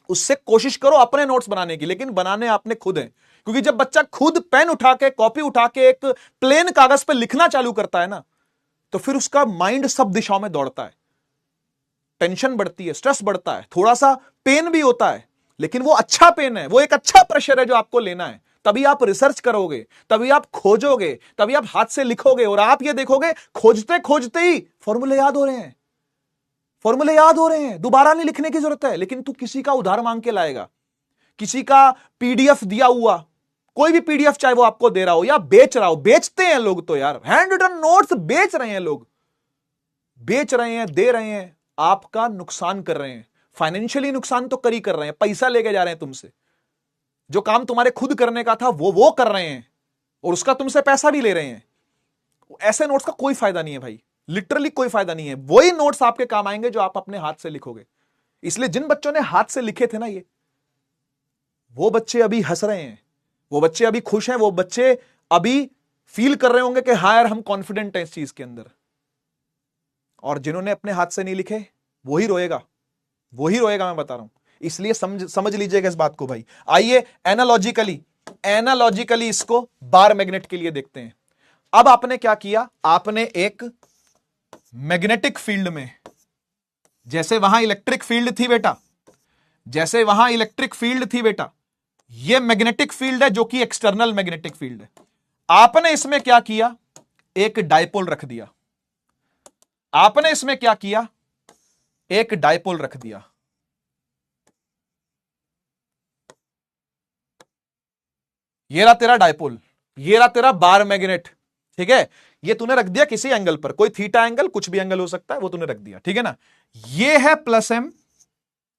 उससे कोशिश करो अपने नोट्स बनाने की, लेकिन बनाने आपने खुद है। क्योंकि जब बच्चा खुद पेन उठा के, कॉपी उठा के एक प्लेन कागज पे लिखना चालू करता है ना, तो फिर उसका माइंड सब दिशाओं में दौड़ता है, टेंशन बढ़ती है, स्ट्रेस बढ़ता है, थोड़ा सा पेन भी होता है, लेकिन वो अच्छा पेन है, वो एक अच्छा प्रेशर है जो आपको लेना है। तभी आप रिसर्च करोगे, तभी आप खोजोगे, तभी आप हाथ से लिखोगे, और आप ये देखोगे खोजते खोजते ही फॉर्मूले याद हो रहे हैं, फॉर्मूले याद हो रहे हैं, दोबारा नहीं लिखने की जरूरत है। लेकिन तू किसी का उधार मांग के लाएगा, किसी का पीडीएफ दिया हुआ, कोई भी पीडीएफ चाहे वो आपको दे रहा हो या बेच रहा हो, बेचते हैं लोग तो यार, हैंड रिटन नोट्स बेच रहे हैं लोग, बेच रहे हैं, दे रहे हैं, आपका नुकसान कर रहे हैं, फाइनेंशियली नुकसान तो कर ही कर रहे हैं, पैसा लेके जा रहे हैं तुमसे, जो काम तुम्हारे खुद करने का था वो कर रहे हैं, और उसका तुमसे पैसा भी ले रहे हैं। ऐसे नोट्स का कोई फायदा नहीं है भाई, लिटरली कोई फायदा नहीं है। वही नोट्स आपके काम आएंगे जो आप अपने हाथ से लिखोगे। इसलिए जिन बच्चों ने हाथ से लिखे थे ना ये, वो बच्चे अभी हंस रहे हैं, वो बच्चे अभी खुश हैं, वो बच्चे अभी फील कर रहे होंगे कि हाँ यार हम कॉन्फिडेंट हैं इस चीज के अंदर। और जिन्होंने अपने हाथ से नहीं लिखे वही रोएगा, वही रोएगा, मैं बता रहा हूं। इसलिए समझ लीजिएगा इस बात को भाई। आइए एनालॉजिकली इसको बार मैग्नेट के लिए देखते हैं। अब आपने क्या किया, आपने एक मैग्नेटिक फील्ड में, जैसे वहां इलेक्ट्रिक फील्ड थी बेटा, जैसे वहां इलेक्ट्रिक फील्ड थी बेटा, यह मैग्नेटिक फील्ड है जो कि एक्सटर्नल मैग्नेटिक फील्ड है। आपने इसमें क्या किया, एक डायपोल रख दिया। आपने इसमें क्या किया, एक डायपोल रख दिया। ये रहा तेरा डायपोल, ये रहा तेरा बार मैग्नेट, ठीक है। ये तूने रख दिया किसी एंगल पर, कोई थीटा एंगल, कुछ भी एंगल हो सकता है, वो तूने रख दिया, ठीक है ना। ये है प्लस एम,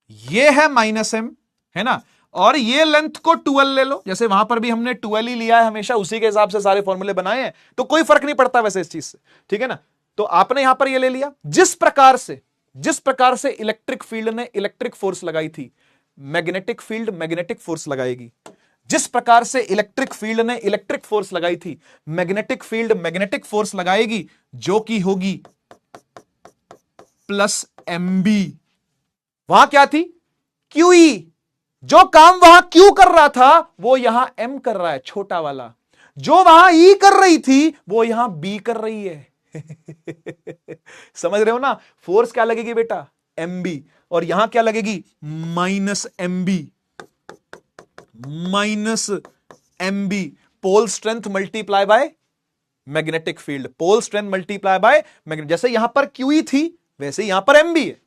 ये है माइनस एम, है ना। और ये लेंथ को 12 ले लो, जैसे वहां पर भी हमने 12 ही लिया है, हमेशा उसी के हिसाब से सारे फॉर्मूले बनाए हैं, तो कोई फर्क नहीं पड़ता वैसे इस चीज से, ठीक है ना। तो आपने यहां पर ये ले लिया। जिस प्रकार से इलेक्ट्रिक फील्ड ने इलेक्ट्रिक फोर्स लगाई थी, मैग्नेटिक फील्ड मैग्नेटिक फोर्स लगाएगी। जिस प्रकार से इलेक्ट्रिक फील्ड ने इलेक्ट्रिक फोर्स लगाई थी, मैग्नेटिक फील्ड मैग्नेटिक फोर्स लगाएगी, जो कि होगी प्लस mb। वहां क्या थी? QE। जो काम वहां Q कर रहा था वो यहां M कर रहा है, छोटा वाला। जो वहां E कर रही थी वो यहां B कर रही है। समझ रहे हो ना? फोर्स क्या लगेगी बेटा? mb। और यहां क्या लगेगी? Minus mb। Minus mb। Pole strength multiply by magnetic field, pole strength multiply by magnetic. जैसे यहां पर QE थी वैसे यहां पर mb है,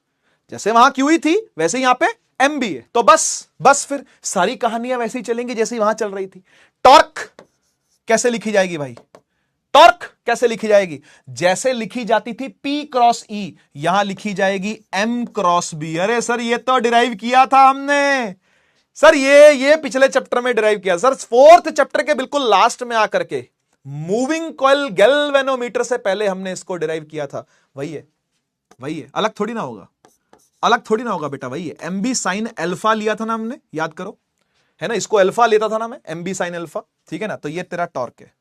जैसे वहां QE थी वैसे यहां पे mb है। तो बस फिर सारी कहानियां वैसे ही चलेंगी जैसे वहां चल रही थी। टॉर्क कैसे लिखी जाएगी भाई? टॉर्क कैसे लिखी जाएगी? जैसे लिखी जाती थी P क्रॉस E, यहां लिखी जाएगी M क्रॉस B। अरे सर ये तो डिराइव किया था हमने सर, ये पिछले चैप्टर में डिराइव किया सर, 4th चैप्टर के बिल्कुल लास्ट में आकर के मूविंग कॉइल गैल्वेनोमीटर से पहले हमने इसको डिराइव किया था। वही है, अलग थोड़ी ना होगा बेटा, वही है। MB साइन अल्फा लिया था ना हमने, याद करो, है ना, इसको अल्फा लेता था ना मैं, MB साइन अल्फा, ठीक है ना। तो ये तेरा टॉर्क है,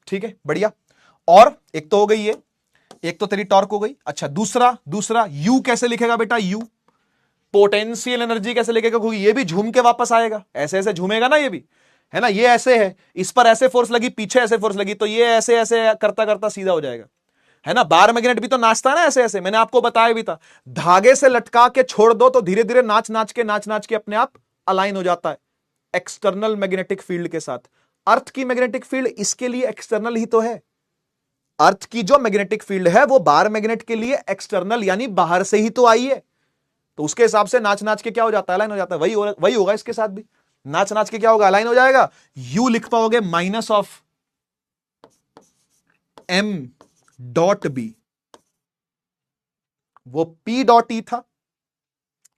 ठीक है, बढ़िया। और एक तो हो गई ये, एक तो तेरी टॉर्क हो गई। अच्छा, दूसरा U कैसे लिखेगा बेटा? U पोटेंशियल एनर्जी कैसे लिखेगा? क्योंकि ये भी झूम के वापस आएगा, ऐसे झूमेगा ना, ये भी है ना, ये ऐसे है, इस पर ऐसे फोर्स लगी, पीछे ऐसे फोर्स लगी, तो ये ऐसे करता करता सीधा हो जाएगा, है ना। बार मैग्नेट भी तो नाचता है ना ऐसे, मैंने आपको बताया भी था, धागे से लटका के छोड़ दो तो धीरे धीरे नाच नाच के अपने आप अलाइन हो जाता है एक्सटर्नल मैग्नेटिक फील्ड के साथ। अर्थ की मैग्नेटिक फील्ड इसके लिए एक्सटर्नल ही तो है। अर्थ की जो मैग्नेटिक फील्ड है वो बार मैग्नेट के लिए एक्सटर्नल यानी बाहर से ही तो आई है, तो उसके हिसाब से नाच के क्या हो जाता है? अलाइन हो जाता है। वही होगा इसके साथ भी, नाच के क्या होगा? अलाइन हो जाएगा। यू लिख पाओगे minus of m dot b, वो p डॉट e था,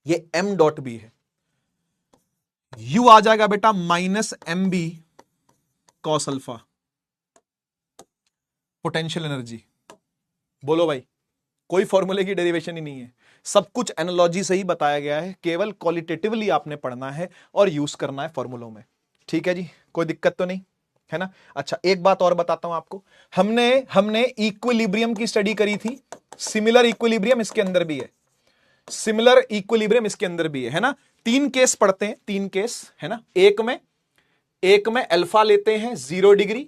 ये m डॉट b है। u आ जाएगा बेटा minus mb cos alpha. Potential energy, बोलो भाई, कोई फॉर्मूले की डेरिवेशन ही नहीं है, सब कुछ एनालॉजी से ही बताया गया है, केवल क्वालिटेटिवली आपने पढ़ना है और यूज करना है फॉर्मूलों में, ठीक है जी, कोई दिक्कत तो नहीं है ना। अच्छा, एक बात और बताता हूं आपको, हमने इक्विलिब्रियम की स्टडी करी थी, सिमिलर इक्विलिब्रियम इसके अंदर भी है, सिमिलर इक्विलिब्रियम इसके अंदर भी है ना। 3 केस पढ़ते हैं, 3 केस है ना। एक में अल्फा लेते हैं 0 डिग्री,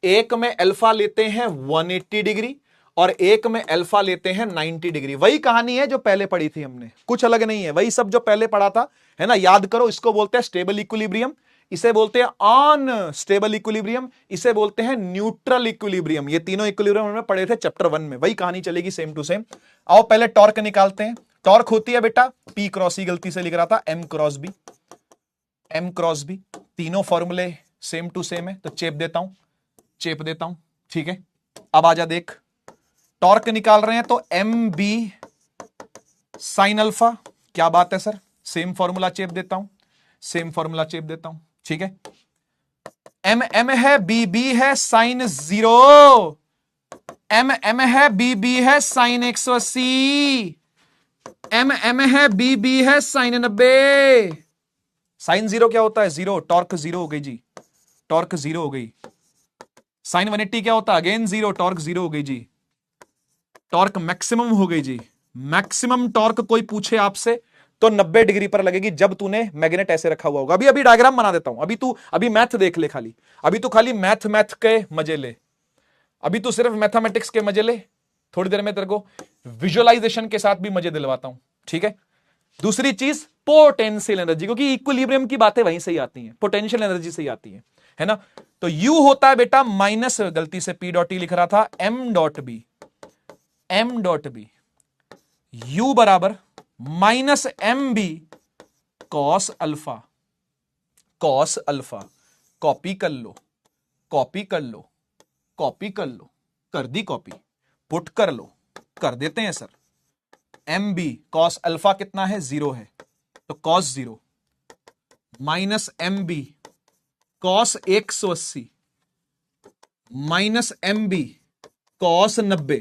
एक में अल्फा लेते हैं 180 डिग्री, और एक में अल्फा लेते हैं 90 डिग्री। वही कहानी है जो पहले पढ़ी थी हमने, कुछ अलग नहीं है, वही सब जो पहले पढ़ा था, है ना। याद करो, इसको बोलते हैं स्टेबल इक्विलिब्रियम, इसे बोलते हैं अनस्टेबल इक्विलिब्रियम, इसे बोलते हैं न्यूट्रल इक्विलिब्रियम। ये तीनों इक्विलिब्रियम हमने पढ़े थे चैप्टर 1 में, वही कहानी चलेगी सेम टू सेम। आओ पहले टॉर्क निकालते हैं। टॉर्क होती है बेटा P क्रॉस E, गलती से लिख रहा था M क्रॉस B, तीनों फॉर्मूले सेम टू सेम है, तो चेप देता हूं, ठीक है। अब आजा देख, टॉर्क निकाल रहे हैं तो MB साइन अल्फा, क्या बात है सर, सेम फॉर्मूला चेप देता हूं, ठीक है। M है, BB है साइन 0, M है, BB है साइन 180, M है, BB है साइन 90। साइन 0 क्या होता है? 0, टॉर्क 0 हो गई जी, टॉर्क 0 हो गई। साइन 180 क्या होता है? अगेन 0, टॉर्क 0 हो गई जी, टॉर्क मैक्सिमम हो गई जी। मैक्सिमम टॉर्क कोई पूछे आपसे तो 90 डिग्री पर लगेगी जब तूने मैग्नेट ऐसे रखा हुआ होगा। अभी डायग्राम बना देता हूं, अभी मैथ देख ले, खाली मैथ के मजे ले, अभी तू सिर्फ मैथमेटिक्स के मजे ले, थोड़ी देर में तेरे को विजुअलाइजेशन के साथ भी मजे दिलवाता हूं, ठीक है। दूसरी चीज पोटेंशियल एनर्जी, क्योंकि इक्विलिब्रियम की बातें वहीं से ही आती हैं, पोटेंशियल एनर्जी से ही आती है ना। तो U होता है बेटा माइनस, गलती से P डॉट E लिख रहा था, M डॉट बी, U बराबर minus MB cos alpha, copy कर लो, कर दी कॉपी, पुट कर लो, कर देते हैं सर। MB कॉस अल्फा कितना है? 0 है, तो cos 0 minus M B cos 180 minus M B cos 90।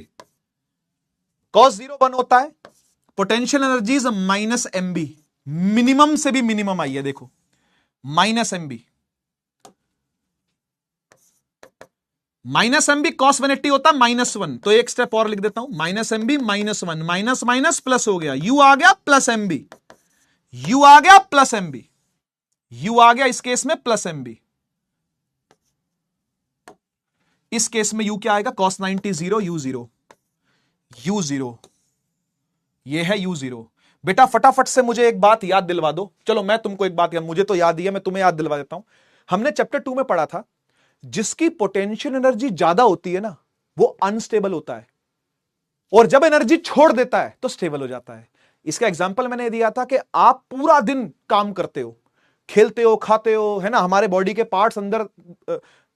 cos 0 1 होता है, potential energies minus M B, minimum से भी मिनिमम आई है, देखो minus M B, minus M B cos 180 होता है -1, तो एक स्टेप और लिख देता हूं, minus M B -1, minus minus plus हो गया, यू आ गया प्लस एम बी, यू आ गया प्लस एम बी, यू आ गया इस केस में प्लस एम बी, इस केस में यू क्या आएगा, cos 90 0 u 0, u 0, ये है u 0। बेटा फटाफट से मुझे एक बात याद दिलवा दो, चलो मैं तुमको एक बात याद, मुझे तो याद ही है, मैं तुम्हें याद दिलवा देता हूं। हमने चैप्टर 2 में पढ़ा था, जिसकी पोटेंशियल एनर्जी ज्यादा होती है ना, वो अनस्टेबल होता है, और जब एनर्जी छोड़ देता है तो स्टेबल हो जाता है। इसका एग्जांपल मैंने दिया था कि आप पूरा दिन काम करते हो, खेलते हो, खाते हो, है ना, हमारे बॉडी के पार्ट्स अंदर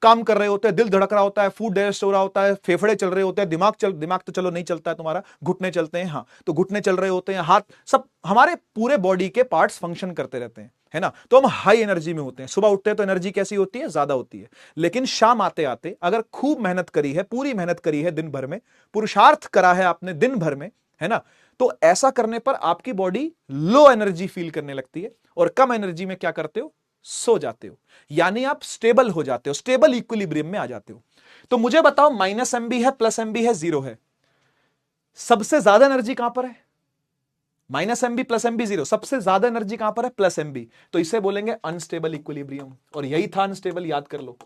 काम कर रहे होते हैं, दिल धड़क रहा होता है, फूड डाइजेस्ट हो रहा होता है, फेफड़े चल रहे होते हैं, दिमाग तो चलो नहीं चलता है तुम्हारा, घुटने चलते हैं, हाँ तो घुटने चल रहे होते हैं, हाथ, सब हमारे पूरे बॉडी के पार्ट्स फंक्शन करते रहते हैं, है ना। तो हम हाई एनर्जी में होते हैं, सुबह उठते हैं तो एनर्जी कैसी होती है, ज्यादा होती है, लेकिन शाम आते आते अगर खूब मेहनत करी है, पूरी मेहनत करी है दिन भर में, पुरुषार्थ करा है आपने दिन भर में, है ना, तो ऐसा करने पर आपकी बॉडी लो एनर्जी फील करने लगती है, और कम एनर्जी में क्या करते हो, सो जाते हो, यानी आप स्टेबल हो जाते हो, स्टेबल इक्विलिब्रियम में आ जाते हो। तो मुझे बताओ, माइनस एम बी है, प्लस एम बी है, 0 है, सबसे ज्यादा एनर्जी कहां पर है, minus M B plus M B 0, सबसे ज्यादा एनर्जी कहां पर है, प्लस एम बी, तो इसे बोलेंगे अनस्टेबल इक्विलिब्रियम, और यही था अनस्टेबल, याद कर लो,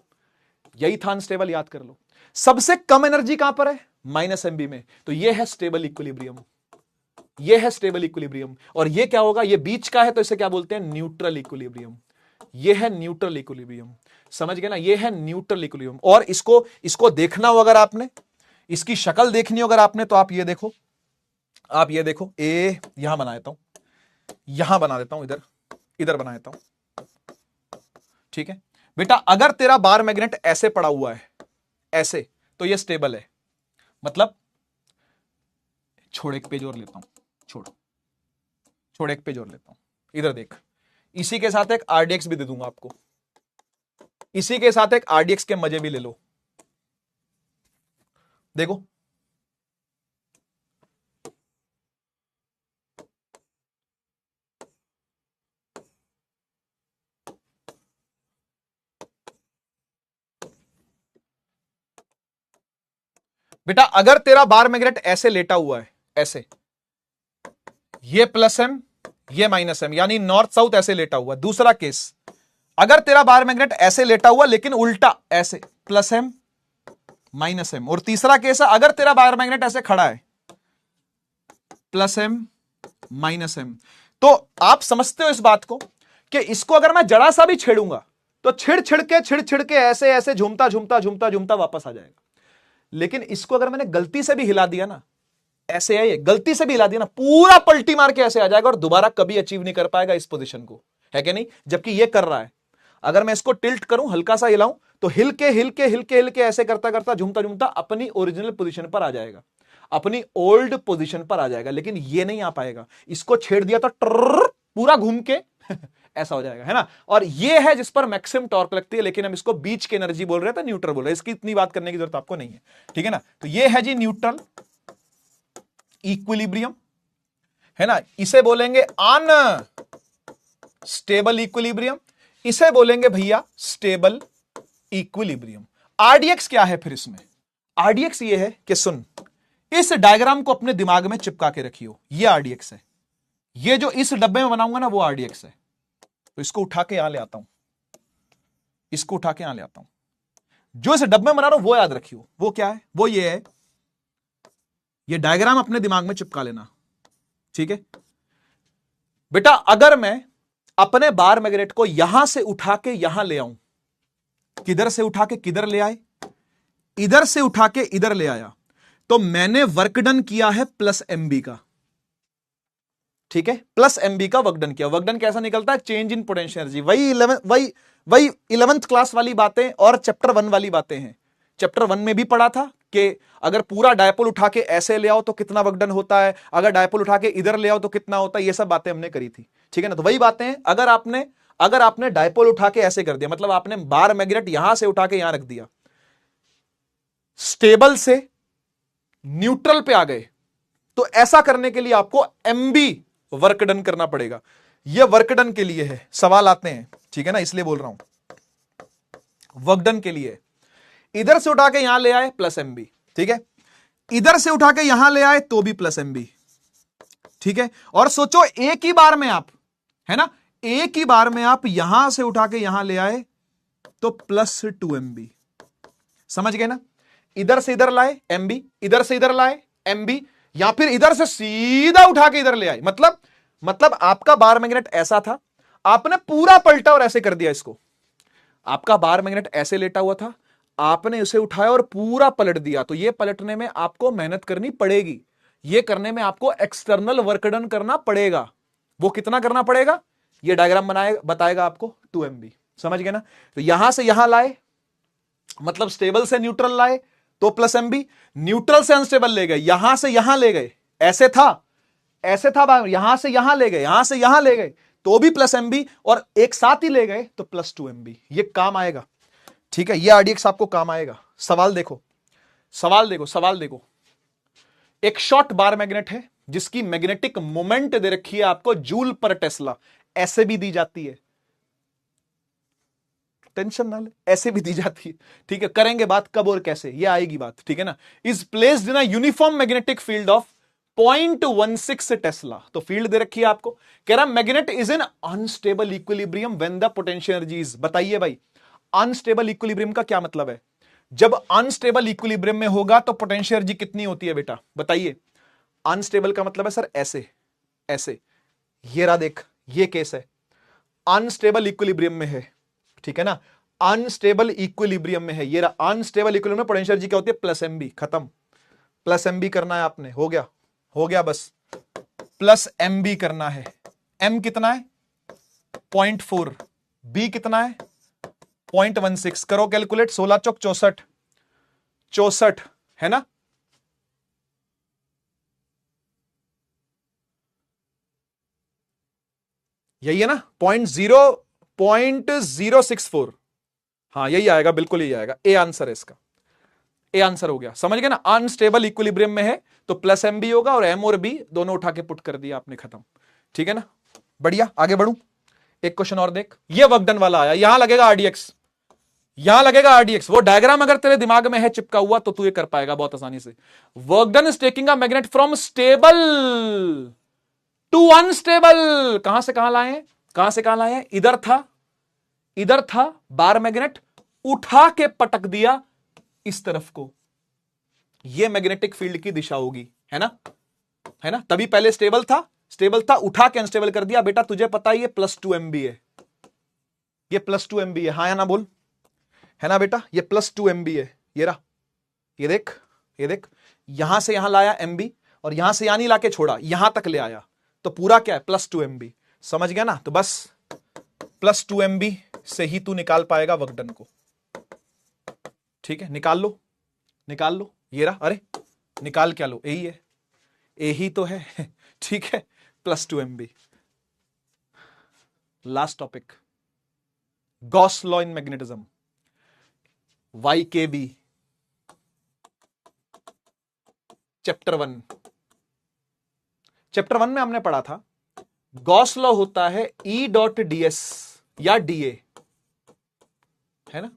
यही था अनस्टेबल, याद कर लो। सबसे कम एनर्जी कहां पर है, माइनस एम बी में, तो यह है स्टेबल इक्विलिब्रियम, यह है स्टेबल इक्विलिब्रियम। और यह क्या होगा, यह बीच का है, तो इसे क्या बोलते हैं, न्यूट्रल इक्विलिब्रियम, यह है न्यूट्रल इक्विलिब्रियम, समझ गए ना, यह है न्यूट्रल इक्विलिब्रियम। और इसको देखना हो अगर आपने, इसकी शक्ल देखनी हो अगर आपने, तो आप ये देखो, आप ये देखो, ए यहां बना देता हूं, यहां बना देता हूं, इधर बना देता हूं, ठीक है बेटा। अगर तेरा बार मैग्नेट ऐसे पड़ा हुआ है, ऐसे, तो ये स्टेबल है, मतलब छोड़ एक पेज और लेता हूं, छोड़ एक पेज और लेता हूं, इधर देख, इसी के साथ एक आरडीएक्स भी दे दूंगा आपको, इसी के साथ एक आरडीएक्स के मजे भी ले लो, देखो बेटा, अगर तेरा बार मैग्नेट ऐसे लेटा हुआ है, ऐसे, ये प्लस एम, ये माइनस एम, यानी नॉर्थ साउथ ऐसे लेटा हुआ। दूसरा केस, अगर तेरा बार मैग्नेट ऐसे लेटा हुआ लेकिन उल्टा, ऐसे प्लस एम माइनस एम। और तीसरा केस है, अगर तेरा बार मैग्नेट ऐसे खड़ा है, प्लस एम माइनस एम। तो आप समझते हो इस बात को कि इसको अगर मैं जरा सा भी छेड़ूंगा तो छिड़ के ऐसे ऐसे झूमता झूमता झूमता झूमता वापस आ जाएगा। लेकिन इसको अगर मैंने गलती से भी हिला दिया ना, ऐसे है ये, गलती से भी हिला दिया ना, पूरा पलटी मार के ऐसे आ जाएगा और दोबारा कभी अचीव नहीं कर पाएगा इस पोजीशन को, है कि नहीं। जबकि ये कर रहा है, अगर मैं इसको टिल्ट करूं, हल्का सा हिलाऊं, तो हिल के ऐसे करता करता झूमता झूमता अपनी ओरिजिनल पोजीशन पर आ जाएगा, अपनी ओल्ड पोजीशन पर आ जाएगा। लेकिन ये नहीं आ पाएगा, इसको छेड़ दिया तो पूरा घूम के ऐसा हो जाएगा, है ना। और ये है जिस पर मैक्सिमम टॉर्क लगती है, लेकिन हम इसको बीच की एनर्जी बोल रहे हैं तो न्यूट्रल बोल रहे हैं, इसकी इतनी बात करने की जरूरत आपको नहीं है, ठीक है ना। तो ये है जी न्यूट्रल इक्विलिब्रियम, है ना। इसे बोलेंगे अनस्टेबल इक्विलिब्रियम, इसे बोलेंगे भैया स्टेबल इक्विलिब्रियम। आरडीएक्स क्या है फिर इसमें, आरडीएक्स ये है कि सुन, इस डायग्राम को अपने दिमाग में चिपका के रखियो, ये आरडीएक्स है, ये जो इस डब्बे में बनाऊंगा ना वो आरडीएक्स है। तो इसको उठा के यहां ले आता हूं, इसको उठा के यहां ले आता हूं, जो इस डब्बे में बना रहा हूं वो याद रखियो, वो क्या है, वो ये है, ये डायग्राम अपने दिमाग में चिपका लेना, ठीक है बेटा। अगर मैं अपने बार मैग्नेट को यहां से उठा के यहां ले आऊं, किधर से उठा के किधर ले आए, इधर से उठा के इधर ले आया, तो मैंने वर्क डन किया है प्लस एमबी का, ठीक है, प्लस एमबी का वर्क डन किया। वर्क डन कैसा निकलता है, चेंज इन पोटेंशियल एनर्जी। वही 11th क्लास वाली बातें और चैप्टर 1 वाली बातें हैं। चैप्टर 1 में भी पढ़ा था कि अगर पूरा डायपोल उठा के ऐसे ले आओ तो कितना वर्क डन होता है, अगर डायपोल उठा के इधर ले आओ तो कितना होता है, ये सब बातें हमने करी थी, ठीक है ना। तो वही बातें हैं, अगर आपने डायपोल उठा के ऐसे कर दिया, मतलब आपने बार मैग्नेट यहां से उठा के यहां रख दिया, स्टेबल से न्यूट्रल पे आ गए, तो ऐसा करने के लिए आपको एमबी वर्क डन करना पड़ेगा। यह वर्क डन के लिए है, सवाल आते हैं, ठीक है ना, इसलिए बोल रहा हूं वर्क डन के लिए। इधर से उठा के यहां ले आए प्लस एमबी, ठीक है, इधर से उठा के यहां ले आए तो भी प्लस एमबी, ठीक है। और सोचो एक ही बार में आप, है ना, एक ही बार में आप यहां से उठा के यहां ले आए तो प्लस 2 एमबी, समझ गए ना। इधर से इधर लाए एमबी, इधर से इधर लाए एमबी, या फिर इधर से सीधा उठा के इधर ले आए, मतलब आपका बार मैग्नेट ऐसा था, आपने पूरा पलटा और ऐसे कर दिया इसको। आपका बार मैग्नेट ऐसे लेटा हुआ था, आपने इसे उठाया और पूरा पलट दिया, तो ये पलटने में आपको मेहनत करनी पड़ेगी, ये करने में आपको एक्सटर्नल वर्क डन करना पड़ेगा। वो कितना करना पड़ेगा, ये डायग्राम बताएगा आपको, 2 MB, समझ गए ना। तो यहां से यहां लाए, मतलब स्टेबल से न्यूट्रल लाए तो प्लस MB, न्यूट्रल से अनस्टेबल ले गए, यहां से यहां ले गए, ऐसे था यहां से यहां ले गए, यहां से यहां ले गए तो भी प्लस MB, और एक साथ ही ले गए तो प्लस 2 MB। ये काम आएगा, ठीक है, ये RDX आपको काम आएगा। सवाल देखो, सवाल देखो। एक शॉर्ट बार मैग्नेट है जिसकी मैग्नेटिक मोमेंट दे रखी है आपको जूल पर टेस्ला, ऐसे भी दी जाती है, टेंशन ना ले, ऐसे भी दी जाती है, ठीक है, करेंगे बात कब और कैसे, ये आएगी बात, ठीक है ना। Is placed in a uniform magnetic field of 0.16 Tesla. तो फील्ड दे रखी है आपको, कह रहा magnet is in unstable equilibrium when the potential energy is. बताइए भाई, अनस्टेबल इक्विलिब्रियम का क्या मतलब है? जब अनस्टेबल इक्विलिब्रियम में होगा तो पोटेंशियल एनर्जी कितनी होती है बेटा, बताइए। अनस्टेबल का मतलब है सर ऐसे ऐसे, ये रहा देख, ये केस है, अनस्टेबल इक्विलिब्रियम में है, ठीक है ना, अनस्टेबल इक्विलिब्रियम में है, ये रहा अनस्टेबल इक्विलिब्रियम में पोटेंशियल एनर्जी क्या होती है, प्लस MB, खत्म। प्लस MB करना है आपने, हो गया बस, प्लस MB करना है। M कितना है 0.4, B कितना है 0.16, करो कैलकुलेट, 16 चौक 64 है ना। यही है ना, 0.064, हाँ यही आएगा, बिल्कुल यही आएगा, ए आंसर है इसका, ए आंसर हो गया, समझ गए ना। अनस्टेबल इक्विलिब्रियम में है तो प्लस MB होगा, और M और B दोनों उठा के पुट कर दिया आपने, खत्म, ठीक है ना। बढ़िया, आगे बढ़ूं, एक क्वेश्चन और देख, ये वर्क डन वाला आया, यहां लगेगा RDX, यहां लगेगा RDX। वो डायग्राम अगर तेरे दिमाग में है चिपका हुआ तो तू ये कर पाएगा बहुत आसानी से। Work done is taking a magnet from stable to unstable. कहां से कहां लाए हैं, इधर था बार मैग्नेट, उठा के पटक दिया इस तरफ को, यह मैग्नेटिक फील्ड की दिशा होगी, है ना। तभी पहले स्टेबल था, उठा के अनस्टेबल कर दिया। बेटा तुझे पता ही है प्लस 2 MB है, ये प्लस 2 MB है, हाँ या ना बोल, है ना बेटा, ये प्लस 2 MB है, ये रहा, ये देख, यहां से यहां लाया MB, और यहां से यहां नहीं लाके छोड़ा, यहां तक ले आया, तो पूरा क्या है प्लस 2 MB, समझ गया ना। तो बस प्लस 2 MB से ही तू निकाल पाएगा वर्क डन को, ठीक है, निकाल लो, ये रहा, अरे निकाल क्या लो, यही तो है ठीक है, plus 2 MB। Last topic, Gauss law in magnetism, YKB, chapter 1 में हमने पढ़ा था, गॉस लॉ होता है E.ds या DA, है ना,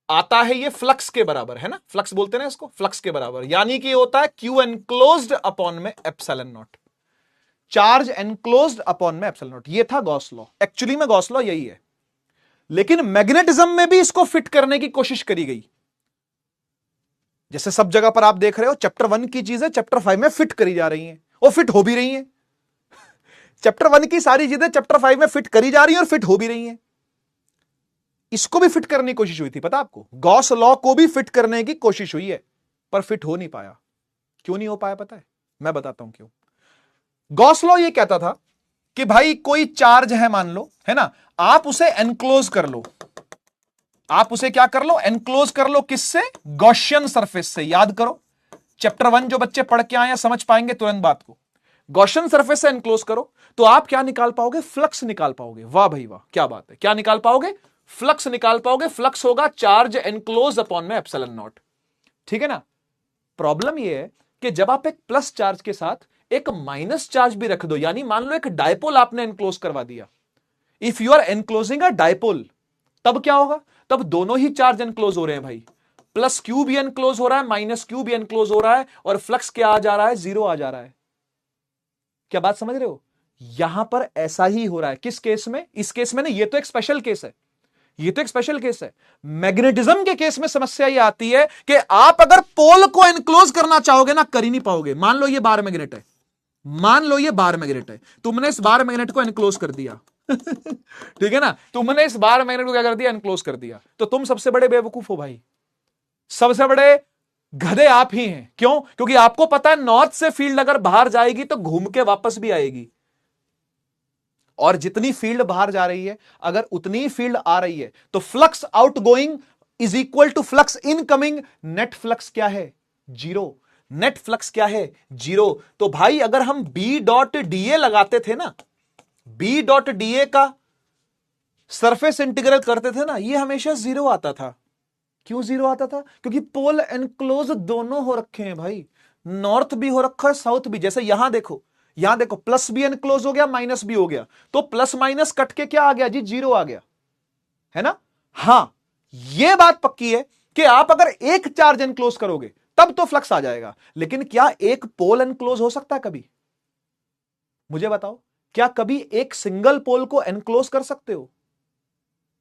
आता है ये फ्लक्स के बराबर, है ना, फ्लक्स बोलते हैं ना इसको, फ्लक्स के बराबर, यानी कि होता है Q एनक्लोज्ड अपॉन में epsilon not, charge enclosed upon में एप्सिलॉन नॉट। ये था गॉस लॉ, एक्चुअली में गॉस लॉ यही है, लेकिन मैग्नेटिज्म में भी इसको फिट करने की कोशिश करी गई। जैसे सब जगह पर आप देख रहे हो, चैप्टर 1 की चीजें चैप्टर 5 में फिट करी जा रही हैं, और फिट हो भी रही हैं। चैप्टर 1 की सारी चीजें चैप्टर 5 में फिट करी जा रही हैं और फिट हो भी रही हैं। इसको भी फिट करने की कोशिश हुई थी, पता आपको, गॉस लॉ को भी फिट करने की कोशिश हुई है, पर फिट हो नहीं पाया। क्यों नहीं हो पाया पता है, मैं बताता हूं क्यों। गॉस लॉ ये कहता था कि भाई कोई चार्ज है मान लो, है ना, आप उसे एनक्लोज कर लो, आप उसे क्या कर लो, एनक्लोज कर लो, किससे, गॉसियन सरफेस से। याद करो चैप्टर 1 जो बच्चे पढ़ के आए हैं समझ पाएंगे तुरंत बात को। गॉसियन सरफेस से एनक्लोज करो तो आप क्या निकाल पाओगे, फ्लक्स निकाल पाओगे। वाह भाई वाह, क्या बात है, क्या निकाल पाओगे, फ्लक्स निकाल पाओगे। फ्लक्स होगा चार्ज एनक्लोज अपॉन में एप्सिलॉन नॉट, ठीक है ना। प्रॉब्लम यह है कि जब आप एक प्लस चार्ज के साथ एक माइनस चार्ज भी रख दो, यानी मान लो एक डायपोल आपने एनक्लोज करवा दिया, if you are enclosing a dipole, तब क्या होगा, तब दोनों ही चार्ज एनक्लोज हो रहे हैं भाई। प्लस क्यू भी एनक्लोज हो रहा है, माइनस क्यू भी एनक्लोज हो रहा है, और फ्लक्स क्या आ जा रहा है, 0 आ जा रहा है। क्या बात समझ रहे हो, यहां पर ऐसा ही हो रहा है। किस केस में, इस केस में ना, ये तो एक स्पेशल केस है, ये तो एक स्पेशल केस है। मैग्नेटिज्म के केस में समस्या ये आती है कि आप अगर पोल को एनक्लोज करना चाहोगे ना, कर ही नहीं पाओगे। मान लो ये बार मैग्नेट है, मान लो ये बार मैग्नेट है, तुमने इस बार मैग्नेट को एनक्लोज कर दिया ठीक है ना, तुमने इस बार मैग्नेट को क्या कर दिया, एनक्लोज कर दिया, तो तुम सबसे बड़े बेवकूफ हो भाई, सबसे बड़े गधे आप ही हैं। क्यों, क्योंकि आपको पता है नॉर्थ से फील्ड अगर बाहर जाएगी तो घूम के वापस भी आएगी, और जितनी फील्ड बाहर जा रही है अगर उतनी फील्ड आ रही है तो flux outgoing is equal to flux incoming. Net flux क्या है, 0। नेट फ्लक्स क्या है, 0। तो भाई अगर हम बी डॉट डीए लगाते थे ना, बी डॉट डीए का सरफेस इंटीग्रल करते थे ना, ये हमेशा 0 आता था। क्यों 0 आता था, क्योंकि पोल एनक्लोज दोनों हो रखे हैं भाई, नॉर्थ भी हो रखा है, साउथ भी। जैसे यहां देखो, यहां देखो, प्लस भी एनक्लोज हो गया, माइनस भी हो गया, तो प्लस माइनस कट के क्या आ गया जी, 0 आ गया, है ना। हां, यह बात पक्की है कि आप अगर एक चार्ज एनक्लोज करोगे तब तो फ्लक्स आ जाएगा, लेकिन क्या एक पोल एनक्लोज हो सकता है कभी, मुझे बताओ, क्या कभी एक सिंगल पोल को एनक्लोज कर सकते हो,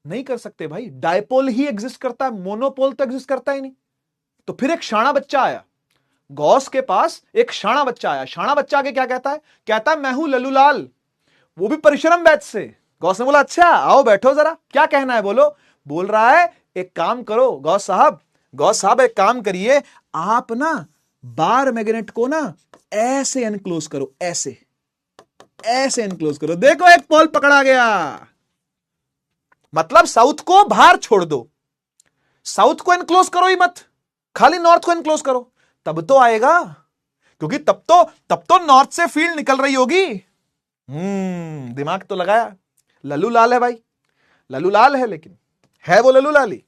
नहीं कर सकते भाई। डायपोल ही एग्जिस्ट करता है, मोनोपोल तो एग्जिस्ट करता ही नहीं। तो फिर एक शाणा बच्चा आया, गॉस के पास एक शाणा बच्चा आया। शाणा बच्चा के क्या कहता है, कहता है मैं हूं लल्लूलाल, वो भी परिश्रम बैच से। गॉस ने बोला अच्छा आओ बैठो जरा, क्या कहना है बोलो। बोल रहा है एक काम करो गॉस साहब, गॉस साहब एक काम करिए, आप ना बार मैग्नेट को ना ऐसे एनक्लोज करो, ऐसे ऐसे एनक्लोज करो, देखो एक पोल पकड़ा गया। मतलब साउथ को बाहर छोड़ दो, साउथ को एनक्लोज करो ही मत, खाली नॉर्थ को एनक्लोज करो, तब तो आएगा, क्योंकि तब तो नॉर्थ से फील्ड निकल रही होगी। दिमाग तो लगाया, लल्लू लाल है भाई, लल्लू लाल है, लेकिन है वो लल्लू लाली,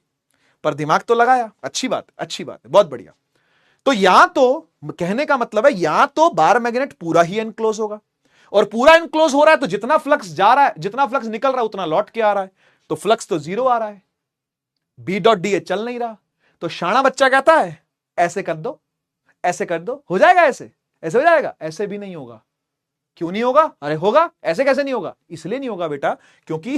पर दिमाग तो लगाया। अच्छी बात, अच्छी बात है, बहुत बढ़िया। तो यहां तो कहने का मतलब है, यहां तो बार मैग्नेट पूरा ही एनक्लोज होगा, और पूरा एनक्लोज हो रहा है तो जितना फ्लक्स जा रहा है, जितना फ्लक्स निकल रहा है उतना लौट के आ रहा है, तो फ्लक्स तो 0 आ रहा है, बी डॉट डी चल नहीं रहा। तो शाणा बच्चा कहता है ऐसे कर दो, ऐसे कर दो, हो जाएगा, ऐसे ऐसे हो जाएगा, ऐसे भी नहीं होगा। क्यों नहीं होगा, अरे होगा, ऐसे कैसे नहीं होगा, इसलिए नहीं होगा बेटा, क्योंकि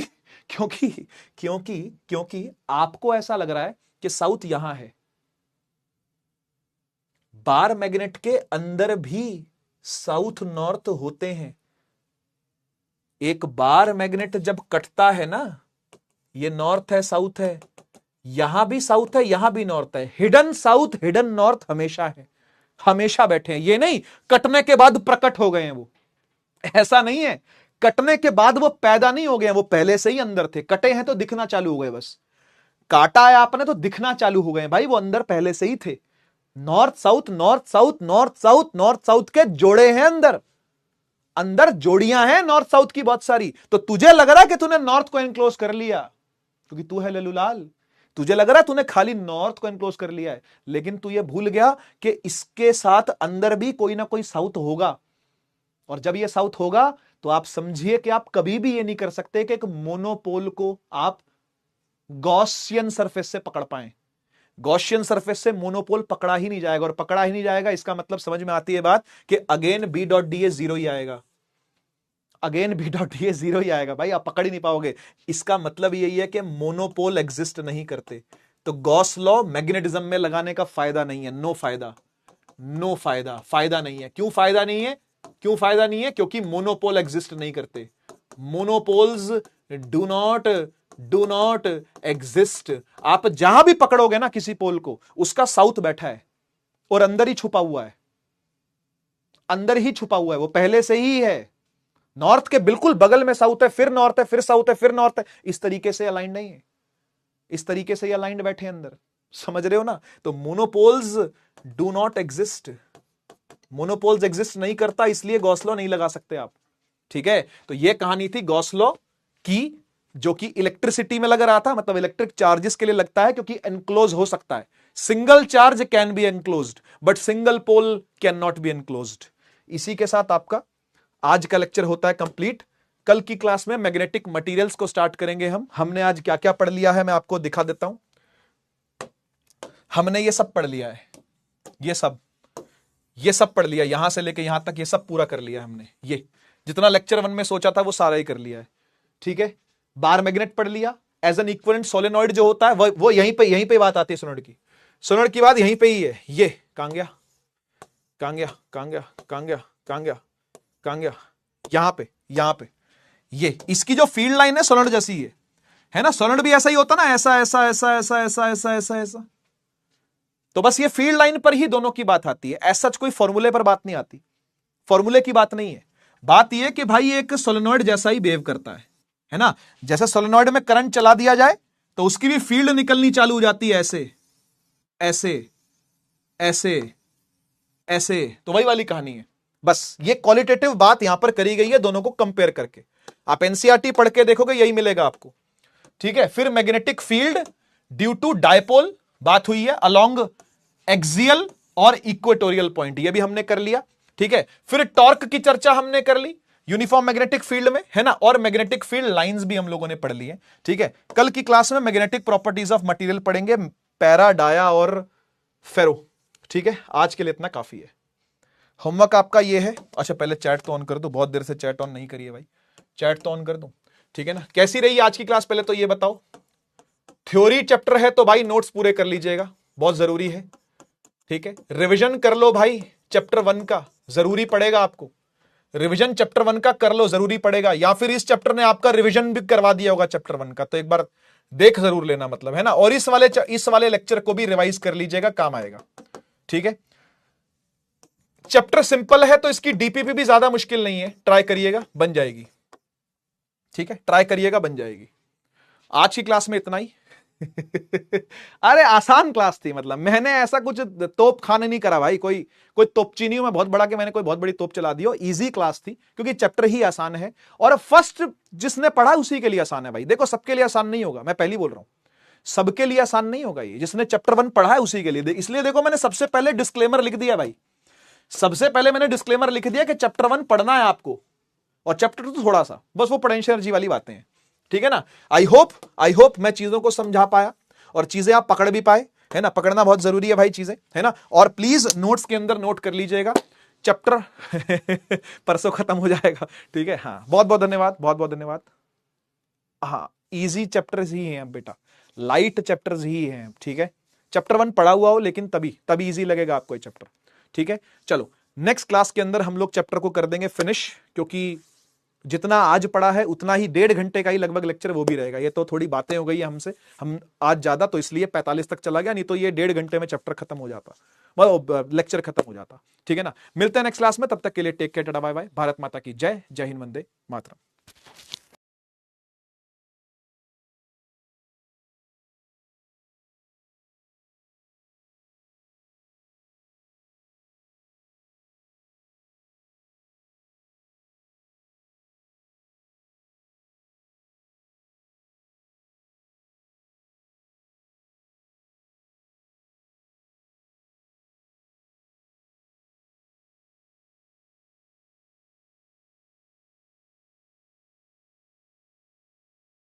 क्योंकि क्योंकि क्योंकि आपको ऐसा लग रहा है कि साउथ यहां है। बार मैग्नेट के अंदर भी साउथ नॉर्थ होते हैं। एक बार मैग्नेट जब कटता है ना, ये नॉर्थ है, साउथ है, यहां भी साउथ है, यहां भी नॉर्थ है। हिडन साउथ हिडन नॉर्थ हमेशा है, हमेशा बैठे हैं। ये नहीं कटने के बाद प्रकट हो गए हैं, वो ऐसा नहीं है। कटने के बाद वो पैदा नहीं हो गए, वो पहले से ही अंदर थे, कटे हैं तो दिखना चालू हो गए, बस काटा है आपने तो दिखना चालू हो गए भाई, वो अंदर पहले से ही थे। North south north south north south north south के जोड़े हैं अंदर, अंदर जोड़ियां हैं नॉर्थ साउथ की बहुत सारी। तो तुझे लग रहा है कि तूने नॉर्थ को एनक्लोज कर लिया क्योंकि तू है लल्लूलाल, तुझे लग रहा है तूने खाली नॉर्थ को एनक्लोज कर लिया है, लेकिन तू ये भूल गया कि इसके साथ अंदर भी कोई ना कोई साउथ होगा। और जब ये साउथ होगा तो आप समझिए कि आप कभी भी ये नहीं कर सकते कि एक मोनोपोल को आप गॉसियन सरफेस से पकड़ पाए। गॉसियन सरफेस से मोनोपोल पकड़ा ही नहीं जाएगा, और पकड़ा ही नहीं जाएगा इसका मतलब समझ में आती है बात कि again B dot D A 0 ही आएगा, again B dot D A 0 ही आएगा भाई, आप पकड़ ही नहीं पाओगे। इसका मतलब यही है कि मोनोपोल एग्जिस्ट नहीं करते। तो गॉस लॉ मैग्नेटिज्म में लगाने का फायदा नहीं है, नो फायदा, नो फायदा, फायदा नहीं है। क्यों फायदा नहीं है, क्यों फायदा नहीं है, क्योंकि मोनोपोल एग्जिस्ट नहीं करते। Monopoles do not exist. आप जहां भी पकड़ोगे ना किसी पोल को, उसका साउथ बैठा है और अंदर ही छुपा हुआ है, अंदर ही छुपा हुआ है, वो पहले से ही है। नॉर्थ के बिल्कुल बगल में साउथ है, फिर नॉर्थ है, फिर साउथ है, फिर नॉर्थ है, इस तरीके से अलाइन नहीं है, इस तरीके से ये अलाइंड बैठे हैं अंदर, समझ रहे हो ना। तो monopoles do not exist, monopoles exist नहीं करता, इसलिए गॉस लॉ नहीं लगा सकते आप, ठीक है। तो ये कहानी थी गॉस लॉ की, जो कि इलेक्ट्रिसिटी में लग रहा था, मतलब इलेक्ट्रिक चार्जेस के लिए लगता है, क्योंकि एनक्लोज हो सकता है। Single charge can be enclosed but single pole can not be enclosed. इसी के साथ आपका आज का लेक्चर होता है कंप्लीट। कल की क्लास में मैग्नेटिक मटेरियल्स को स्टार्ट करेंगे हम। हमने आज क्या क्या पढ़ लिया है मैं आपको दिखा देता हूं। हमने ये सब पढ़ लिया है, ये सब पढ़ लिया, यहां से लेके यहां तक ये सब पूरा कर लिया हमने। ये जितना लेक्चर 1 में सोचा था वो सारा ही कर लिया है, ठीक है। बार मैग्नेट पढ़ लिया, एज एन इक्विवेलेंट सोलेनॉइड जो होता है वो यहीं पे बात आती है सोलेनॉइड की। सोलेनॉइड की बात यहीं पे ही है। ये कहां गया, यहां पे ये इसकी जो फील्ड लाइन है सोलेनॉइड जैसी है ना। सोलेनॉइड भी ऐसा ही होता ना, ऐसा। तो बस ये फील्ड लाइन पर ही दोनों की बात आती है, ऐसा कोई फॉर्मूले पर बात नहीं आती, फॉर्मूले की बात नहीं है। बात यह कि भाई एक सोलेनॉइड जैसा ही बिहेव करता है ना। जैसे सोलेनॉइड में करंट चला दिया जाए तो उसकी भी फील्ड निकलनी चालू हो जाती है, ऐसे। तो वही वाली कहानी है। बस ये क्वालिटेटिव बात यहां पर करी गई है दोनों को कंपेयर करके। आप एनसीईआरटी पढ़ के देखोगे यही मिलेगा आपको, ठीक है। फिर magnetic field due to dipole बात हुई है अलोंग एक्सियल और इक्वेटोरियल पॉइंट, ये भी हमने कर लिया, ठीक है। फिर टॉर्क की चर्चा हमने कर ली यूनिफॉर्म मैग्नेटिक फील्ड में, है ना। और मैग्नेटिक फील्ड लाइंस भी हम लोगों ने पढ़ ली है, ठीक है। कल की क्लास में मैग्नेटिक प्रॉपर्टीज ऑफ मटेरियल पढ़ेंगे, पैरा, डाया और फेरो, ठीक है। आज के लिए इतना काफी है। होमवर्क आपका ये है। अच्छा पहले चैट तो ऑन कर दो, बहुत देर से चैट ऑन नहीं करी है भाई, चैट तो ऑन कर दो, ठीक है ना। कैसी रही आज की क्लास पहले तो ये बताओ। थ्योरी चैप्टर है तो भाई नोट्स पूरे कर लीजिएगा, बहुत जरूरी है, ठीक है। रिवीजन कर लो भाई, चैप्टर 1 का जरूरी पड़ेगा आपको। रिवीजन चैप्टर 1 का कर लो, जरूरी पड़ेगा। या फिर इस चैप्टर ने आपका रिवीजन भी करवा दिया होगा चैप्टर 1 का, तो एक बार देख जरूर लेना, मतलब, है ना। और इस वाले लेक्चर को भी रिवाइज कर लीजिएगा, काम आएगा, ठीक है। चैप्टर सिंपल है तो इसकी डीपीपी भी ज्यादा मुश्किल नहीं है, ट्राई करिएगा बन जाएगी, ठीक है। ट्राई करिएगा बन जाएगी। आज की क्लास में इतना ही। अरे आसान क्लास थी, मतलब मैंने ऐसा कुछ तोप खाने नहीं करा भाई, कोई तोपची नहीं हूं मैं बहुत बड़ा कि मैंने कोई बहुत बड़ी तोप चला दी हो। इजी क्लास थी क्योंकि चैप्टर ही आसान है, और फर्स्ट जिसने पढ़ा उसी के लिए आसान है भाई। देखो सबके लिए आसान नहीं होगा, मैं पहले बोल रहा हूं, सबके लिए आसान नहीं होगा ये। जिसने चैप्टर 1 पढ़ा है उसी के लिए। इसलिए देखो मैंने सबसे पहले डिस्क्लेमर लिख दिया भाई, सबसे पहले मैंने डिस्क्लेमर लिख दिया कि चैप्टर 1 पढ़ना है आपको, और चैप्टर 2 थोड़ा सा, बस वो पोटेंशियल एनर्जी वाली बातें हैं, ठीक है ना। आई होप मैं चीजों को समझा पाया और चीजें आप पकड़ भी पाए, है ना। पकड़ना बहुत जरूरी है भाई चीजें, है ना। और प्लीज नोट्स के अंदर नोट कर लीजिएगा, चैप्टर परसों खत्म हो जाएगा, ठीक है। हाँ बहुत बहुत धन्यवाद, बहुत बहुत धन्यवाद। हाँ इजी चैप्टर्स ही हैं बेटा, लाइट चैप्टर्स ही हैं, ठीक है। चैप्टर 1 पढ़ा हुआ हो लेकिन तभी इजी लगेगा आपको ये चैप्टर, ठीक है। चलो नेक्स्ट क्लास के अंदर हम लोग चैप्टर को कर देंगे फिनिश, क्योंकि जितना आज पढ़ा है उतना ही 1.5 घंटे का ही लगभग लेक्चर वो भी रहेगा। ये तो थोड़ी बातें हो गई है हमसे, हम आज ज्यादा तो इसलिए 45 तक चला गया, नहीं तो ये 1.5 घंटे में चैप्टर खत्म हो जाता, मतलब लेक्चर खत्म हो जाता, ठीक है ना। मिलते हैं नेक्स्ट क्लास में, तब तक के लिए take care, tata bye bye. Bharat माता की जय, जय हिंद, वंदे मातरम।